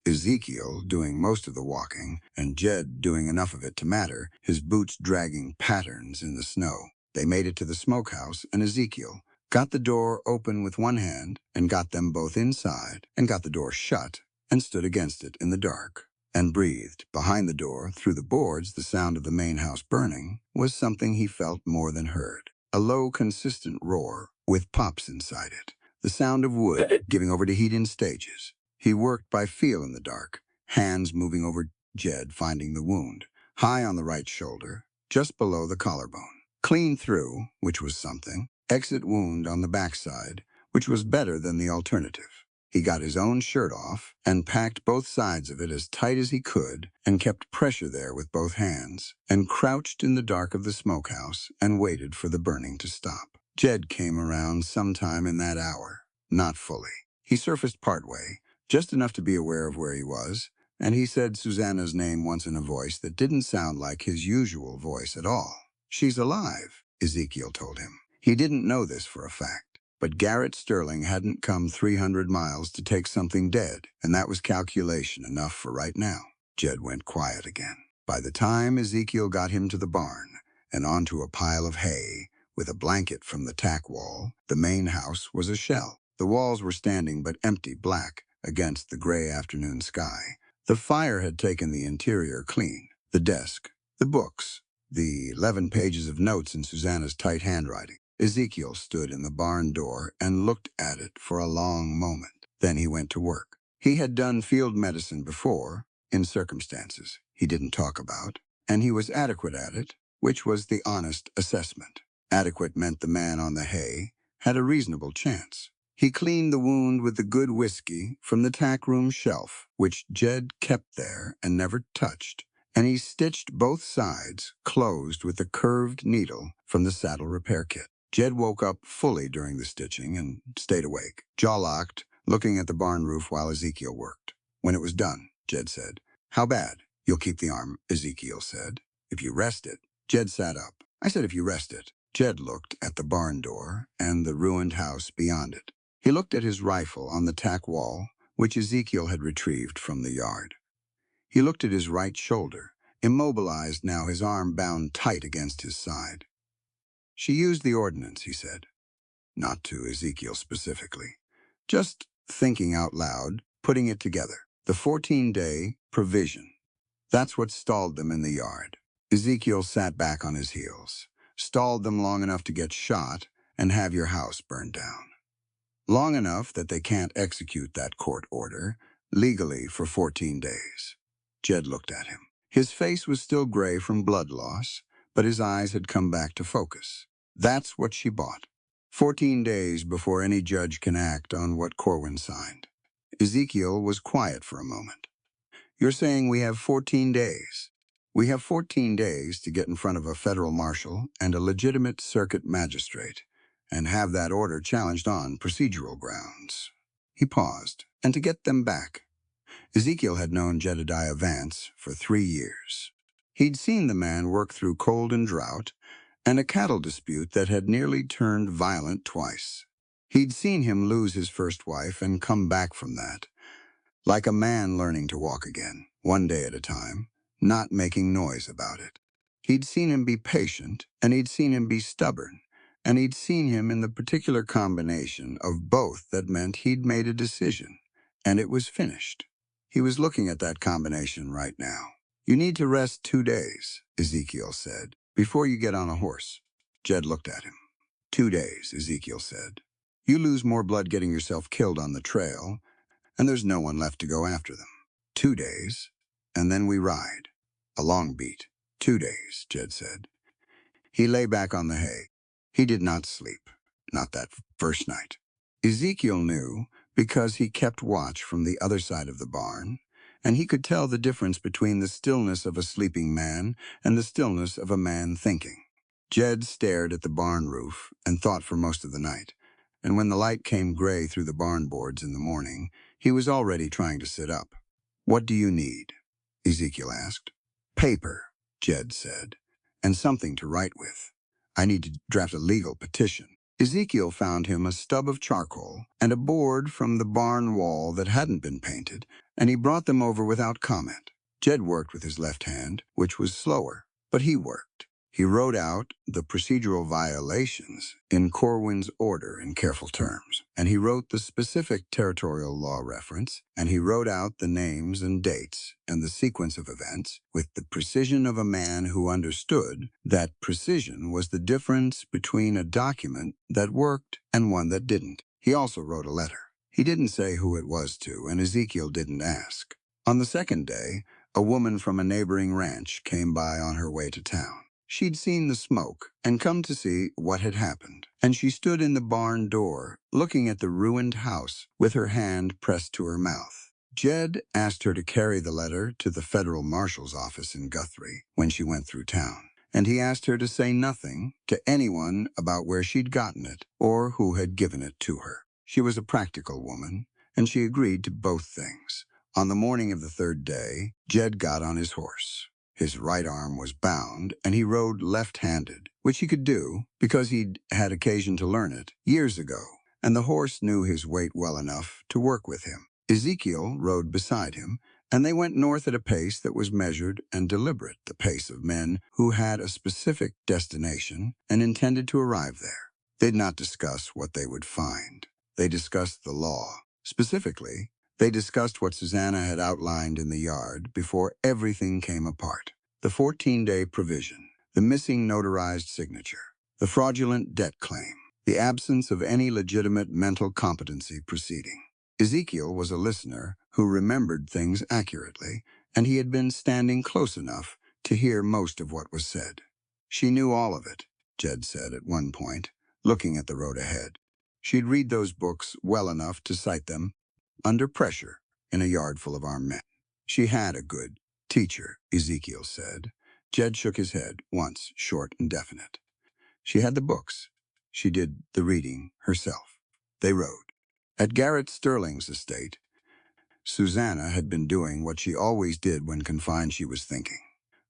Ezekiel doing most of the walking, and Jed doing enough of it to matter, his boots dragging patterns in the snow. They made it to the smokehouse, and Ezekiel got the door open with one hand and got them both inside and got the door shut and stood against it in the dark and breathed. Behind the door, through the boards, the sound of the main house burning was something he felt more than heard. A low, consistent roar with pops inside it, the sound of wood giving over to heat in stages. He worked by feel in the dark, hands moving over Jed, finding the wound, high on the right shoulder, just below the collarbone. Clean through, which was something. Exit wound on the backside, which was better than the alternative. He got his own shirt off and packed both sides of it as tight as he could and kept pressure there with both hands and crouched in the dark of the smokehouse and waited for the burning to stop. Jed came around sometime in that hour, not fully. He surfaced partway, just enough to be aware of where he was, and he said Susanna's name once in a voice that didn't sound like his usual voice at all. "She's alive," Ezekiel told him. He didn't know this for a fact, but Garrett Sterling hadn't come 300 miles to take something dead, and that was calculation enough for right now. Jed went quiet again. By the time Ezekiel got him to the barn and onto a pile of hay with a blanket from the tack wall, the main house was a shell. The walls were standing but empty, black against the gray afternoon sky. The fire had taken the interior clean. The desk, the books, the 11 pages of notes in Susanna's tight handwriting. Ezekiel stood in the barn door and looked at it for a long moment. Then he went to work. He had done field medicine before, in circumstances he didn't talk about, and he was adequate at it, which was the honest assessment. Adequate meant the man on the hay had a reasonable chance. He cleaned the wound with the good whiskey from the tack room shelf, which Jed kept there and never touched, and he stitched both sides closed with the curved needle from the saddle repair kit. Jed woke up fully during the stitching and stayed awake, jaw-locked, looking at the barn roof while Ezekiel worked. When it was done, Jed said, "How bad?" "You'll keep the arm," Ezekiel said. "If you rest it." Jed sat up. "I said if you rest it." Jed looked at the barn door and the ruined house beyond it. He looked at his rifle on the tack wall, which Ezekiel had retrieved from the yard. He looked at his right shoulder, immobilized now, his arm bound tight against his side. "She used the ordnance," he said. Not to Ezekiel specifically. Just thinking out loud, putting it together. The 14-day provision. That's what stalled them in the yard. Ezekiel sat back on his heels. Stalled them long enough to get shot and have your house burned down. Long enough that they can't execute that court order legally for 14 days. Jed looked at him. His face was still gray from blood loss, but his eyes had come back to focus. That's what she bought. 14 days before any judge can act on what Corwin signed. Ezekiel was quiet for a moment. "You're saying we have 14 days. We have 14 days to get in front of a federal marshal and a legitimate circuit magistrate and have that order challenged on procedural grounds." He paused, and to get them back. Ezekiel had known Jedediah Vance for 3 years. He'd seen the man work through cold and drought and a cattle dispute that had nearly turned violent twice. He'd seen him lose his first wife and come back from that, like a man learning to walk again, one day at a time, not making noise about it. He'd seen him be patient, and he'd seen him be stubborn, and he'd seen him in the particular combination of both that meant he'd made a decision, and it was finished. He was looking at that combination right now. "You need to rest 2 days, Ezekiel said, "before you get on a horse." Jed looked at him. 2 days, Ezekiel said. "You lose more blood getting yourself killed on the trail, and there's no one left to go after them. 2 days, and then we ride. A long beat." 2 days, Jed said. He lay back on the hay. He did not sleep, not that first night. Ezekiel knew because he kept watch from the other side of the barn, and he could tell the difference between the stillness of a sleeping man and the stillness of a man thinking. Jed stared at the barn roof and thought for most of the night, and when the light came gray through the barn boards in the morning, he was already trying to sit up. "What do you need?" Ezekiel asked. "Paper," Jed said, "and something to write with. I need to draft a legal petition." Ezekiel found him a stub of charcoal and a board from the barn wall that hadn't been painted, and he brought them over without comment. Jed worked with his left hand, which was slower, but he worked. He wrote out the procedural violations in Corwin's order in careful terms, and he wrote the specific territorial law reference, and he wrote out the names and dates and the sequence of events with the precision of a man who understood that precision was the difference between a document that worked and one that didn't. He also wrote a letter. He didn't say who it was to, and Ezekiel didn't ask. On the second day, a woman from a neighboring ranch came by on her way to town. She'd seen the smoke and come to see what had happened, and she stood in the barn door, looking at the ruined house with her hand pressed to her mouth. Jed asked her to carry the letter to the federal marshal's office in Guthrie when she went through town, and he asked her to say nothing to anyone about where she'd gotten it or who had given it to her. She was a practical woman, and she agreed to both things. On the morning of the third day, Jed got on his horse. His right arm was bound, and he rode left-handed, which he could do because he'd had occasion to learn it years ago, and the horse knew his weight well enough to work with him. Ezekiel rode beside him, and they went north at a pace that was measured and deliberate, the pace of men who had a specific destination and intended to arrive there. They'd not discuss what they would find. They discussed the law. Specifically, they discussed what Susanna had outlined in the yard before everything came apart. The 14-day provision, the missing notarized signature, the fraudulent debt claim, the absence of any legitimate mental competency proceeding. Ezekiel was a listener who remembered things accurately, and he had been standing close enough to hear most of what was said. She knew all of it, Jed said at one point, looking at the road ahead. She'd read those books well enough to cite them under pressure in a yard full of armed men. She had a good teacher, Ezekiel said. Jed shook his head, once short and definite. She had the books. She did the reading herself. They rode. At Garrett Sterling's estate, Susanna had been doing what she always did when confined. She was thinking.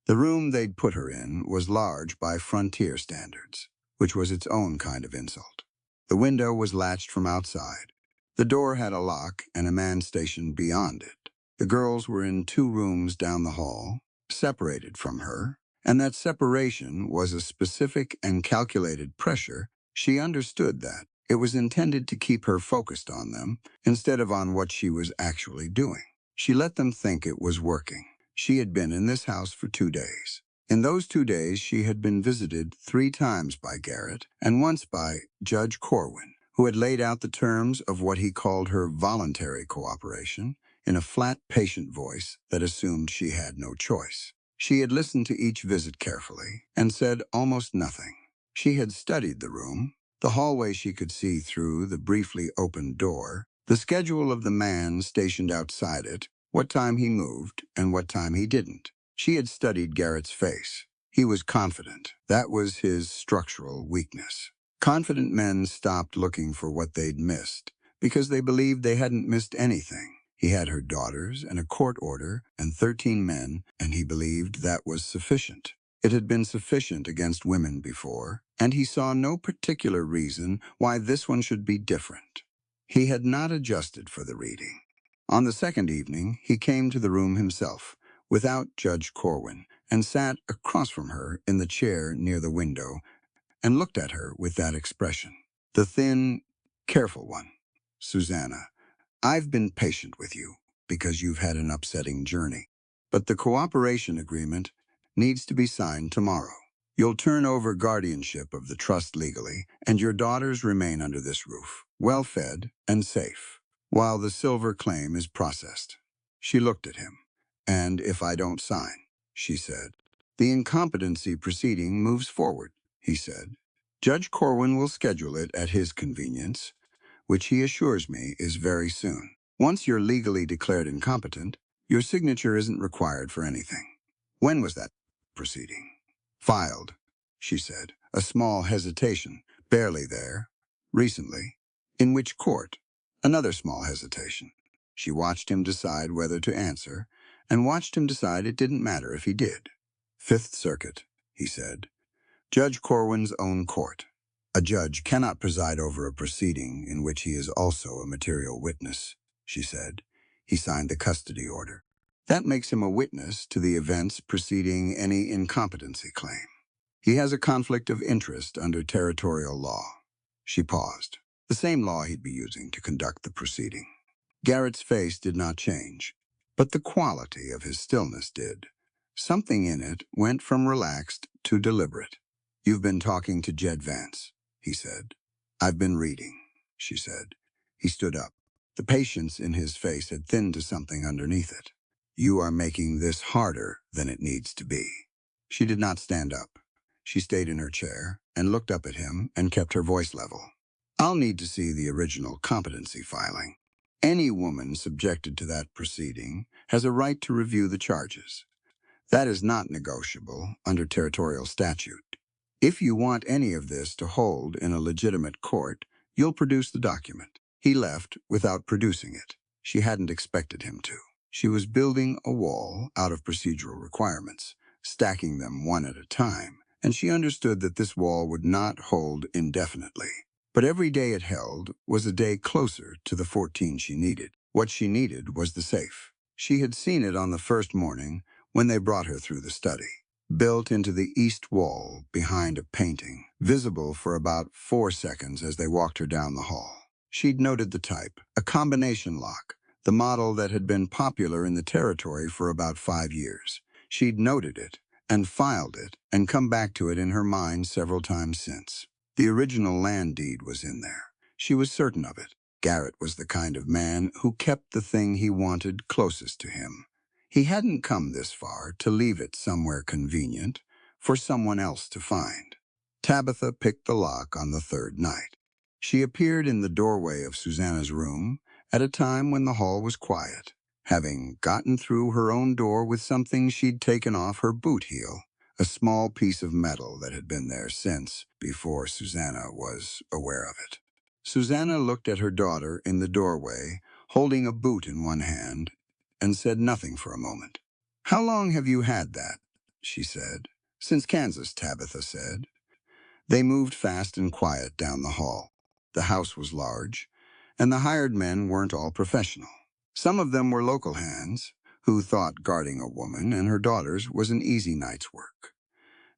The room they'd put her in was large by frontier standards, which was its own kind of insult. The window was latched from outside. The door had a lock and a man stationed beyond it. The girls were in 2 rooms down the hall, separated from her, and that separation was a specific and calculated pressure. She understood that. It was intended to keep her focused on them instead of on what she was actually doing. She let them think it was working. She had been in this house for 2 days. In those 2 days, she had been visited 3 times by Garrett and once by Judge Corwin, who had laid out the terms of what he called her voluntary cooperation in a flat, patient voice that assumed she had no choice. She had listened to each visit carefully and said almost nothing. She had studied the room, the hallway she could see through the briefly opened door, the schedule of the man stationed outside it, what time he moved and what time he didn't. She had studied Garrett's face. He was confident. That was his structural weakness. Confident men stopped looking for what they'd missed because they believed they hadn't missed anything. He had her daughters and a court order and 13 men, and he believed that was sufficient. It had been sufficient against women before, and he saw no particular reason why this one should be different. He had not adjusted for the reading. On the second evening, he came to the room himself, without Judge Corwin, and sat across from her in the chair near the window and looked at her with that expression. The thin, careful one. Susanna, I've been patient with you because you've had an upsetting journey, but the cooperation agreement needs to be signed tomorrow. You'll turn over guardianship of the trust legally, and your daughters remain under this roof, well-fed and safe, while the silver claim is processed. She looked at him. And if I don't sign, she said. The incompetency proceeding moves forward, he said. Judge Corwin will schedule it at his convenience, which he assures me is very soon. Once you're legally declared incompetent, your signature isn't required for anything. When was that proceeding? Filed, she said. A small hesitation, barely there. Recently. In which court? Another small hesitation. She watched him decide whether to answer, and watched him decide it didn't matter if he did. Fifth Circuit, he said. Judge Corwin's own court. A judge cannot preside over a proceeding in which he is also a material witness, she said. He signed the custody order. That makes him a witness to the events preceding any incompetency claim. He has a conflict of interest under territorial law. She paused. The same law he'd be using to conduct the proceeding. Garrett's face did not change, but the quality of his stillness did. Something in it went from relaxed to deliberate. "You've been talking to Jed Vance," he said. "I've been reading," she said. He stood up. The patience in his face had thinned to something underneath it. "You are making this harder than it needs to be." She did not stand up. She stayed in her chair and looked up at him and kept her voice level. "I'll need to see the original competency filing. Any woman subjected to that proceeding has a right to review the charges. That is not negotiable under territorial statute. If you want any of this to hold in a legitimate court, you'll produce the document." He left without producing it. She hadn't expected him to. She was building a wall out of procedural requirements, stacking them one at a time, and she understood that this wall would not hold indefinitely. But every day it held was a day closer to the 14 she needed. What she needed was the safe. She had seen it on the first morning when they brought her through the study. Built into the east wall behind a painting, visible for about 4 seconds as they walked her down the hall. She'd noted the type, a combination lock, the model that had been popular in the territory for about 5 years. She'd noted it and filed it and come back to it in her mind several times since. The original land deed was in there. She was certain of it. Garrett was the kind of man who kept the thing he wanted closest to him. He hadn't come this far to leave it somewhere convenient for someone else to find. Tabitha picked the lock on the third night. She appeared in the doorway of Susanna's room at a time when the hall was quiet, having gotten through her own door with something she'd taken off her boot heel, a small piece of metal that had been there since before Susanna was aware of it. Susanna looked at her daughter in the doorway, holding a boot in one hand, and said nothing for a moment. "How long have you had that?" she said. "Since Kansas," Tabitha said. They moved fast and quiet down the hall. The house was large, and the hired men weren't all professional. Some of them were local hands, who thought guarding a woman and her daughters was an easy night's work.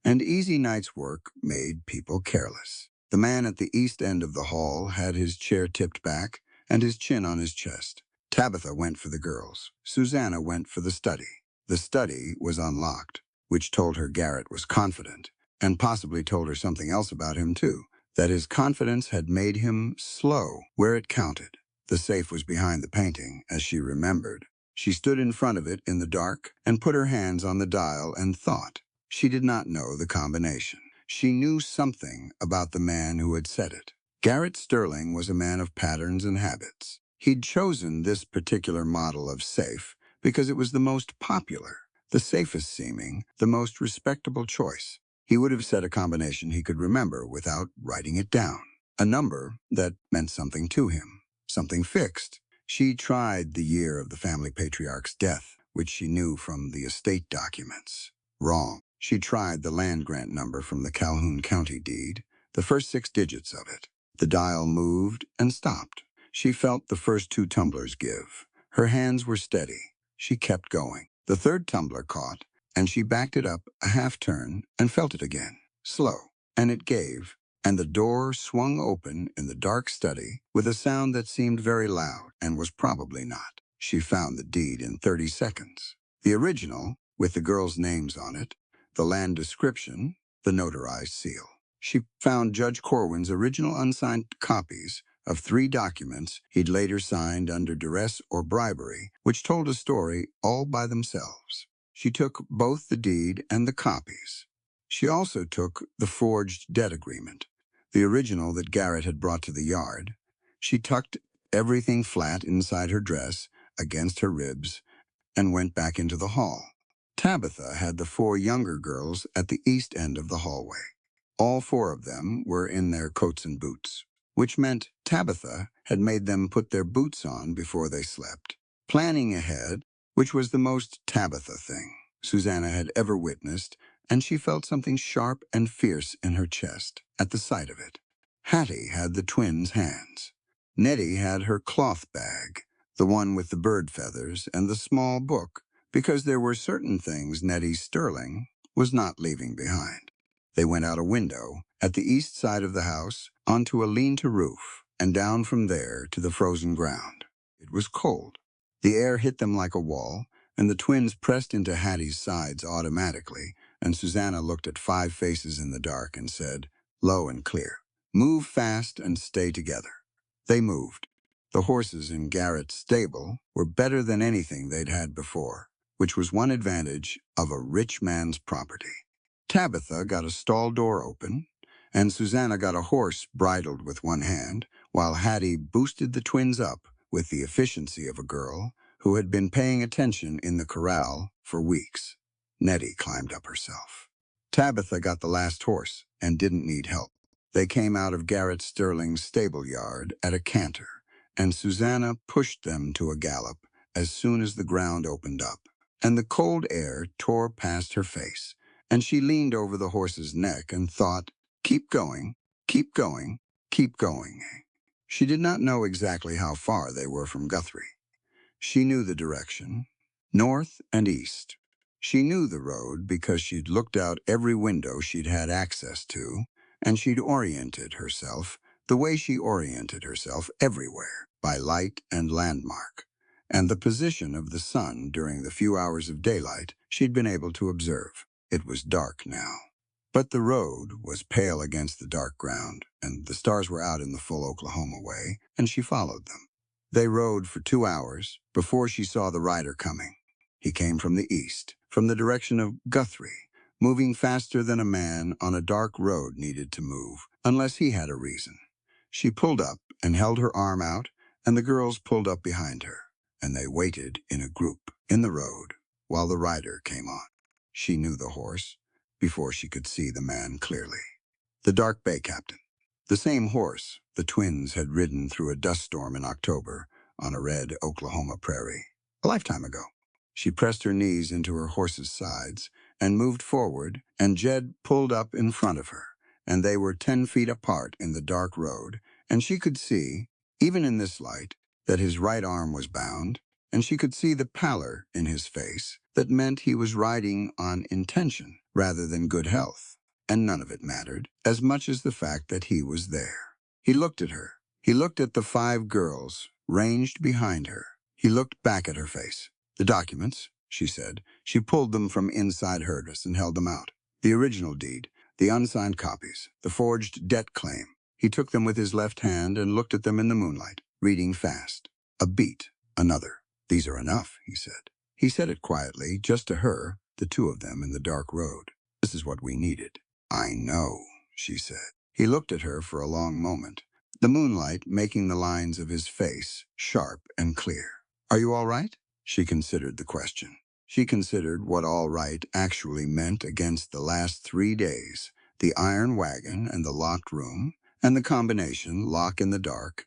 And easy night's work made people careless. The man at the east end of the hall had his chair tipped back and his chin on his chest. Tabitha went for the girls. Susanna went for the study. The study was unlocked, which told her Garrett was confident, and possibly told her something else about him too, that his confidence had made him slow where it counted. The safe was behind the painting, as she remembered. She stood in front of it in the dark and put her hands on the dial and thought. She did not know the combination. She knew something about the man who had said it. Garrett Sterling was a man of patterns and habits. He'd chosen this particular model of safe because it was the most popular, the safest seeming, the most respectable choice. He would have said a combination he could remember without writing it down. A number that meant something to him, something fixed. She tried the year of the family patriarch's death, which she knew from the estate documents. Wrong. She tried the land grant number from the Calhoun County deed, the first 6 digits of it. The dial moved and stopped. She felt the first 2 tumblers give. Her hands were steady. She kept going. The third tumbler caught, and she backed it up a half turn and felt it again. Slow. And it gave, and the door swung open in the dark study with a sound that seemed very loud and was probably not. She found the deed in 30 seconds. The original, with the girls' names on it, the land description, the notarized seal. She found Judge Corwin's original unsigned copies of 3 documents he'd later signed under duress or bribery, which told a story all by themselves. She took both the deed and the copies. She also took the forged debt agreement, the original that Garrett had brought to the yard. She tucked everything flat inside her dress, against her ribs, and went back into the hall. Tabitha had the 4 younger girls at the east end of the hallway. All 4 of them were in their coats and boots, which meant Tabitha had made them put their boots on before they slept. Planning ahead, which was the most Tabitha thing Susanna had ever witnessed, and she felt something sharp and fierce in her chest at the sight of it. Hattie had the twins' hands. Nettie had her cloth bag, the one with the bird feathers and the small book, because there were certain things Nettie Sterling was not leaving behind. They went out a window at the east side of the house onto a lean-to roof and down from there to the frozen ground. It was cold. The air hit them like a wall, and the twins pressed into Hattie's sides automatically, and Susanna looked at 5 faces in the dark and said, low and clear, "Move fast and stay together." They moved. The horses in Garrett's stable were better than anything they'd had before, which was one advantage of a rich man's property. Tabitha got a stall door open, and Susanna got a horse bridled with one hand, while Hattie boosted the twins up with the efficiency of a girl who had been paying attention in the corral for weeks. Nettie climbed up herself. Tabitha got the last horse and didn't need help. They came out of Garrett Sterling's stable yard at a canter, and Susanna pushed them to a gallop as soon as the ground opened up, and the cold air tore past her face, and she leaned over the horse's neck and thought, keep going, keep going, keep going. She did not know exactly how far they were from Guthrie. She knew the direction, north and east. She knew the road because she'd looked out every window she'd had access to, and she'd oriented herself the way she oriented herself everywhere, by light and landmark, and the position of the sun during the few hours of daylight she'd been able to observe. It was dark now, but the road was pale against the dark ground, and the stars were out in the full Oklahoma way, and she followed them. They rode for 2 hours before she saw the rider coming. He came from the east, from the direction of Guthrie, moving faster than a man on a dark road needed to move, unless he had a reason. She pulled up and held her arm out, and the girls pulled up behind her, and they waited in a group in the road while the rider came on. She knew the horse before she could see the man clearly. The Dark Bay Captain. The same horse the twins had ridden through a dust storm in October on a red Oklahoma prairie, a lifetime ago. She pressed her knees into her horse's sides and moved forward, and Jed pulled up in front of her, and they were 10 feet apart in the dark road, and she could see, even in this light, that his right arm was bound, and she could see the pallor in his face that meant he was riding on intention rather than good health. And none of it mattered, as much as the fact that he was there. He looked at her. He looked at the 5 girls ranged behind her. He looked back at her face. "The documents," she said. She pulled them from inside her dress and held them out. The original deed, the unsigned copies, the forged debt claim. He took them with his left hand and looked at them in the moonlight, reading fast. A beat, another. "These are enough," he said. He said it quietly, just to her, the 2 of them in the dark road. "This is what we needed." "I know," she said. He looked at her for a long moment, the moonlight making the lines of his face sharp and clear. "Are you all right?" She considered the question. She considered what all right actually meant against the last 3 days, the iron wagon and the locked room, and the combination, lock in the dark,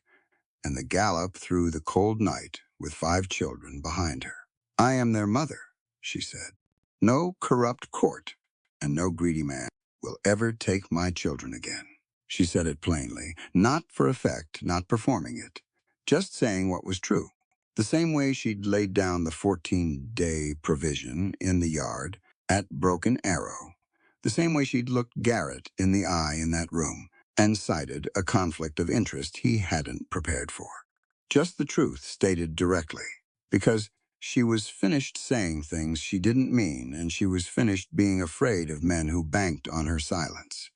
and the gallop through the cold night with 5 children behind her. "I am their mother," she said. "No corrupt court and no greedy man will ever take my children again." She said it plainly, not for effect, not performing it, just saying what was true. The same way she'd laid down the 14-day provision in the yard at Broken Arrow. The same way she'd looked Garrett in the eye in that room and cited a conflict of interest he hadn't prepared for. Just the truth stated directly, because she was finished saying things she didn't mean, and she was finished being afraid of men who banked on her silence.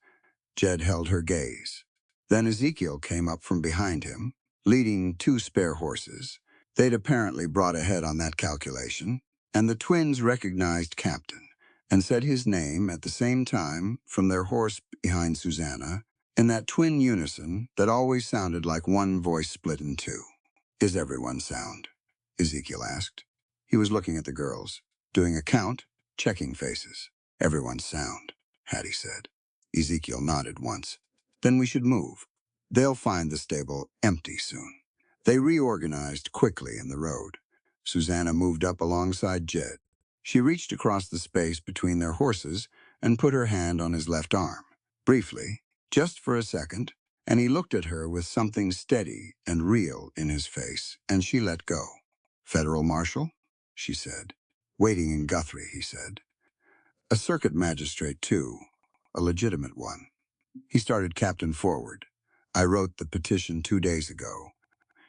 Jed held her gaze. Then Ezekiel came up from behind him, leading 2 spare horses. They'd apparently brought ahead on that calculation, and the twins recognized Captain and said his name at the same time from their horse behind Susanna, in that twin unison that always sounded like one voice split in 2. "Is everyone sound?" Ezekiel asked. He was looking at the girls, doing a count, checking faces. "Everyone's sound," Hattie said. Ezekiel nodded once. "Then we should move. They'll find the stable empty soon." They reorganized quickly in the road. Susanna moved up alongside Jed. She reached across the space between their horses and put her hand on his left arm. Briefly, just for a second, and he looked at her with something steady and real in his face, and she let go. "Federal Marshal?" she said. "Waiting in Guthrie," he said. "A circuit magistrate, too. a legitimate one. He started Captain Forward. I wrote the petition 2 days ago.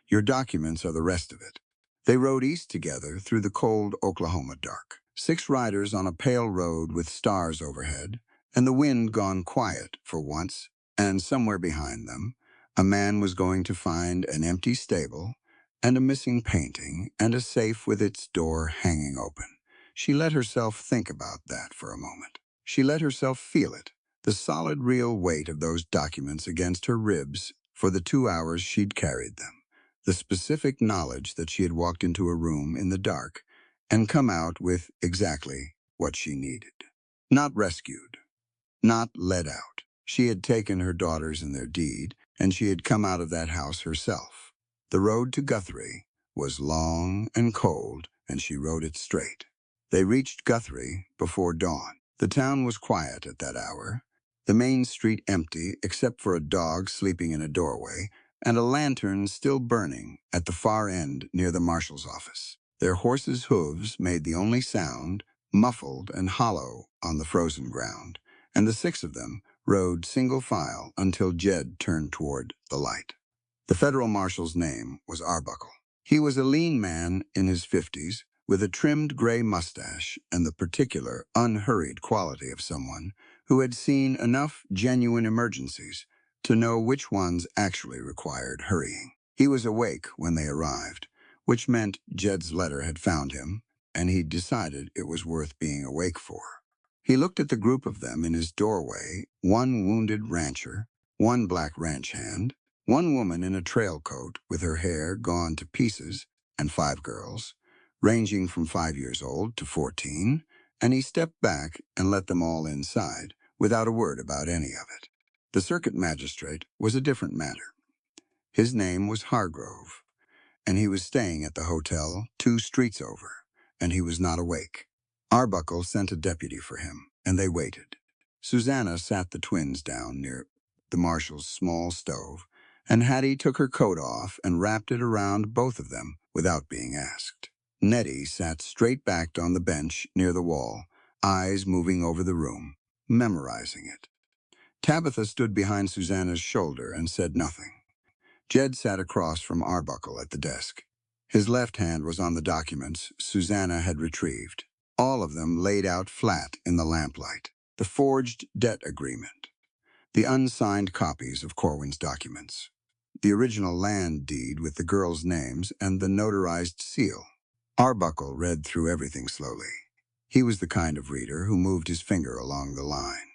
Your documents are the rest of it. They rode east together through the cold Oklahoma dark. 6 riders on a pale road with stars overhead, and the wind gone quiet for once, and somewhere behind them, a man was going to find an empty stable and a missing painting and a safe with its door hanging open. She let herself think about that for a moment. She let herself feel it, the solid real weight of those documents against her ribs for the 2 hours she'd carried them. The specific knowledge that she had walked into a room in the dark and come out with exactly what she needed. Not rescued, not led out. She had taken her daughters in their deed, and she had come out of that house herself. The road to Guthrie was long and cold, and she rode it straight. They reached Guthrie before dawn. The town was quiet at that hour, the main street empty except for a dog sleeping in a doorway and a lantern still burning at the far end near the marshal's office. Their horses' hooves made the only sound, muffled and hollow on the frozen ground, and the 6 of them rode single file until Jed turned toward the light. The federal marshal's name was Arbuckle. He was a lean man in his 50s, with a trimmed gray mustache and the particular, unhurried quality of someone who had seen enough genuine emergencies to know which ones actually required hurrying. He was awake when they arrived, which meant Jed's letter had found him, and he'd decided it was worth being awake for. He looked at the group of them in his doorway, 1 wounded rancher, 1 black ranch hand, 1 woman in a trail coat with her hair gone to pieces, and 5 girls, ranging from 5 years old to 14, and he stepped back and let them all inside, without a word about any of it. The circuit magistrate was a different matter. His name was Hargrove, and he was staying at the hotel 2 streets over, and he was not awake. Arbuckle sent a deputy for him, and they waited. Susanna sat the twins down near the marshal's small stove, and Hattie took her coat off and wrapped it around both of them without being asked. Nettie sat straight-backed on the bench near the wall, eyes moving over the room, memorizing it. Tabitha stood behind Susanna's shoulder and said nothing. Jed sat across from Arbuckle at the desk. His left hand was on the documents Susanna had retrieved, all of them laid out flat in the lamplight. The forged debt agreement, the unsigned copies of Corwin's documents, the original land deed with the girls' names and the notarized seal. Arbuckle read through everything slowly. He was the kind of reader who moved his finger along the line.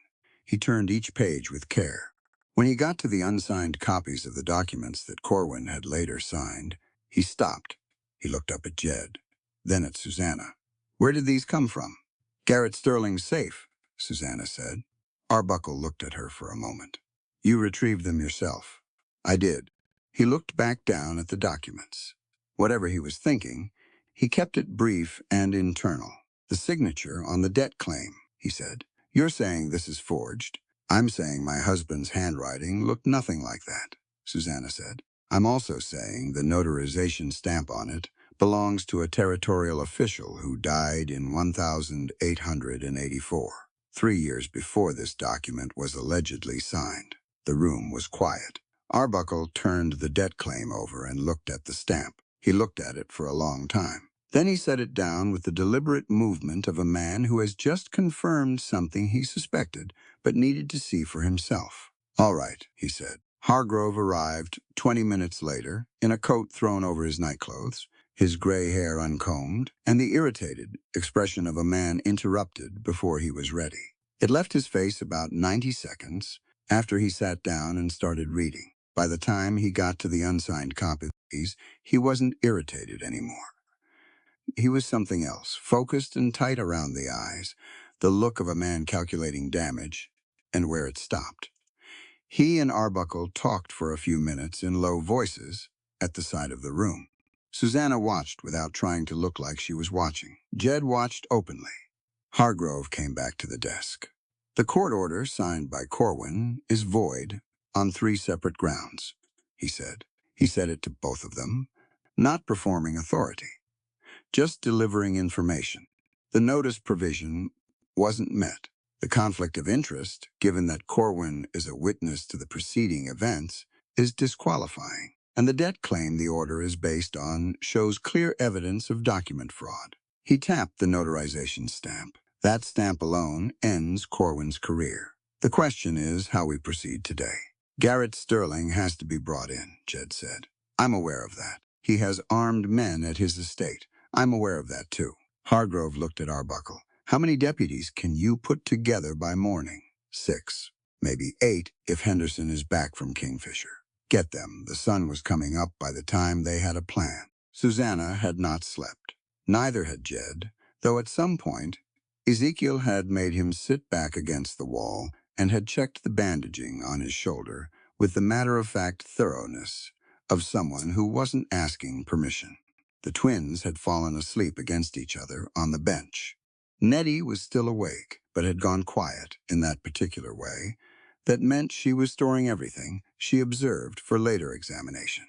He turned each page with care. When he got to the unsigned copies of the documents that Corwin had later signed, he stopped. He looked up at Jed, then at Susanna. Where did these come from? Garrett Sterling's safe, Susanna said. Arbuckle looked at her for a moment. You retrieved them yourself. I did. He looked back down at the documents. Whatever he was thinking, he kept it brief and internal. The signature on the debt claim, he said. You're saying this is forged. I'm saying my husband's handwriting looked nothing like that, Susanna said. I'm also saying the notarization stamp on it belongs to a territorial official who died in 1884, 3 years before this document was allegedly signed. The room was quiet. Arbuckle turned the debt claim over and looked at the stamp. He looked at it for a long time. Then he set it down with the deliberate movement of a man who has just confirmed something he suspected, but needed to see for himself. All right, he said. Hargrove arrived 20 minutes later, in a coat thrown over his nightclothes, his gray hair uncombed, and the irritated expression of a man interrupted before he was ready. It left his face about 90 seconds after he sat down and started reading. By the time he got to the unsigned copies, he wasn't irritated anymore. He was something else, focused and tight around the eyes, the look of a man calculating damage and where it stopped. He and Arbuckle talked for a few minutes in low voices at the side of the room. Susanna watched without trying to look like she was watching. Jed watched openly. Hargrove came back to the desk. The court order signed by Corwin is void on 3 separate grounds, he said. He said it to both of them, not performing authority, just delivering information. The notice provision wasn't met. The conflict of interest, given that Corwin is a witness to the preceding events, is disqualifying, and the debt claim the order is based on shows clear evidence of document fraud. He tapped the notarization stamp. That stamp alone ends Corwin's career. The question is how we proceed today. Garrett Sterling has to be brought in, Jed said. I'm aware of that. He has armed men at his estate. I'm aware of that, too. Hargrove looked at Arbuckle. How many deputies can you put together by morning? 6, maybe 8 if Henderson is back from Kingfisher. Get them. The sun was coming up by the time they had a plan. Susanna had not slept. Neither had Jed, though at some point, Ezekiel had made him sit back against the wall and had checked the bandaging on his shoulder with the matter-of-fact thoroughness of someone who wasn't asking permission. The twins had fallen asleep against each other on the bench. Nettie was still awake, but had gone quiet in that particular way. That meant she was storing everything she observed for later examination.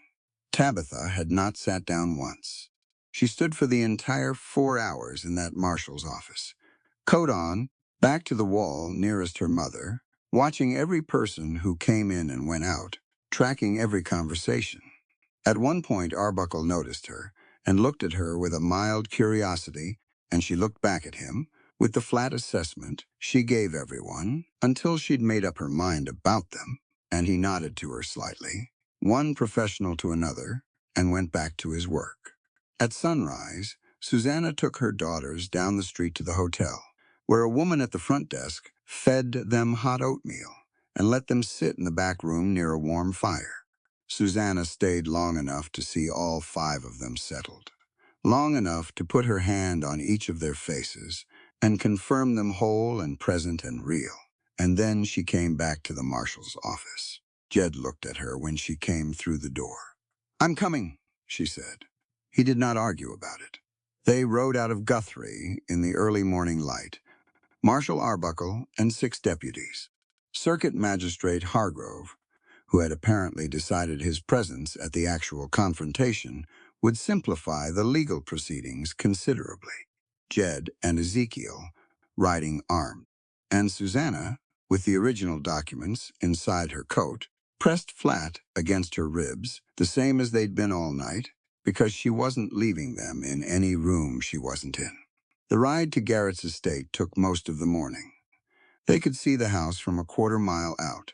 Tabitha had not sat down once. She stood for the entire 4 hours in that marshal's office, coat on, back to the wall nearest her mother, watching every person who came in and went out, tracking every conversation. At one point, Arbuckle noticed her and looked at her with a mild curiosity, and she looked back at him with the flat assessment she gave everyone until she'd made up her mind about them, and he nodded to her slightly, one professional to another, and went back to his work. At sunrise, Susanna took her daughters down the street to the hotel, where a woman at the front desk fed them hot oatmeal and let them sit in the back room near a warm fire. Susanna stayed long enough to see all 5 of them settled, long enough to put her hand on each of their faces and confirm them whole and present and real. And then she came back to the marshal's office. Jed looked at her when she came through the door. "I'm coming," she said. He did not argue about it. They rode out of Guthrie in the early morning light, Marshal Arbuckle and 6 deputies. Circuit Magistrate Hargrove, who had apparently decided his presence at the actual confrontation would simplify the legal proceedings considerably. Jed and Ezekiel, riding armed, and Susanna, with the original documents inside her coat, pressed flat against her ribs, the same as they'd been all night, because she wasn't leaving them in any room she wasn't in. The ride to Garrett's estate took most of the morning. They could see the house from a quarter-mile out,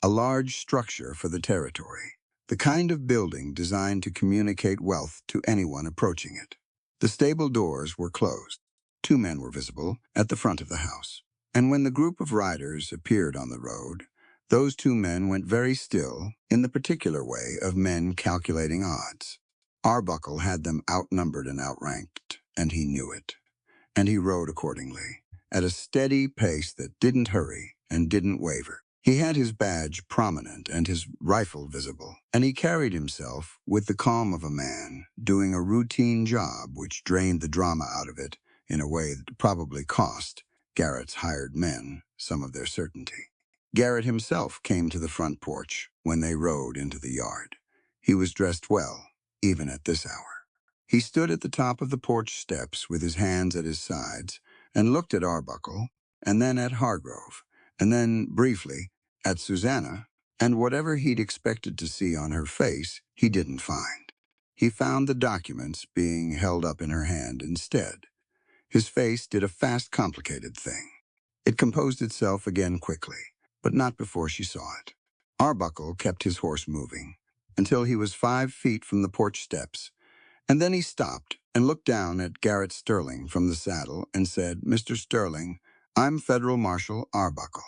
a large structure for the territory, the kind of building designed to communicate wealth to anyone approaching it. The stable doors were closed. 2 men were visible at the front of the house, and when the group of riders appeared on the road, those 2 men went very still in the particular way of men calculating odds. Arbuckle had them outnumbered and outranked, and he knew it, and he rode accordingly, at a steady pace that didn't hurry and didn't waver. He had his badge prominent and his rifle visible, and he carried himself with the calm of a man doing a routine job which drained the drama out of it in a way that probably cost Garrett's hired men some of their certainty. Garrett himself came to the front porch when they rode into the yard. He was dressed well, even at this hour. He stood at the top of the porch steps with his hands at his sides and looked at Arbuckle, and then at Hargrove, and then, briefly, at Susanna, and whatever he'd expected to see on her face, he didn't find. He found the documents being held up in her hand instead. His face did a fast, complicated thing. It composed itself again quickly, but not before she saw it. Arbuckle kept his horse moving until he was 5 feet from the porch steps, and then he stopped and looked down at Garrett Sterling from the saddle and said, "Mr. Sterling, I'm Federal Marshal Arbuckle.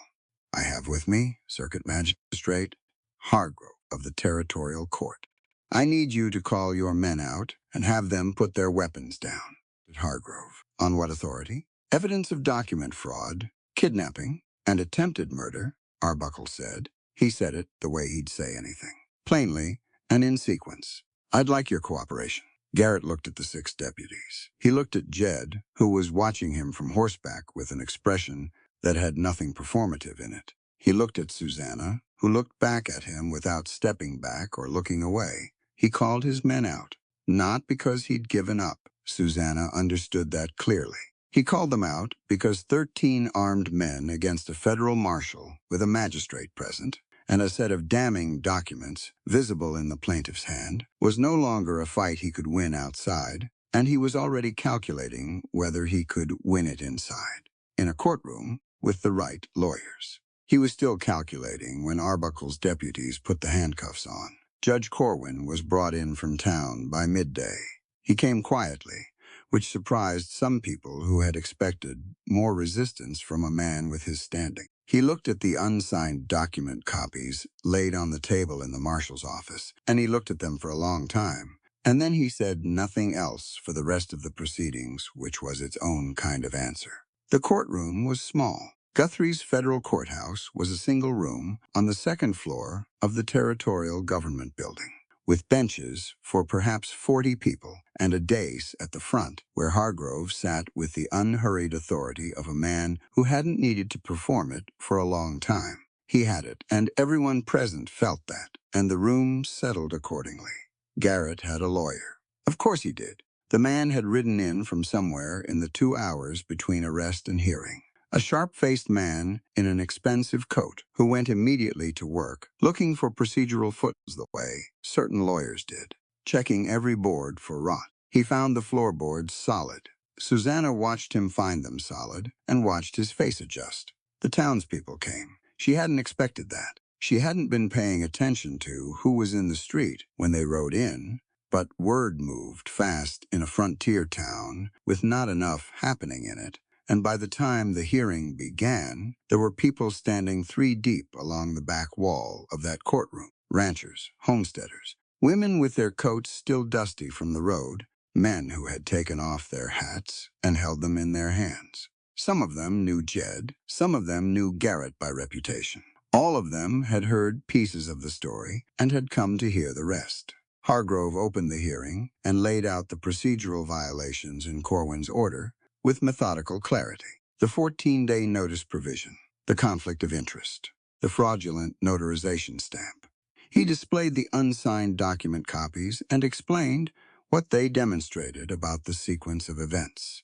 I have with me Circuit Magistrate Hargrove of the Territorial Court. I need you to call your men out and have them put their weapons down." Hargrove. "On what authority?" "Evidence of document fraud, kidnapping, and attempted murder," Arbuckle said. He said it the way he'd say anything, plainly and in sequence. "I'd like your cooperation." Garrett looked at the 6 deputies. He looked at Jed, who was watching him from horseback with an expression that had nothing performative in it. He looked at Susanna, who looked back at him without stepping back or looking away. He called his men out, not because he'd given up. Susanna understood that clearly. He called them out because 13 armed men against a federal marshal with a magistrate present and a set of damning documents visible in the plaintiff's hand was no longer a fight he could win outside, and he was already calculating whether he could win it inside, in a courtroom with the right lawyers. He was still calculating when Arbuckle's deputies put the handcuffs on. Judge Corwin was brought in from town by midday. He came quietly, which surprised some people who had expected more resistance from a man with his standing. He looked at the unsigned document copies laid on the table in the marshal's office, and he looked at them for a long time. And then he said nothing else for the rest of the proceedings, which was its own kind of answer. The courtroom was small. Guthrie's federal courthouse was a single room on the second floor of the territorial government building, with benches for perhaps 40 people and a dais at the front where Hargrove sat with the unhurried authority of a man who hadn't needed to perform it for a long time. He had it, and everyone present felt that, and the room settled accordingly. Garrett had a lawyer. Of course he did. The man had ridden in from somewhere in the 2 hours between arrest and hearing. A sharp-faced man in an expensive coat who went immediately to work, looking for procedural footnotes the way certain lawyers did, checking every board for rot. He found the floorboards solid. Susanna watched him find them solid and watched his face adjust. The townspeople came. She hadn't expected that. She hadn't been paying attention to who was in the street when they rode in, but word moved fast in a frontier town with not enough happening in it. And by the time the hearing began, there were people standing 3 deep along the back wall of that courtroom. Ranchers, homesteaders, women with their coats still dusty from the road, men who had taken off their hats and held them in their hands. Some of them knew Jed, some of them knew Garrett by reputation. All of them had heard pieces of the story and had come to hear the rest. Hargrove opened the hearing and laid out the procedural violations in Corwin's order with methodical clarity. The 14-day notice provision, the conflict of interest, the fraudulent notarization stamp. He displayed the unsigned document copies and explained what they demonstrated about the sequence of events.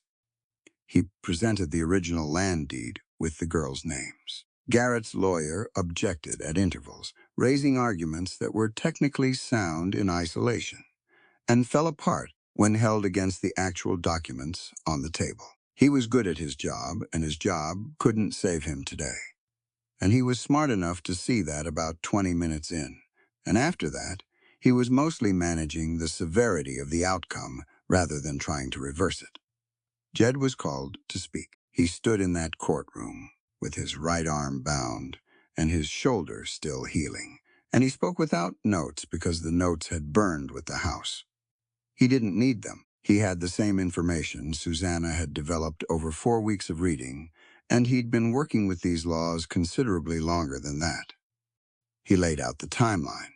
He presented the original land deed with the girls' names. Garrett's lawyer objected at intervals, raising arguments that were technically sound in isolation, and fell apart when held against the actual documents on the table. He was good at his job, and his job couldn't save him today. And he was smart enough to see that about 20 minutes in. And after that, he was mostly managing the severity of the outcome rather than trying to reverse it. Jed was called to speak. He stood in that courtroom with his right arm bound and his shoulder still healing, and he spoke without notes because the notes had burned with the house. He didn't need them. He had the same information Susanna had developed over 4 weeks of reading, and he'd been working with these laws considerably longer than that. He laid out the timeline.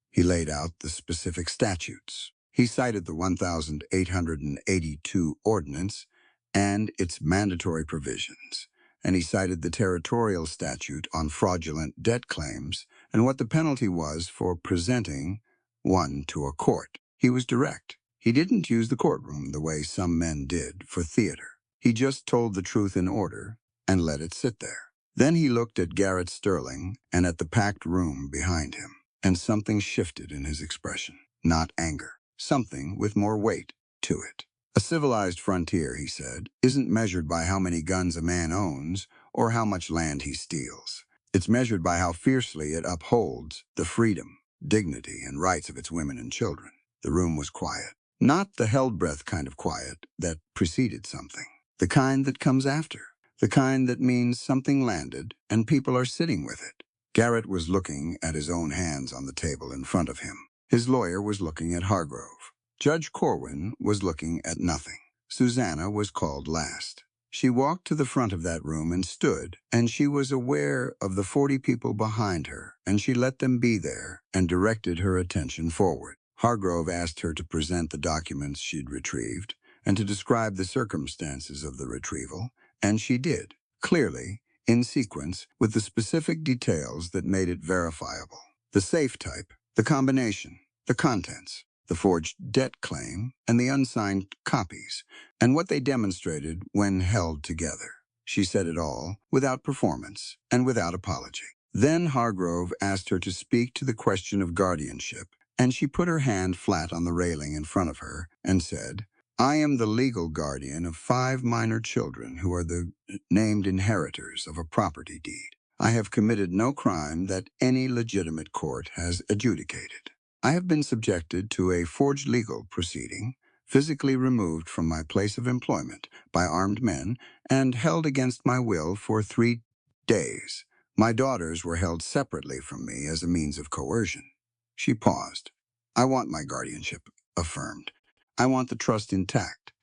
He laid out the specific statutes. He cited the 1882 ordinance and its mandatory provisions, and he cited the territorial statute on fraudulent debt claims and what the penalty was for presenting one to a court. He was direct. He didn't use the courtroom the way some men did for theater. He just told the truth in order and let it sit there. Then he looked at Garrett Sterling and at the packed room behind him, and something shifted in his expression. Not anger. Something with more weight to it. A civilized frontier, he said, isn't measured by how many guns a man owns or how much land he steals. It's measured by how fiercely it upholds the freedom, dignity, and rights of its women and children. The room was quiet. Not the held-breath kind of quiet that preceded something. The kind that comes after. The kind that means something landed and people are sitting with it. Garrett was looking at his own hands on the table in front of him. His lawyer was looking at Hargrove. Judge Corwin was looking at nothing. Susanna was called last. She walked to the front of that room and stood, and she was aware of the 40 people behind her, and she let them be there and directed her attention forward. Hargrove asked her to present the documents she'd retrieved and to describe the circumstances of the retrieval, and she did, clearly, in sequence, with the specific details that made it verifiable. The safe type, the combination, the contents. the forged debt claim, and the unsigned copies, and what they demonstrated when held together. She said it all, without performance and without apology. Then Hargrove asked her to speak to the question of guardianship, and she put her hand flat on the railing in front of her and said, "I am the legal guardian of 5 minor children who are the named inheritors of a property deed. I have committed no crime that any legitimate court has adjudicated. I have been subjected to a forged legal proceeding, physically removed from my place of employment by armed men, and held against my will for 3 days. My daughters were held separately from me as a means of coercion." She paused. "I want my guardianship affirmed. I want the trust intact.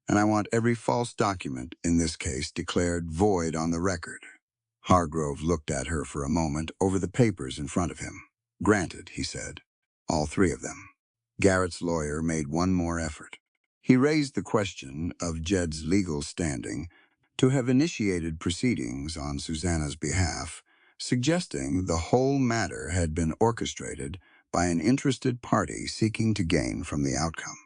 And I want every false document in this case declared void on the record." Hargrove looked at her for a moment over the papers in front of him. "Granted," he said. "All 3 of them." Garrett's lawyer made one more effort. He raised the question of Jed's legal standing to have initiated proceedings on Susanna's behalf, suggesting the whole matter had been orchestrated by an interested party seeking to gain from the outcome.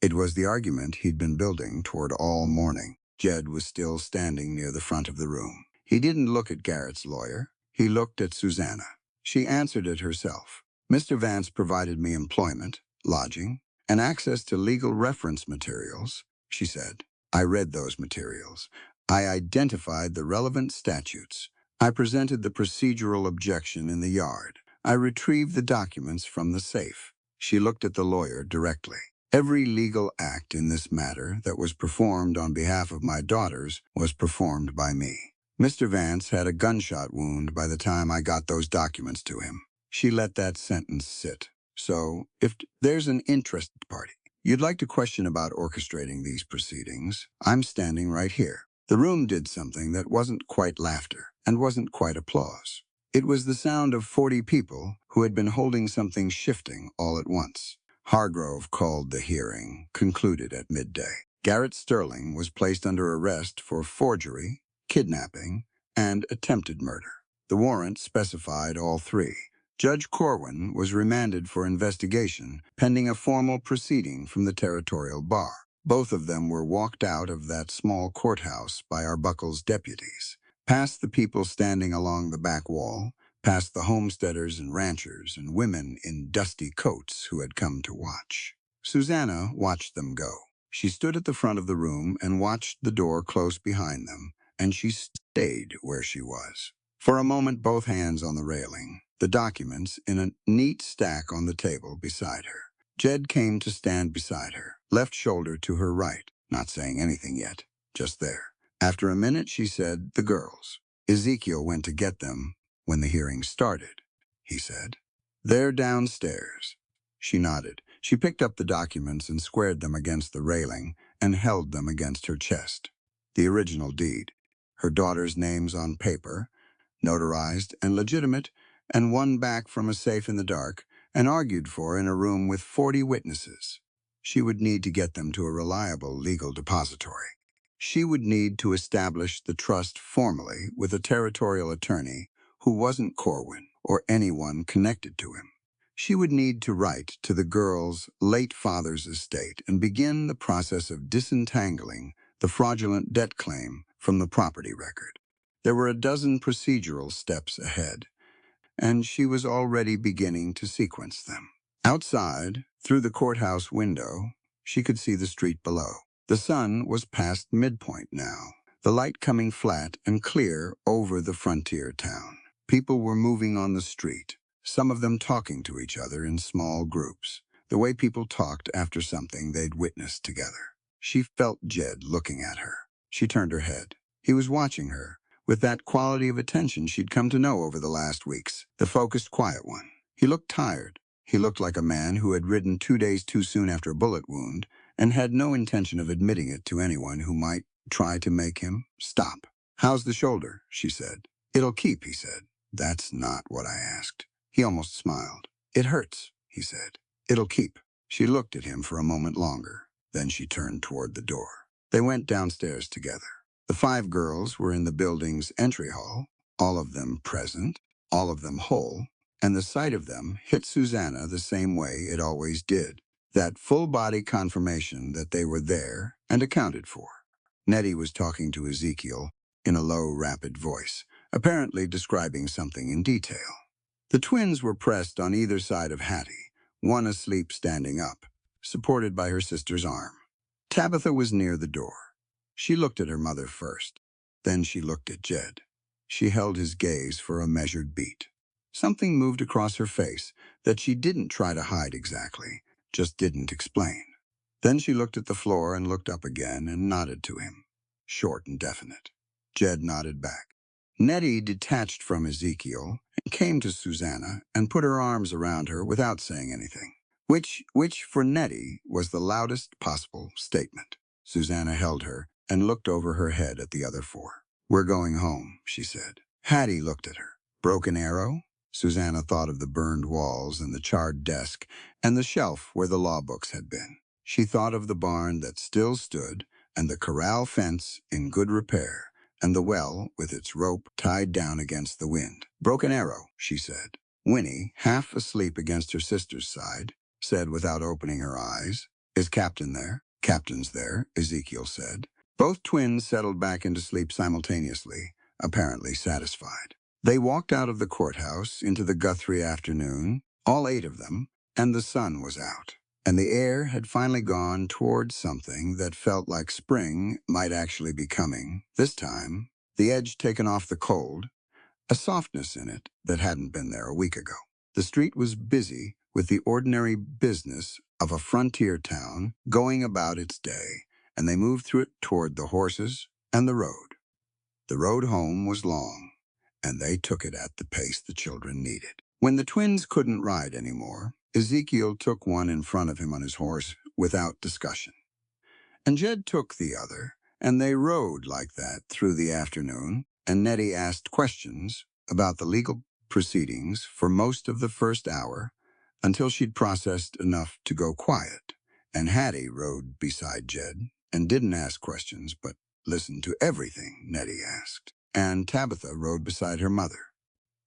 It was the argument he'd been building toward all morning. Jed was still standing near the front of the room. He didn't look at Garrett's lawyer. He looked at Susanna. She answered it herself. "Mr. Vance provided me employment, lodging, and access to legal reference materials," she said. "I read those materials. I identified the relevant statutes. I presented the procedural objection in the yard. I retrieved the documents from the safe." She looked at the lawyer directly. "Every legal act in this matter that was performed on behalf of my daughters was performed by me. Mr. Vance had a gunshot wound by the time I got those documents to him." She let that sentence sit. "So, if there's an interested party you'd like to question about orchestrating these proceedings, I'm standing right here." The room did something that wasn't quite laughter and wasn't quite applause. It was the sound of 40 people who had been holding something shifting all at once. Hargrove called the hearing, concluded at midday. Garrett Sterling was placed under arrest for forgery, kidnapping, and attempted murder. The warrant specified all 3. Judge Corwin was remanded for investigation, pending a formal proceeding from the territorial bar. Both of them were walked out of that small courthouse by Arbuckle's deputies, past the people standing along the back wall, past the homesteaders and ranchers and women in dusty coats who had come to watch. Susanna watched them go. She stood at the front of the room and watched the door close behind them, and she stayed where she was. For a moment, both hands on the railing, the documents in a neat stack on the table beside her. Jed came to stand beside her, left shoulder to her right, not saying anything yet, just there. After a minute, she said, "The girls. Ezekiel went to get them when the hearing started," he said. "They're downstairs." She nodded. She picked up the documents and squared them against the railing and held them against her chest. The original deed, her daughters' names on paper, notarized and legitimate, and won back from a safe in the dark, and argued for in a room with 40 witnesses. She would need to get them to a reliable legal depository. She would need to establish the trust formally with a territorial attorney who wasn't Corwin or anyone connected to him. She would need to write to the girl's late father's estate and begin the process of disentangling the fraudulent debt claim from the property record. There were a dozen procedural steps ahead, and she was already beginning to sequence them. Outside, through the courthouse window, she could see the street below. The sun was past midpoint now, the light coming flat and clear over the frontier town. People were moving on the street, some of them talking to each other in small groups, the way people talked after something they'd witnessed together. She felt Jed looking at her. She turned her head. He was watching her, with that quality of attention she'd come to know over the last weeks, the focused, quiet one. He looked tired. He looked like a man who had ridden 2 days too soon after a bullet wound and had no intention of admitting it to anyone who might try to make him stop. "How's the shoulder?" she said. "It'll keep," he said. "That's not what I asked." He almost smiled. "It hurts," he said. "It'll keep." She looked at him for a moment longer. Then she turned toward the door. They went downstairs together. The 5 girls were in the building's entry hall, all of them present, all of them whole, and the sight of them hit Susanna the same way it always did. That full-body confirmation that they were there and accounted for. Nettie was talking to Ezekiel in a low, rapid voice, apparently describing something in detail. The twins were pressed on either side of Hattie, one asleep standing up, supported by her sister's arm. Tabitha was near the door. She looked at her mother first. Then she looked at Jed. She held his gaze for a measured beat. Something moved across her face that she didn't try to hide exactly, just didn't explain. Then she looked at the floor and looked up again and nodded to him, short and definite. Jed nodded back. Nettie detached from Ezekiel and came to Susanna and put her arms around her without saying anything, which for Nettie was the loudest possible statement. Susanna held her and looked over her head at the other four. "We're going home," she said. Hattie looked at her. "Broken Arrow?" Susanna thought of the burned walls and the charred desk and the shelf where the law books had been. She thought of the barn that still stood and the corral fence in good repair and the well with its rope tied down against the wind. "Broken Arrow," she said. Winnie, half asleep against her sister's side, said without opening her eyes, "Is Captain there?" "Captain's there," Ezekiel said. Both twins settled back into sleep simultaneously, apparently satisfied. They walked out of the courthouse into the Guthrie afternoon, all 8 of them, and the sun was out. And the air had finally gone towards something that felt like spring might actually be coming. This time, the edge taken off the cold, a softness in it that hadn't been there a week ago. The street was busy with the ordinary business of a frontier town going about its day, and they moved through it toward the horses and the road. The road home was long, and they took it at the pace the children needed. When the twins couldn't ride anymore, Ezekiel took one in front of him on his horse without discussion. And Jed took the other, and they rode like that through the afternoon, and Nettie asked questions about the legal proceedings for most of the first hour until she'd processed enough to go quiet. And Hattie rode beside Jed and didn't ask questions but listened to everything Nettie asked. And Tabitha rode beside her mother.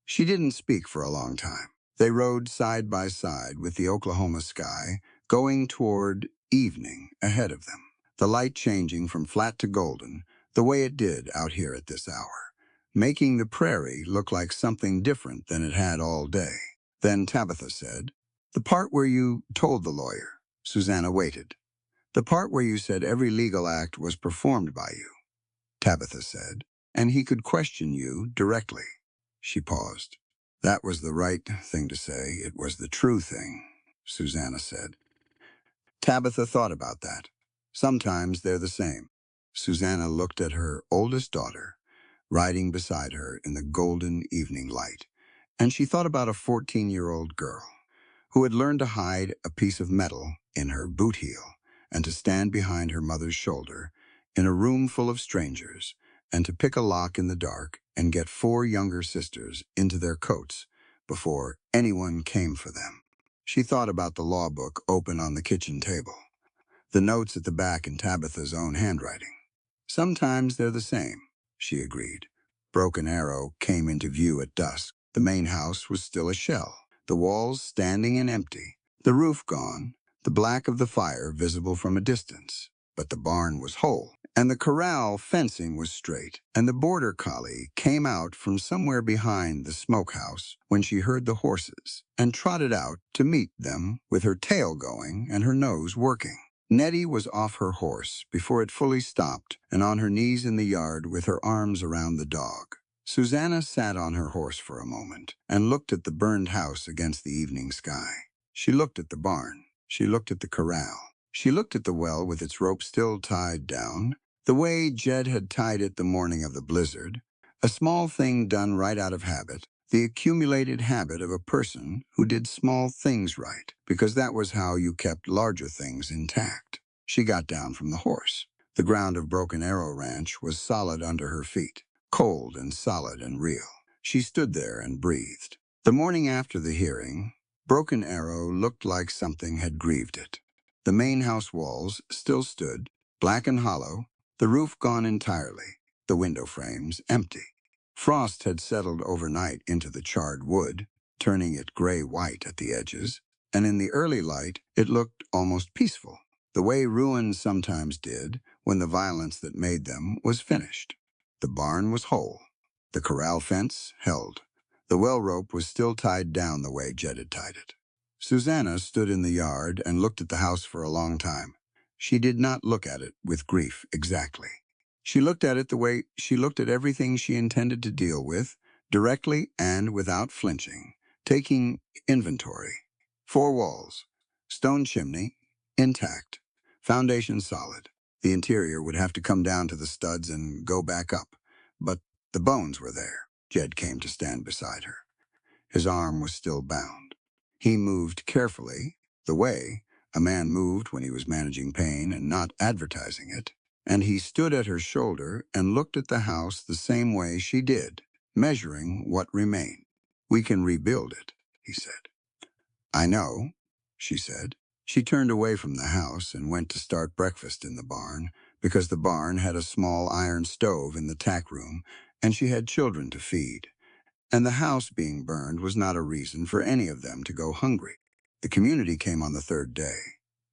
She didn't speak for a long time. They rode side by side with the Oklahoma sky going toward evening ahead of them, the light changing from flat to golden the way it did out here at this hour, making the prairie look like something different than it had all day. Then Tabitha said, "The part where you told the lawyer." Susanna waited. "The part where you said every legal act was performed by you," Tabitha said, "and he could question you directly." She paused. "That was the right thing to say. It was the true thing," Susanna said. Tabitha thought about that. Sometimes they're the same. Susanna looked at her oldest daughter, riding beside her in the golden evening light, and she thought about a 14-year-old girl who had learned to hide a piece of metal in her boot heel and to stand behind her mother's shoulder in a room full of strangers and to pick a lock in the dark and get 4 younger sisters into their coats before anyone came for them. She thought about the law book open on the kitchen table, the notes at the back in Tabitha's own handwriting. Sometimes they're the same, she agreed. Broken Arrow came into view at dusk. The main house was still a shell, the walls standing and empty, the roof gone, the black of the fire visible from a distance. But the barn was whole, and the corral fencing was straight, and the border collie came out from somewhere behind the smokehouse when she heard the horses and trotted out to meet them with her tail going and her nose working. Nettie was off her horse before it fully stopped and on her knees in the yard with her arms around the dog. Susanna sat on her horse for a moment and looked at the burned house against the evening sky. She looked at the barn. She looked at the corral. She looked at the well with its rope still tied down, the way Jed had tied it the morning of the blizzard, a small thing done right out of habit, the accumulated habit of a person who did small things right, because that was how you kept larger things intact. She got down from the horse. The ground of Broken Arrow Ranch was solid under her feet, cold and solid and real. She stood there and breathed. The morning after the hearing, Broken Arrow looked like something had grieved it. The main house walls still stood, black and hollow, the roof gone entirely, the window frames empty. Frost had settled overnight into the charred wood. turning it gray-white at the edges, and in the early light, it looked almost peaceful, the way ruins sometimes did when the violence that made them was finished. The barn was whole. The corral fence held. The well rope was still tied down the way Jed had tied it. Susanna stood in the yard and looked at the house for a long time. She did not look at it with grief exactly. She looked at it the way she looked at everything she intended to deal with, directly and without flinching, taking inventory. 4 walls, stone chimney, intact, foundation solid. The interior would have to come down to the studs and go back up, but the bones were there. Jed came to stand beside her. His arm was still bound. He moved carefully, the way a man moved when he was managing pain and not advertising it, and he stood at her shoulder and looked at the house the same way she did, measuring what remained. "We can rebuild it," he said. "I know," she said. She turned away from the house and went to start breakfast in the barn, because the barn had a small iron stove in the tack room, and she had children to feed. And the house being burned was not a reason for any of them to go hungry. The community came on the 3rd day.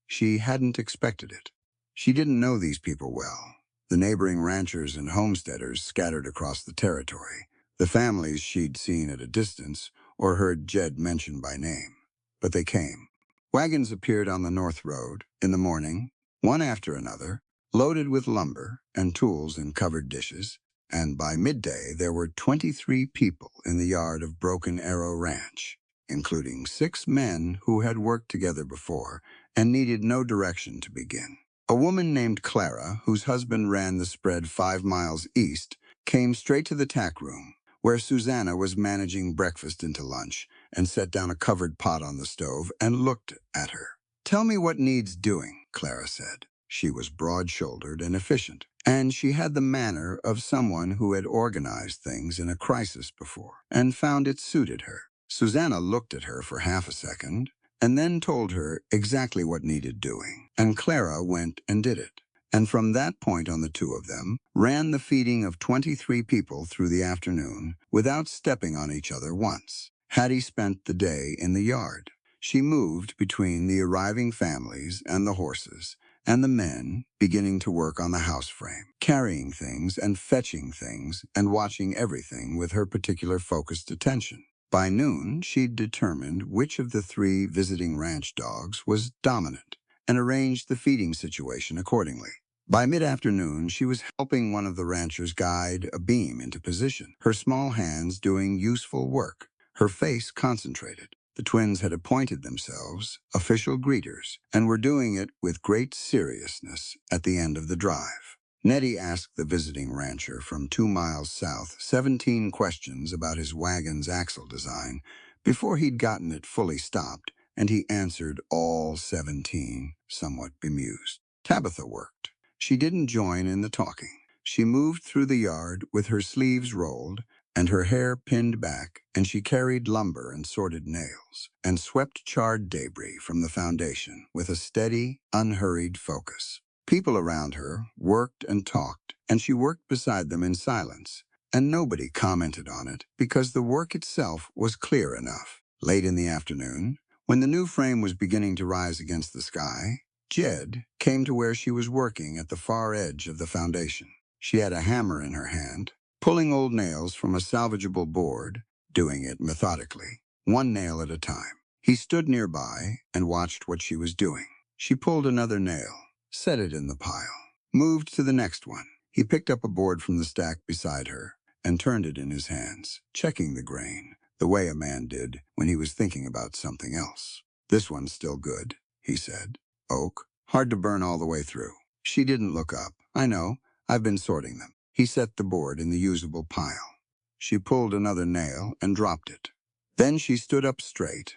She hadn't expected it. She didn't know these people well, the neighboring ranchers and homesteaders scattered across the territory, the families she'd seen at a distance or heard Jed mention by name. But they came. Wagons appeared on the north road in the morning, one after another, loaded with lumber and tools and covered dishes, and by midday there were 23 people in the yard of Broken Arrow Ranch, including 6 men who had worked together before and needed no direction to begin. A woman named Clara, whose husband ran the spread 5 miles east, came straight to the tack room, where Susanna was managing breakfast into lunch, and set down a covered pot on the stove and looked at her. "Tell me what needs doing," Clara said. She was broad-shouldered and efficient, and she had the manner of someone who had organized things in a crisis before and found it suited her. Susanna looked at her for half a second and then told her exactly what needed doing, and Clara went and did it. And from that point on, the two of them ran the feeding of 23 people through the afternoon without stepping on each other once. Hattie spent the day in the yard. She moved between the arriving families and the horses, and the men beginning to work on the house frame, carrying things and fetching things and watching everything with her particular focused attention. By noon, she'd determined which of the 3 visiting ranch dogs was dominant and arranged the feeding situation accordingly. By mid-afternoon, she was helping one of the ranchers guide a beam into position, her small hands doing useful work, her face concentrated. The twins had appointed themselves official greeters and were doing it with great seriousness at the end of the drive. Nettie asked the visiting rancher from 2 miles south 17 questions about his wagon's axle design before he'd gotten it fully stopped, and he answered all 17, somewhat bemused. Tabitha worked. She didn't join in the talking. She moved through the yard with her sleeves rolled and her hair pinned back, and she carried lumber and sorted nails, and swept charred debris from the foundation with a steady, unhurried focus. People around her worked and talked, and she worked beside them in silence, and nobody commented on it because the work itself was clear enough. Late in the afternoon, when the new frame was beginning to rise against the sky, Jed came to where she was working at the far edge of the foundation. She had a hammer in her hand, pulling old nails from a salvageable board, doing it methodically, 1 nail at a time. He stood nearby and watched what she was doing. She pulled another nail, set it in the pile, moved to the next one. He picked up a board from the stack beside her and turned it in his hands, checking the grain, the way a man did when he was thinking about something else. "This one's still good," he said. "Oak, hard to burn all the way through." She didn't look up. "I know. I've been sorting them." He set the board in the usable pile. She pulled another nail and dropped it. Then she stood up straight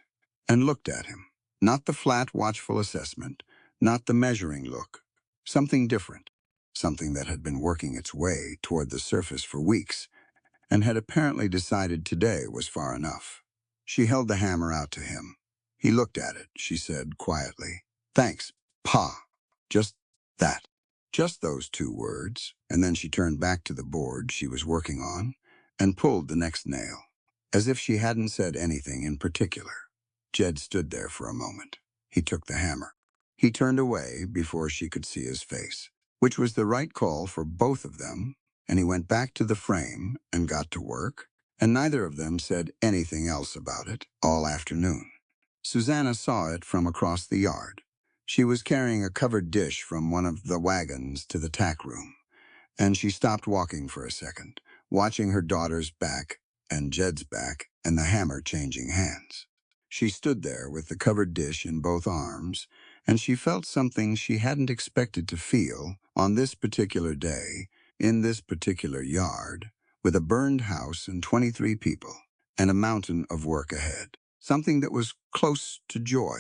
and looked at him. Not the flat, watchful assessment, not the measuring look. Something different. Something that had been working its way toward the surface for weeks and had apparently decided today was far enough. She held the hammer out to him. He looked at it, she said quietly. "Thanks, Pa." Just that. Just those 2 words, and then she turned back to the board she was working on and pulled the next nail. as if she hadn't said anything in particular. Jed stood there for a moment. He took the hammer. He turned away before she could see his face, which was the right call for both of them, and he went back to the frame and got to work, and neither of them said anything else about it all afternoon. Susanna saw it from across the yard. She was carrying a covered dish from one of the wagons to the tack room, and she stopped walking for a second, watching her daughter's back and Jed's back and the hammer changing hands. She stood there with the covered dish in both arms, and she felt something she hadn't expected to feel on this particular day, in this particular yard, with a burned house and 23 people, and a mountain of work ahead. Something that was close to joy.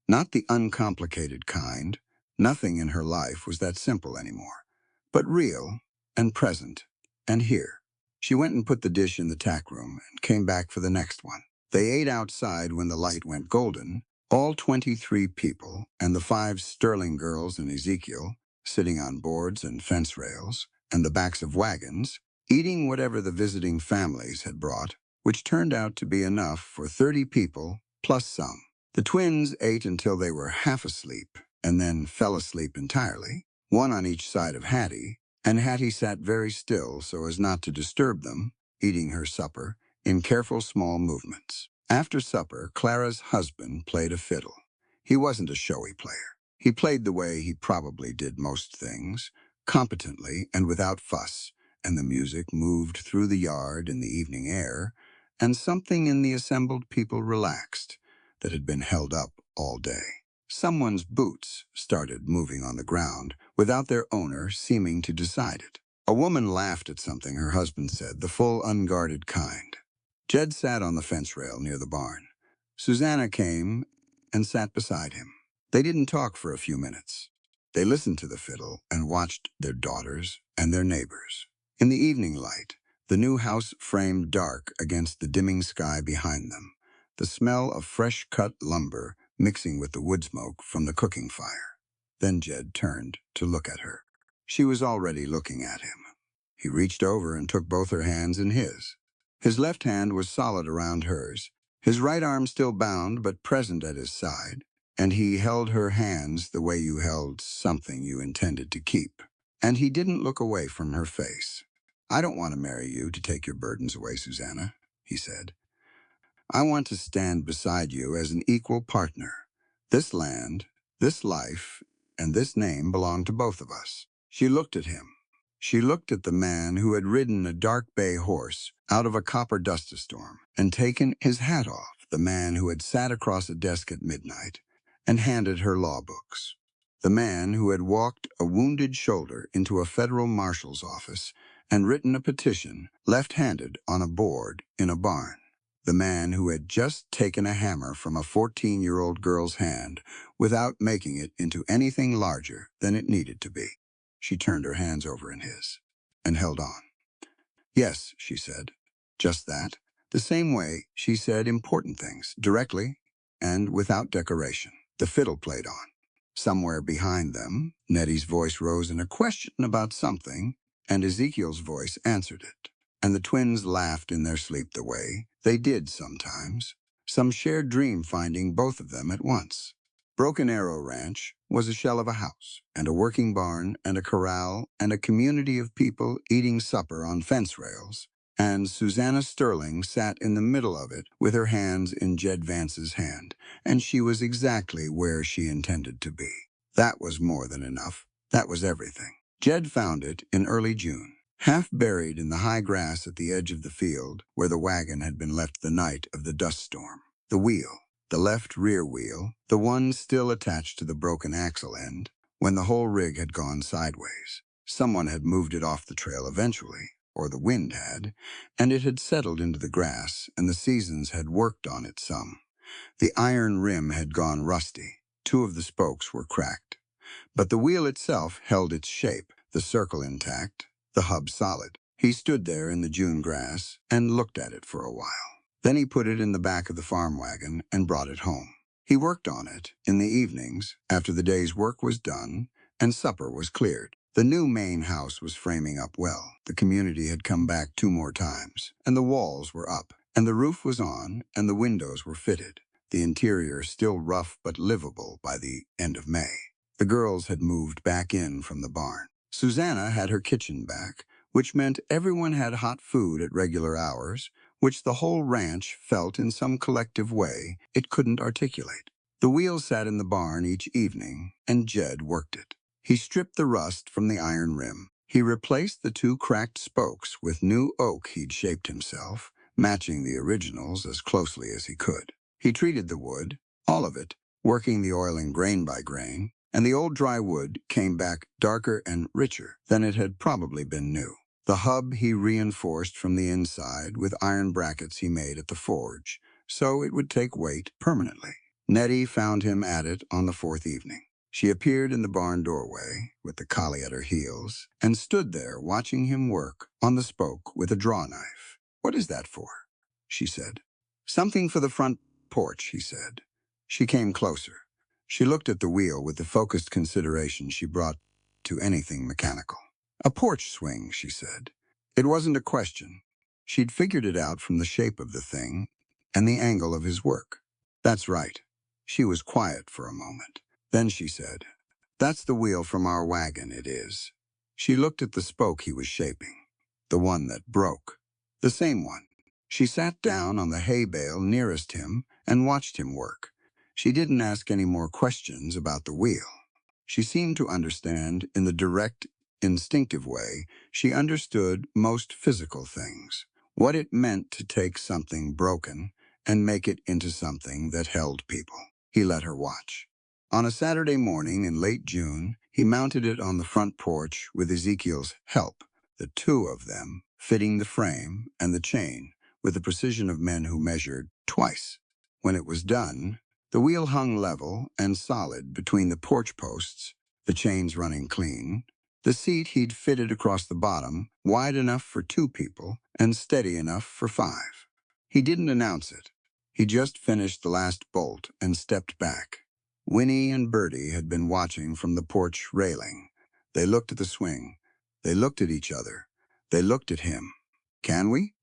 Not the uncomplicated kind. Nothing in her life was that simple anymore, but real and present and here. She went and put the dish in the tack room and came back for the next one. They ate outside when the light went golden, all 23 people and the 5 Sterling girls and Ezekiel, sitting on boards and fence rails and the backs of wagons, eating whatever the visiting families had brought, which turned out to be enough for 30 people plus some. The twins ate until they were half asleep and then fell asleep entirely, one on each side of Hattie, and Hattie sat very still so as not to disturb them, eating her supper in careful small movements. After supper, Clara's husband played a fiddle. He wasn't a showy player. He played the way he probably did most things, competently and without fuss, and the music moved through the yard in the evening air, and something in the assembled people relaxed that had been held up all day. Someone's boots started moving on the ground without their owner seeming to decide it. A woman laughed at something her husband said, the full, unguarded kind. Jed sat on the fence rail near the barn. Susanna came and sat beside him. They didn't talk for a few minutes. They listened to the fiddle and watched their daughters and their neighbors. In the evening light, the new house framed dark against the dimming sky behind them, the smell of fresh-cut lumber mixing with the wood smoke from the cooking fire. Then Jed turned to look at her. She was already looking at him. He reached over and took both her hands in his. His left hand was solid around hers, his right arm still bound but present at his side, and he held her hands the way you held something you intended to keep. And he didn't look away from her face. "I don't want to marry you to take your burdens away, Susanna," he said. "I want to stand beside you as an equal partner. This land, this life, and this name belong to both of us." She looked at him. She looked at the man who had ridden a dark bay horse out of a copper dust-storm and taken his hat off, the man who had sat across a desk at midnight and handed her law books, the man who had walked a wounded shoulder into a federal marshal's office and written a petition left-handed on a board in a barn. The man who had just taken a hammer from a 14-year-old girl's hand without making it into anything larger than it needed to be. She turned her hands over in his and held on. "Yes," she said, "just that." The same way she said important things, directly and without decoration. The fiddle played on. Somewhere behind them, Nettie's voice rose in a question about something, and Ezekiel's voice answered it. And the twins laughed in their sleep the way they did sometimes, some shared dream finding both of them at once. Broken Arrow Ranch was a shell of a house, and a working barn, and a corral, and a community of people eating supper on fence rails, and Susanna Sterling sat in the middle of it with her hands in Jed Vance's hand, and she was exactly where she intended to be. That was more than enough. That was everything. Jed found it in early June, half buried in the high grass at the edge of the field where the wagon had been left the night of the dust storm. The wheel, the left rear wheel, the one still attached to the broken axle end, when the whole rig had gone sideways. Someone had moved it off the trail eventually, or the wind had, and it had settled into the grass, and the seasons had worked on it some. The iron rim had gone rusty. 2 of the spokes were cracked. But the wheel itself held its shape, the circle intact, the hub solid. He stood there in the June grass and looked at it for a while. Then he put it in the back of the farm wagon and brought it home. He worked on it in the evenings after the day's work was done and supper was cleared. The new main house was framing up well. The community had come back 2 more times, and the walls were up. And the roof was on, and the windows were fitted, the interior still rough but livable by the end of May. The girls had moved back in from the barn. Susanna had her kitchen back, which meant everyone had hot food at regular hours, which the whole ranch felt in some collective way it couldn't articulate. The wheel sat in the barn each evening, and Jed worked it. He stripped the rust from the iron rim. He replaced the two cracked spokes with new oak he'd shaped himself, matching the originals as closely as he could. He treated the wood, all of it, working the oiling grain by grain, and the old dry wood came back darker and richer than it had probably been new. The hub he reinforced from the inside with iron brackets he made at the forge, so it would take weight permanently. Nettie found him at it on the fourth evening. She appeared in the barn doorway, with the collie at her heels, and stood there watching him work on the spoke with a draw knife. "What is that for?" she said. "Something for the front porch," he said. She came closer. She looked at the wheel with the focused consideration she brought to anything mechanical. "A porch swing," she said. It wasn't a question. She'd figured it out from the shape of the thing and the angle of his work. "That's right." She was quiet for a moment. Then she said, "That's the wheel from our wagon, it is." She looked at the spoke he was shaping, the one that broke, the same one. She sat down on the hay bale nearest him and watched him work. She didn't ask any more questions about the wheel. She seemed to understand in the direct, instinctive way she understood most physical things, what it meant to take something broken and make it into something that held people. He let her watch. On a Saturday morning in late June, he mounted it on the front porch with Ezekiel's help, the two of them fitting the frame and the chain with the precision of men who measured twice. When it was done, the wheel hung level and solid between the porch posts, the chains running clean. The seat he'd fitted across the bottom, wide enough for two people and steady enough for five. He didn't announce it. He just finished the last bolt and stepped back. Winnie and Bertie had been watching from the porch railing. They looked at the swing. They looked at each other. They looked at him. "Can we?"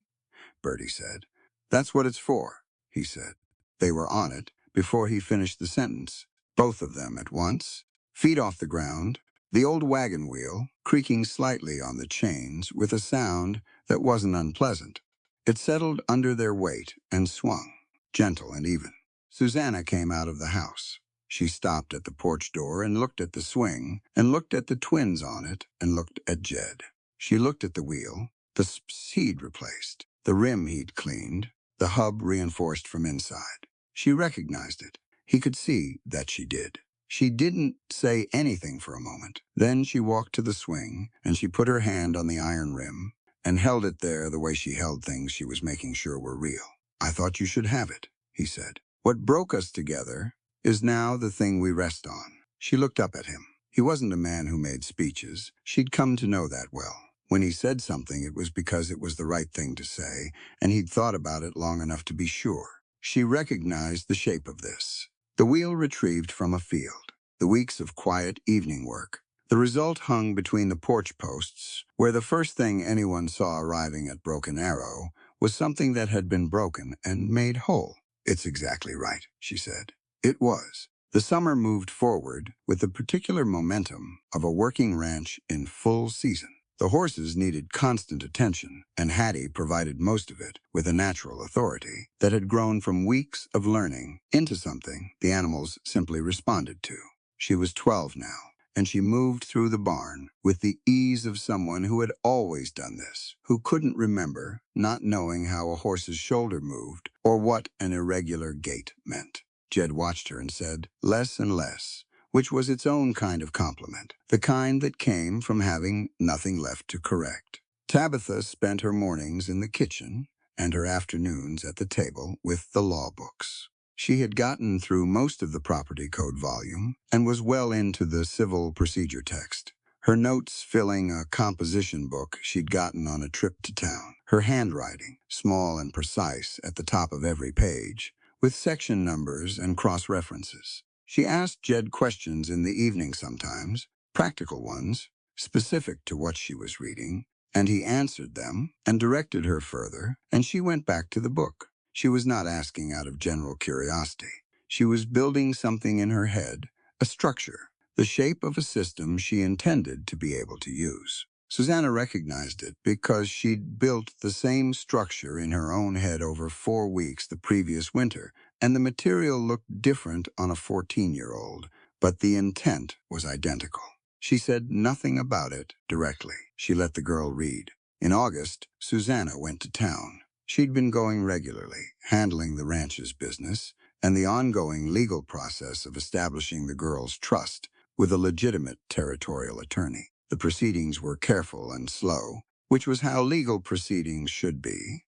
Bertie said. "That's what it's for," he said. They were on it before he finished the sentence, both of them at once, feet off the ground, the old wagon wheel creaking slightly on the chains with a sound that wasn't unpleasant. It settled under their weight and swung, gentle and even. Susanna came out of the house. She stopped at the porch door and looked at the swing, and looked at the twins on it, and looked at Jed. She looked at the wheel, the sps he'd replaced, the rim he'd cleaned, the hub reinforced from inside. She recognized it. He could see that she did. She didn't say anything for a moment. Then she walked to the swing, and she put her hand on the iron rim and held it there the way she held things she was making sure were real. "I thought you should have it," he said. "What broke us together is now the thing we rest on." She looked up at him. He wasn't a man who made speeches. She'd come to know that well. When he said something, it was because it was the right thing to say, and he'd thought about it long enough to be sure. She recognized the shape of this. The wheel retrieved from a field. The weeks of quiet evening work. The result hung between the porch posts, where the first thing anyone saw arriving at Broken Arrow was something that had been broken and made whole. "It's exactly right," she said. It was. The summer moved forward with the particular momentum of a working ranch in full season. The horses needed constant attention, and Hattie provided most of it with a natural authority that had grown from weeks of learning into something the animals simply responded to. She was 12 now, and she moved through the barn with the ease of someone who had always done this, who couldn't remember not knowing how a horse's shoulder moved or what an irregular gait meant. Jed watched her and said, "Less and less," which was its own kind of compliment, the kind that came from having nothing left to correct. Tabitha spent her mornings in the kitchen and her afternoons at the table with the law books. She had gotten through most of the property code volume and was well into the civil procedure text, her notes filling a composition book she'd gotten on a trip to town, her handwriting, small and precise at the top of every page, with section numbers and cross-references. She asked Jed questions in the evening sometimes, practical ones, specific to what she was reading, and he answered them and directed her further, and she went back to the book. She was not asking out of general curiosity. She was building something in her head, a structure, the shape of a system she intended to be able to use. Susanna recognized it because she'd built the same structure in her own head over 4 weeks the previous winter, and the material looked different on a 14-year-old, but the intent was identical. She said nothing about it directly. She let the girl read. In August, Susanna went to town. She'd been going regularly, handling the ranch's business and the ongoing legal process of establishing the girl's trust with a legitimate territorial attorney. The proceedings were careful and slow, which was how legal proceedings should be,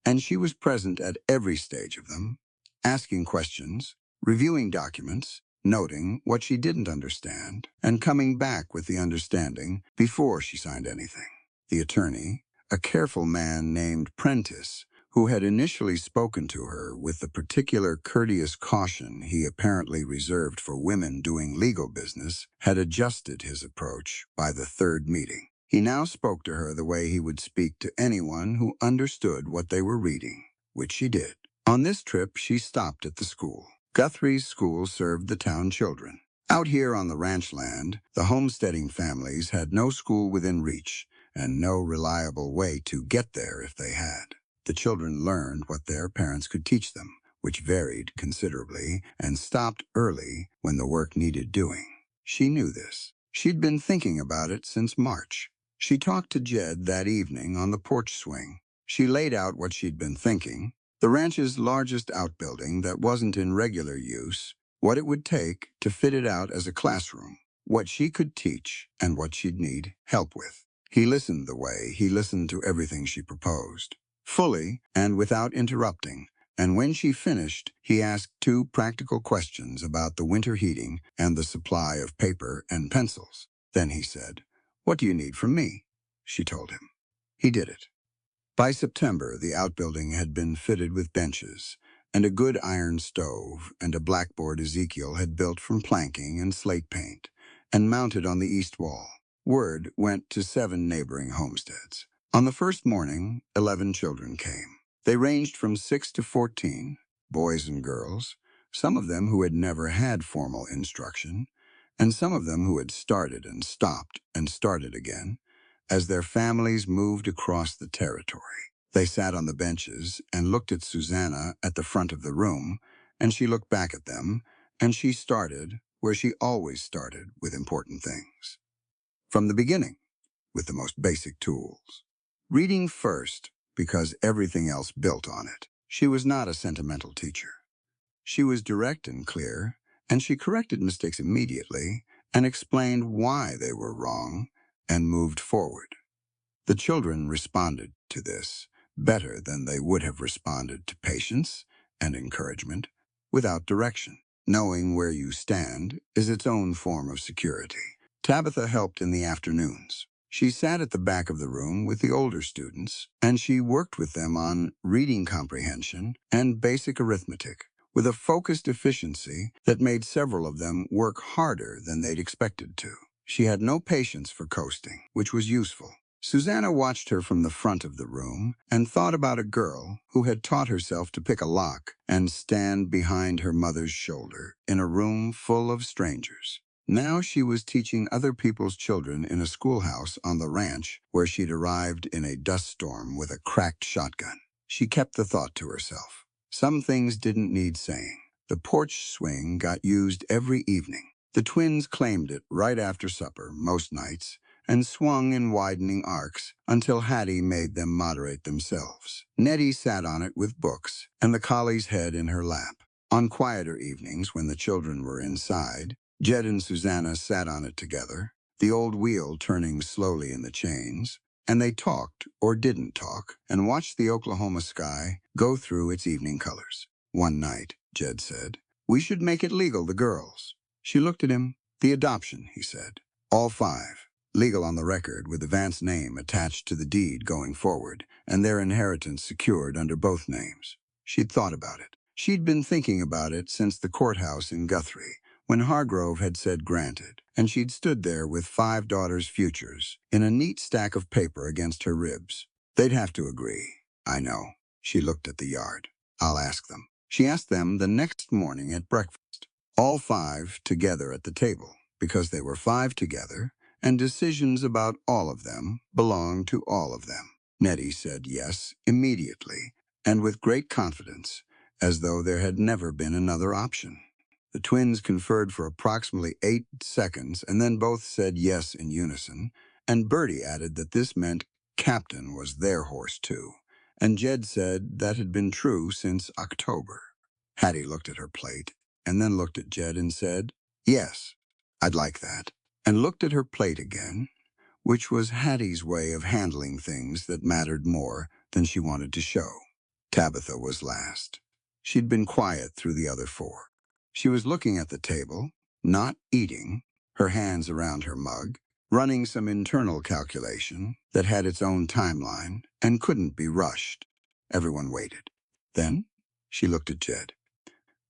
and she was present at every stage of them, asking questions, reviewing documents, noting what she didn't understand, and coming back with the understanding before she signed anything. The attorney, a careful man named Prentice, who had initially spoken to her with the particular courteous caution he apparently reserved for women doing legal business, had adjusted his approach by the third meeting. He now spoke to her the way he would speak to anyone who understood what they were reading, which she did. On this trip, she stopped at the school. Guthrie's school served the town children. Out here on the ranch land, the homesteading families had no school within reach and no reliable way to get there if they had. The children learned what their parents could teach them, which varied considerably and stopped early when the work needed doing. She knew this. She'd been thinking about it since March. She talked to Jed that evening on the porch swing. She laid out what she'd been thinking, the ranch's largest outbuilding that wasn't in regular use, what it would take to fit it out as a classroom, what she could teach, and what she'd need help with. He listened the way he listened to everything she proposed, fully and without interrupting, and when she finished, he asked 2 practical questions about the winter heating and the supply of paper and pencils. Then he said, "What do you need from me?" She told him. He did it. By September, the outbuilding had been fitted with benches and a good iron stove and a blackboard Ezekiel had built from planking and slate paint and mounted on the east wall. Word went to 7 neighboring homesteads. On the first morning, 11 children came. They ranged from 6 to 14, boys and girls, some of them who had never had formal instruction, and some of them who had started and stopped and started again, as their families moved across the territory. They sat on the benches and looked at Susanna at the front of the room, and she looked back at them, and she started where she always started with important things. From the beginning, with the most basic tools. Reading first, because everything else built on it. She was not a sentimental teacher. She was direct and clear, and she corrected mistakes immediately and explained why they were wrong and moved forward. The children responded to this better than they would have responded to patience and encouragement without direction. Knowing where you stand is its own form of security. Tabitha helped in the afternoons. She sat at the back of the room with the older students, and she worked with them on reading comprehension and basic arithmetic with a focused efficiency that made several of them work harder than they'd expected to. She had no patience for coasting, which was useful. Susanna watched her from the front of the room and thought about a girl who had taught herself to pick a lock and stand behind her mother's shoulder in a room full of strangers. Now she was teaching other people's children in a schoolhouse on the ranch where she'd arrived in a dust storm with a cracked shotgun. She kept the thought to herself. Some things didn't need saying. The porch swing got used every evening. The twins claimed it right after supper most nights and swung in widening arcs until Hattie made them moderate themselves. Nettie sat on it with books and the collie's head in her lap. On quieter evenings when the children were inside, Jed and Susanna sat on it together, the old wheel turning slowly in the chains, and they talked or didn't talk and watched the Oklahoma sky go through its evening colors. One night, Jed said, "We should make it legal, the girls." She looked at him. "The adoption," he said. "All 5. Legal on the record with the Vance name attached to the deed going forward and their inheritance secured under both names." She'd thought about it. She'd been thinking about it since the courthouse in Guthrie, when Hargrove had said granted, and she'd stood there with 5 daughters' futures in a neat stack of paper against her ribs. They'd have to agree. I know. She looked at the yard. I'll ask them. She asked them the next morning at breakfast. All 5 together at the table, because they were 5 together, and decisions about all of them belonged to all of them. Nettie said yes immediately, and with great confidence, as though there had never been another option. The twins conferred for approximately 8 seconds and then both said yes in unison, and Bertie added that this meant Captain was their horse too, and Jed said that had been true since October. Hattie looked at her plate and then looked at Jed and said, "Yes, I'd like that," and looked at her plate again, which was Hattie's way of handling things that mattered more than she wanted to show. Tabitha was last. She'd been quiet through the other 4. She was looking at the table, not eating, her hands around her mug, running some internal calculation that had its own timeline and couldn't be rushed. Everyone waited. Then she looked at Jed.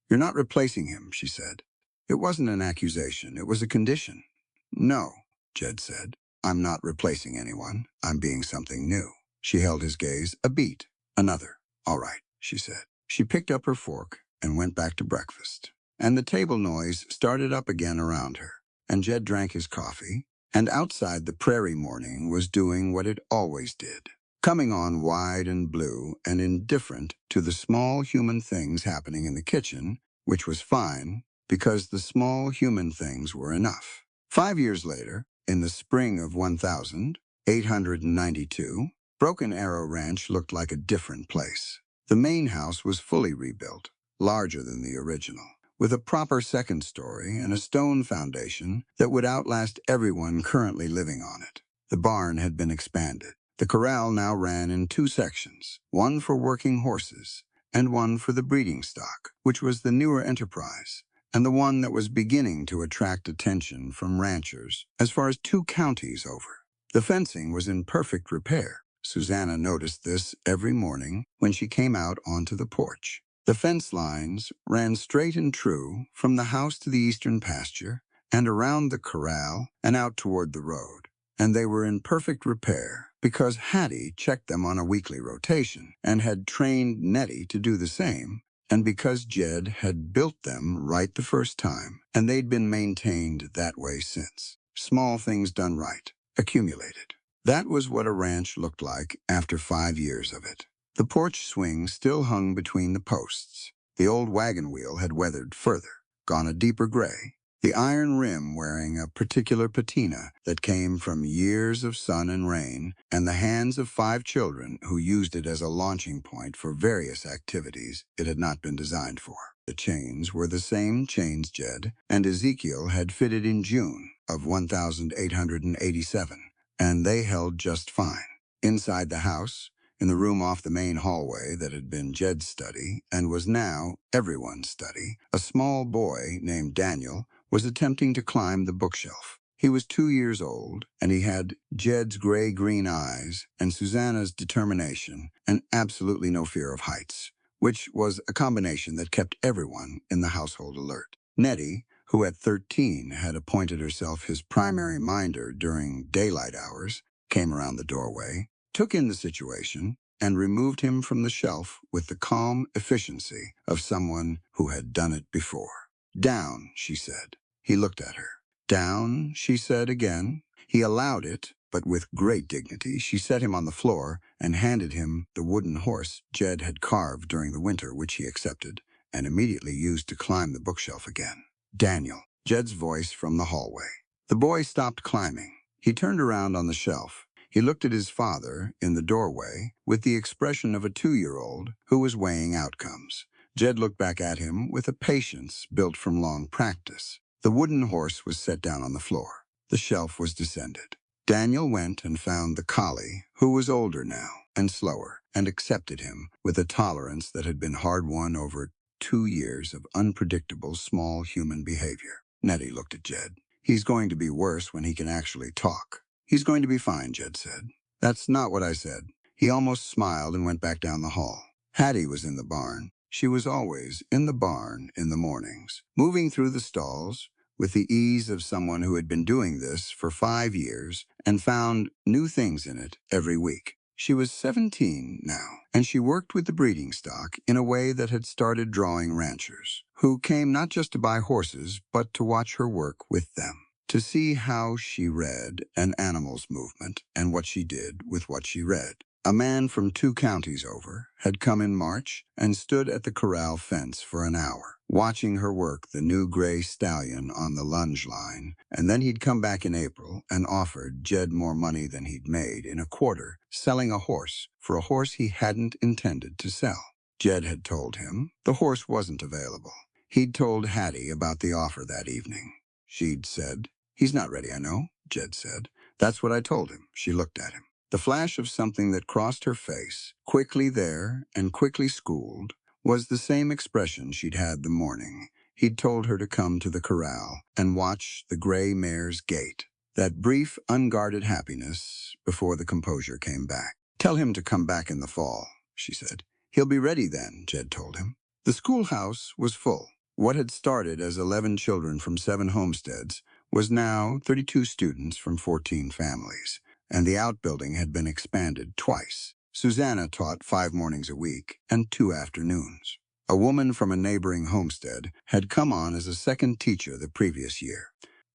"You're not replacing him," she said. It wasn't an accusation, it was a condition. "No," Jed said. "I'm not replacing anyone. I'm being something new." She held his gaze a beat. "Another. All right," she said. She picked up her fork and went back to breakfast. And the table noise started up again around her. And Jed drank his coffee. And outside, the prairie morning was doing what it always did, coming on wide and blue and indifferent to the small human things happening in the kitchen, which was fine because the small human things were enough. 5 years later, in the spring of 1892, Broken Arrow Ranch looked like a different place. The main house was fully rebuilt, larger than the original, with a proper second story and a stone foundation that would outlast everyone currently living on it. The barn had been expanded. The corral now ran in 2 sections, one for working horses and one for the breeding stock, which was the newer enterprise, and the one that was beginning to attract attention from ranchers as far as 2 counties over. The fencing was in perfect repair. Susanna noticed this every morning when she came out onto the porch. The fence lines ran straight and true from the house to the eastern pasture and around the corral and out toward the road. And they were in perfect repair because Hattie checked them on a weekly rotation and had trained Nettie to do the same, and because Jed had built them right the first time, and they'd been maintained that way since. Small things done right, accumulated. That was what a ranch looked like after 5 years of it. The porch swing still hung between the posts. The old wagon wheel had weathered further, gone a deeper gray, the iron rim wearing a particular patina that came from years of sun and rain and the hands of 5 children who used it as a launching point for various activities it had not been designed for. The chains were the same chains Jed and Ezekiel had fitted in June of 1887, and they held just fine. Inside the house, in the room off the main hallway that had been Jed's study and was now everyone's study, a small boy named Daniel was attempting to climb the bookshelf. He was 2 years old, and he had Jed's gray-green eyes and Susanna's determination and absolutely no fear of heights, which was a combination that kept everyone in the household alert. Nettie, who at 13 had appointed herself his primary minder during daylight hours, came around the doorway, took in the situation, and removed him from the shelf with the calm efficiency of someone who had done it before. "Down," she said. He looked at her. "Down," she said again. He allowed it, but with great dignity she set him on the floor and handed him the wooden horse Jed had carved during the winter, which he accepted, and immediately used to climb the bookshelf again. "Daniel," Jed's voice from the hallway. The boy stopped climbing. He turned around on the shelf. He looked at his father in the doorway with the expression of a 2-year-old who was weighing outcomes. Jed looked back at him with a patience built from long practice. The wooden horse was set down on the floor. The shelf was descended. Daniel went and found the collie, who was older now and slower, and accepted him with a tolerance that had been hard-won over 2 years of unpredictable small human behavior. Nettie looked at Jed. "He's going to be worse when he can actually talk." "He's going to be fine," Jed said. "That's not what I said." He almost smiled and went back down the hall. Hattie was in the barn. She was always in the barn in the mornings, moving through the stalls with the ease of someone who had been doing this for 5 years and found new things in it every week. She was 17 now, and she worked with the breeding stock in a way that had started drawing ranchers, who came not just to buy horses, but to watch her work with them, to see how she read an animal's movement and what she did with what she read. A man from 2 counties over had come in March and stood at the corral fence for an hour, watching her work the new gray stallion on the lunge line, and then he'd come back in April and offered Jed more money than he'd made in a quarter, selling a horse for a horse he hadn't intended to sell. Jed had told him the horse wasn't available. He'd told Hattie about the offer that evening. She'd said, "He's not ready, I know," Jed said. "That's what I told him." She looked at him. The flash of something that crossed her face, quickly there and quickly schooled, was the same expression she'd had the morning he'd told her to come to the corral and watch the gray mare's gait. That brief, unguarded happiness before the composure came back. "Tell him to come back in the fall," she said. "He'll be ready then," Jed told him. The schoolhouse was full. What had started as 11 children from 7 homesteads was now 32 students from 14 families. And the outbuilding had been expanded twice. Susanna taught 5 mornings a week and 2 afternoons. A woman from a neighboring homestead had come on as a second teacher the previous year.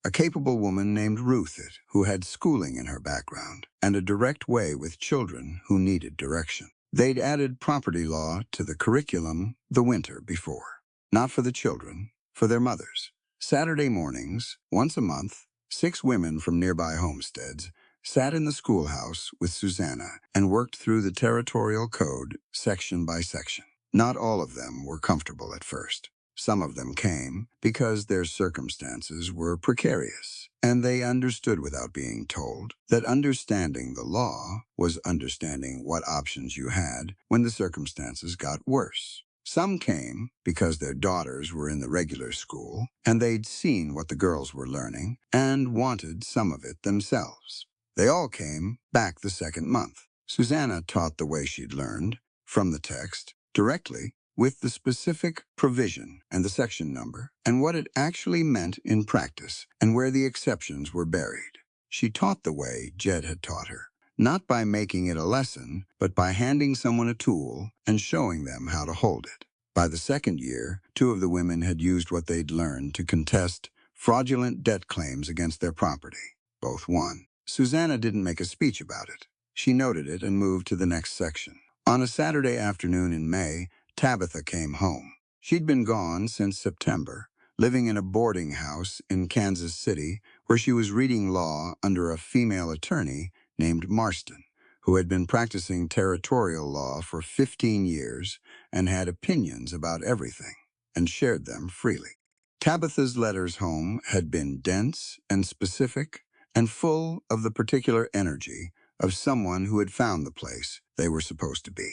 A capable woman named Ruth, who had schooling in her background and a direct way with children who needed direction. They'd added property law to the curriculum the winter before. Not for the children, for their mothers. Saturday mornings, once a month, 6 women from nearby homesteads sat in the schoolhouse with Susanna and worked through the territorial code section by section. Not all of them were comfortable at first. Some of them came because their circumstances were precarious, and they understood without being told that understanding the law was understanding what options you had when the circumstances got worse. Some came because their daughters were in the regular school, and they'd seen what the girls were learning and wanted some of it themselves. They all came back the second month. Susanna taught the way she'd learned, from the text, directly, with the specific provision and the section number, and what it actually meant in practice, and where the exceptions were buried. She taught the way Jed had taught her, not by making it a lesson, but by handing someone a tool and showing them how to hold it. By the second year, 2 of the women had used what they'd learned to contest fraudulent debt claims against their property. Both won. Susanna didn't make a speech about it. She noted it and moved to the next section. On a Saturday afternoon in May, Tabitha came home. She'd been gone since September, living in a boarding house in Kansas City where she was reading law under a female attorney named Marston, who had been practicing territorial law for 15 years and had opinions about everything and shared them freely. Tabitha's letters home had been dense and specific and full of the particular energy of someone who had found the place they were supposed to be.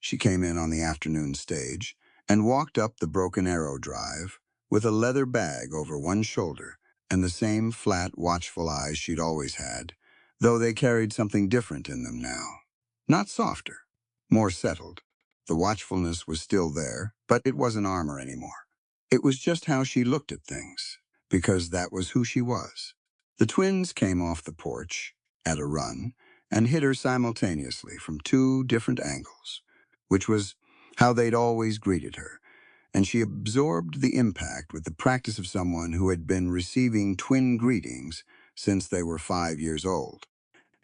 She came in on the afternoon stage and walked up the Broken Arrow Drive with a leather bag over one shoulder and the same flat, watchful eyes she'd always had, though they carried something different in them now. Not softer, more settled. The watchfulness was still there, but it wasn't armor anymore. It was just how she looked at things, because that was who she was. The twins came off the porch, at a run, and hit her simultaneously from 2 different angles, which was how they'd always greeted her, and she absorbed the impact with the practice of someone who had been receiving twin greetings since they were 5 years old.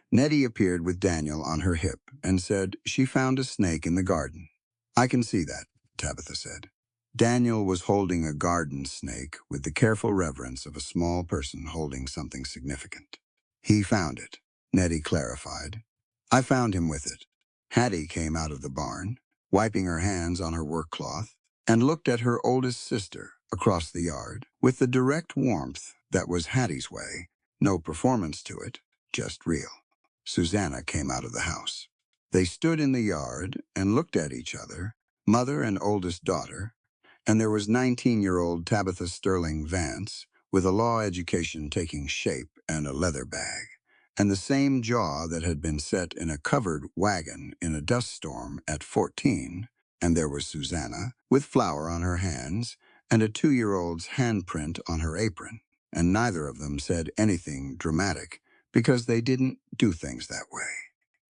Nettie appeared with Daniel on her hip and said she found a snake in the garden. "I can see that," Tabitha said. Daniel was holding a garden snake with the careful reverence of a small person holding something significant. "He found it," Nettie clarified. "I found him with it." Hattie came out of the barn, wiping her hands on her work cloth, and looked at her oldest sister across the yard with the direct warmth that was Hattie's way, no performance to it, just real. Susanna came out of the house. They stood in the yard and looked at each other, mother and oldest daughter, and there was 19-year-old Tabitha Sterling Vance, with a law education taking shape and a leather bag, and the same jaw that had been set in a covered wagon in a dust storm at 14, And there was Susanna, with flour on her hands and a 2-year-old's handprint on her apron. And neither of them said anything dramatic because they didn't do things that way.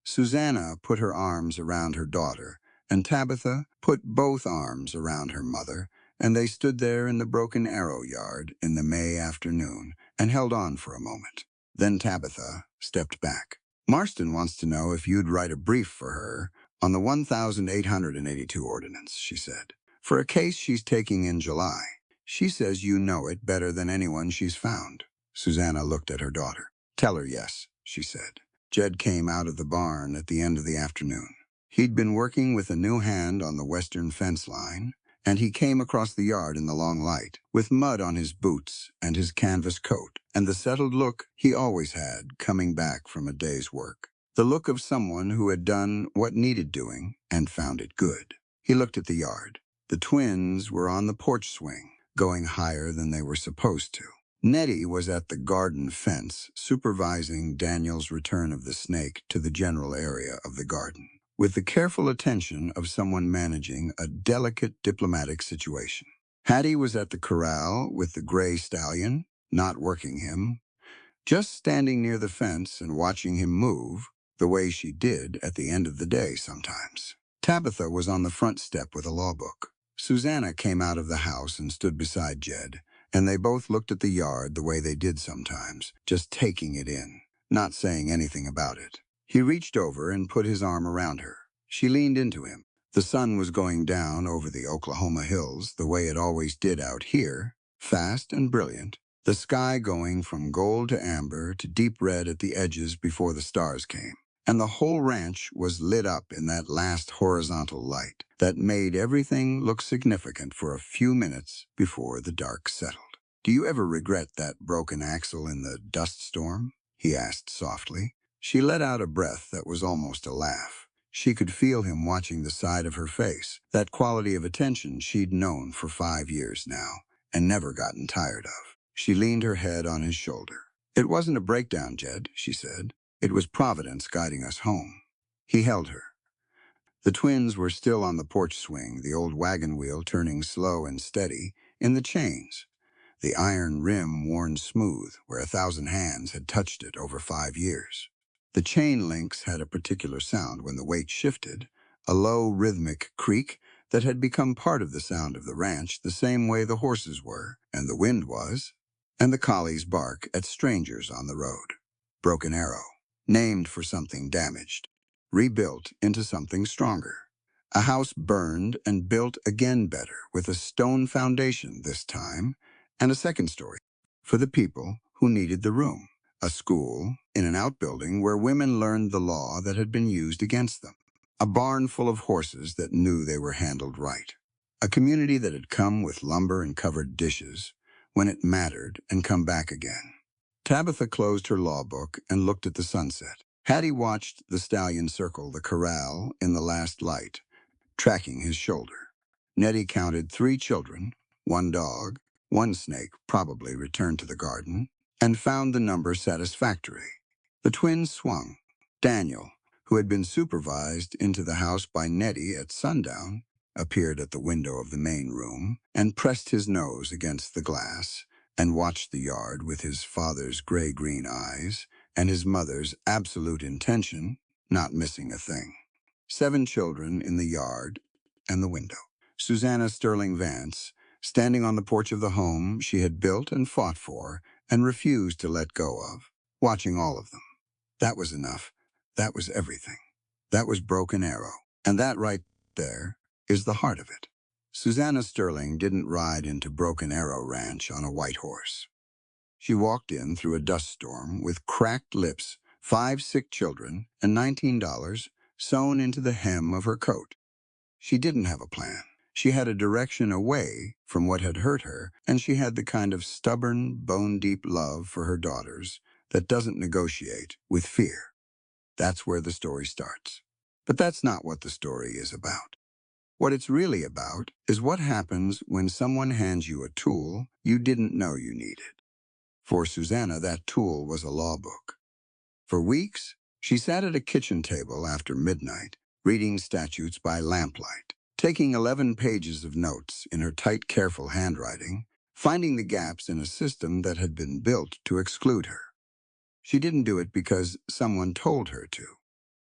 Susanna put her arms around her daughter, and Tabitha put both arms around her mother, and they stood there in the Broken Arrow yard in the May afternoon and held on for a moment. Then Tabitha stepped back. Marston wants to know if you'd write a brief for her on the 1882 ordinance, she said, for a case she's taking in July. She says you know it better than anyone she's found. Susanna looked at her daughter. Tell her yes, she said. Jed came out of the barn at the end of the afternoon. He'd been working with a new hand on the western fence line, and he came across the yard in the long light, with mud on his boots and his canvas coat, and the settled look he always had coming back from a day's work. The look of someone who had done what needed doing and found it good. He looked at the yard. The twins were on the porch swing, going higher than they were supposed to. Nettie was at the garden fence, supervising Daniel's return of the snake to the general area of the garden, with the careful attention of someone managing a delicate diplomatic situation. Hattie was at the corral with the gray stallion, not working him, just standing near the fence and watching him move, the way she did at the end of the day sometimes. Tabitha was on the front step with a law book. Susanna came out of the house and stood beside Jed, and they both looked at the yard the way they did sometimes, just taking it in, not saying anything about it. He reached over and put his arm around her. She leaned into him. The sun was going down over the Oklahoma hills the way it always did out here, fast and brilliant, the sky going from gold to amber to deep red at the edges before the stars came. And the whole ranch was lit up in that last horizontal light that made everything look significant for a few minutes before the dark settled. Do you ever regret that broken axle in the dust storm? He asked softly. She let out a breath that was almost a laugh. She could feel him watching the side of her face, that quality of attention she'd known for 5 years now and never gotten tired of. She leaned her head on his shoulder. It wasn't a breakdown, Jed, she said. It was Providence guiding us home. He held her. The twins were still on the porch swing, the old wagon wheel turning slow and steady in the chains, the iron rim worn smooth where 1,000 hands had touched it over 5 years. The chain links had a particular sound when the weight shifted, a low rhythmic creak that had become part of the sound of the ranch the same way the horses were, and the wind was, and the collie's bark at strangers on the road. Broken Arrow. Named for something damaged, rebuilt into something stronger. A house burned and built again better, with a stone foundation this time, and a second story for the people who needed the room. A school in an outbuilding where women learned the law that had been used against them. A barn full of horses that knew they were handled right. A community that had come with lumber and covered dishes when it mattered and come back again. Tabitha closed her law book and looked at the sunset. Hattie watched the stallion circle the corral in the last light, tracking his shoulder. Nettie counted 3 children, 1 dog, 1 snake probably returned to the garden, and found the number satisfactory. The twins swung. Daniel, who had been supervised into the house by Nettie at sundown, appeared at the window of the main room and pressed his nose against the glass and watched the yard with his father's gray-green eyes and his mother's absolute intention, not missing a thing. 7 children in the yard and the window. Susanna Sterling Vance, standing on the porch of the home she had built and fought for and refused to let go of, watching all of them. That was enough. That was everything. That was Broken Arrow. And that right there is the heart of it. Susanna Sterling didn't ride into Broken Arrow Ranch on a white horse. She walked in through a dust storm with cracked lips, 5 sick children, and $19 sewn into the hem of her coat. She didn't have a plan. She had a direction away from what had hurt her, and she had the kind of stubborn, bone-deep love for her daughters that doesn't negotiate with fear. That's where the story starts. But that's not what the story is about. What it's really about is what happens when someone hands you a tool you didn't know you needed. For Susanna, that tool was a law book. For weeks, she sat at a kitchen table after midnight, reading statutes by lamplight. taking 11 pages of notes in her tight, careful handwriting, finding the gaps in a system that had been built to exclude her. She didn't do it because someone told her to.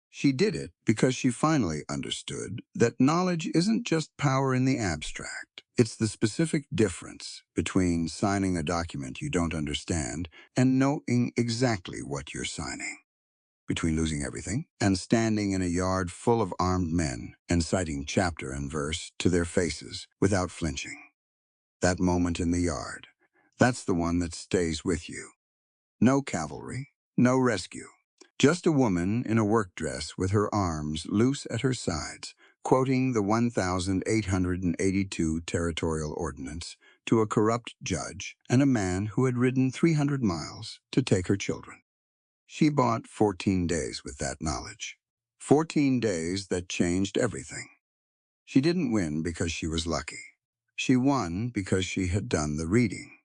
She did it because she finally understood that knowledge isn't just power in the abstract. It's the specific difference between signing a document you don't understand and knowing exactly what you're signing. Between losing everything and standing in a yard full of armed men and citing chapter and verse to their faces without flinching. That moment in the yard, that's the one that stays with you. No cavalry, no rescue. Just a woman in a work dress with her arms loose at her sides, quoting the 1,882 Territorial Ordinance to a corrupt judge and a man who had ridden 300 miles to take her children. She bought 14 days with that knowledge. 14 days that changed everything. She didn't win because she was lucky. She won because she had done the reading.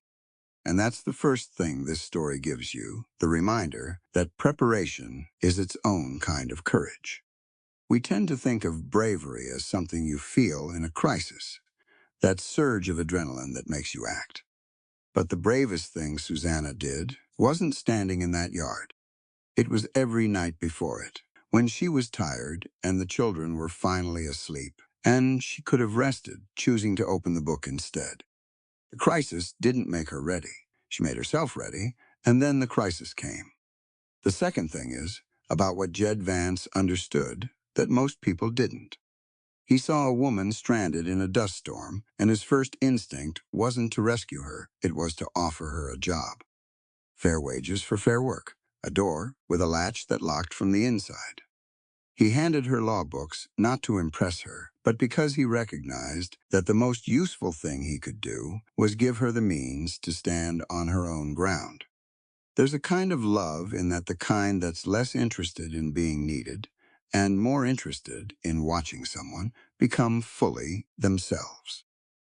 And that's the first thing this story gives you, the reminder that preparation is its own kind of courage. We tend to think of bravery as something you feel in a crisis, that surge of adrenaline that makes you act. But the bravest thing Susanna did wasn't standing in that yard. It was every night before it, when she was tired and the children were finally asleep, and she could have rested, choosing to open the book instead. The crisis didn't make her ready. She made herself ready, and then the crisis came. The second thing is about what Jed Vance understood that most people didn't. He saw a woman stranded in a dust storm, and his first instinct wasn't to rescue her, it was to offer her a job. Fair wages for fair work, a door with a latch that locked from the inside. He handed her law books not to impress her, but because he recognized that the most useful thing he could do was give her the means to stand on her own ground. There's a kind of love in that, the kind that's less interested in being needed and more interested in watching someone become fully themselves.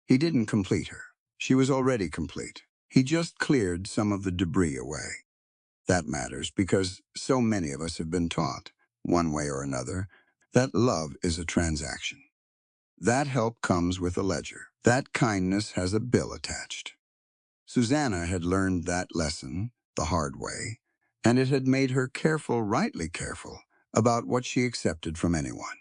He didn't complete her. She was already complete. He just cleared some of the debris away. That matters because so many of us have been taught, one way or another, that love is a transaction. That help comes with a ledger. That kindness has a bill attached. Susanna had learned that lesson the hard way, and it had made her careful, rightly careful, about what she accepted from anyone.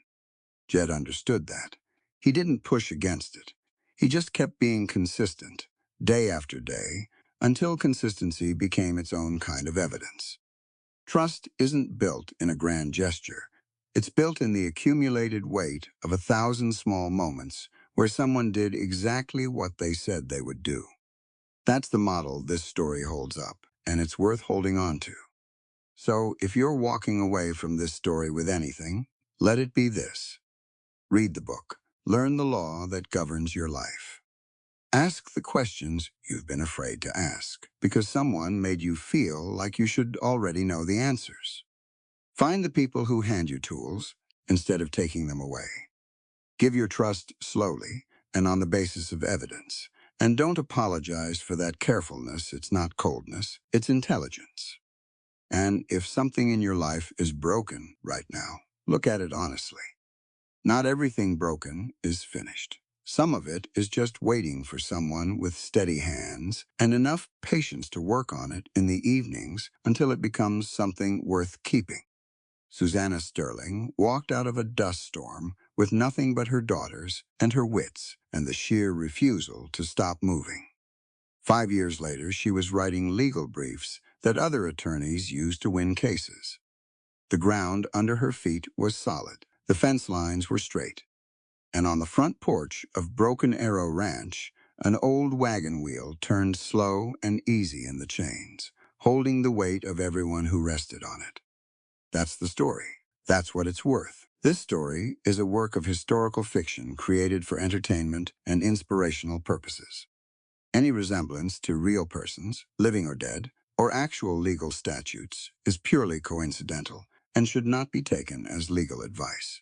Jed understood that. He didn't push against it. He just kept being consistent, day after day, until consistency became its own kind of evidence. Trust isn't built in a grand gesture. It's built in the accumulated weight of 1,000 small moments where someone did exactly what they said they would do. That's the model this story holds up, and it's worth holding on to. So, if you're walking away from this story with anything, let it be this. Read the book. Learn the law that governs your life. Ask the questions you've been afraid to ask, because someone made you feel like you should already know the answers. Find the people who hand you tools instead of taking them away. Give your trust slowly and on the basis of evidence. And don't apologize for that carefulness. It's not coldness, it's intelligence. And if something in your life is broken right now, look at it honestly. Not everything broken is finished. Some of it is just waiting for someone with steady hands and enough patience to work on it in the evenings until it becomes something worth keeping. Susanna Sterling walked out of a dust storm with nothing but her daughters and her wits and the sheer refusal to stop moving. 5 years later, she was writing legal briefs that other attorneys used to win cases. The ground under her feet was solid. The fence lines were straight. And on the front porch of Broken Arrow Ranch, an old wagon wheel turned slow and easy in the chains, holding the weight of everyone who rested on it. That's the story. That's what it's worth. This story is a work of historical fiction created for entertainment and inspirational purposes. Any resemblance to real persons, living or dead, or actual legal statutes is purely coincidental and should not be taken as legal advice.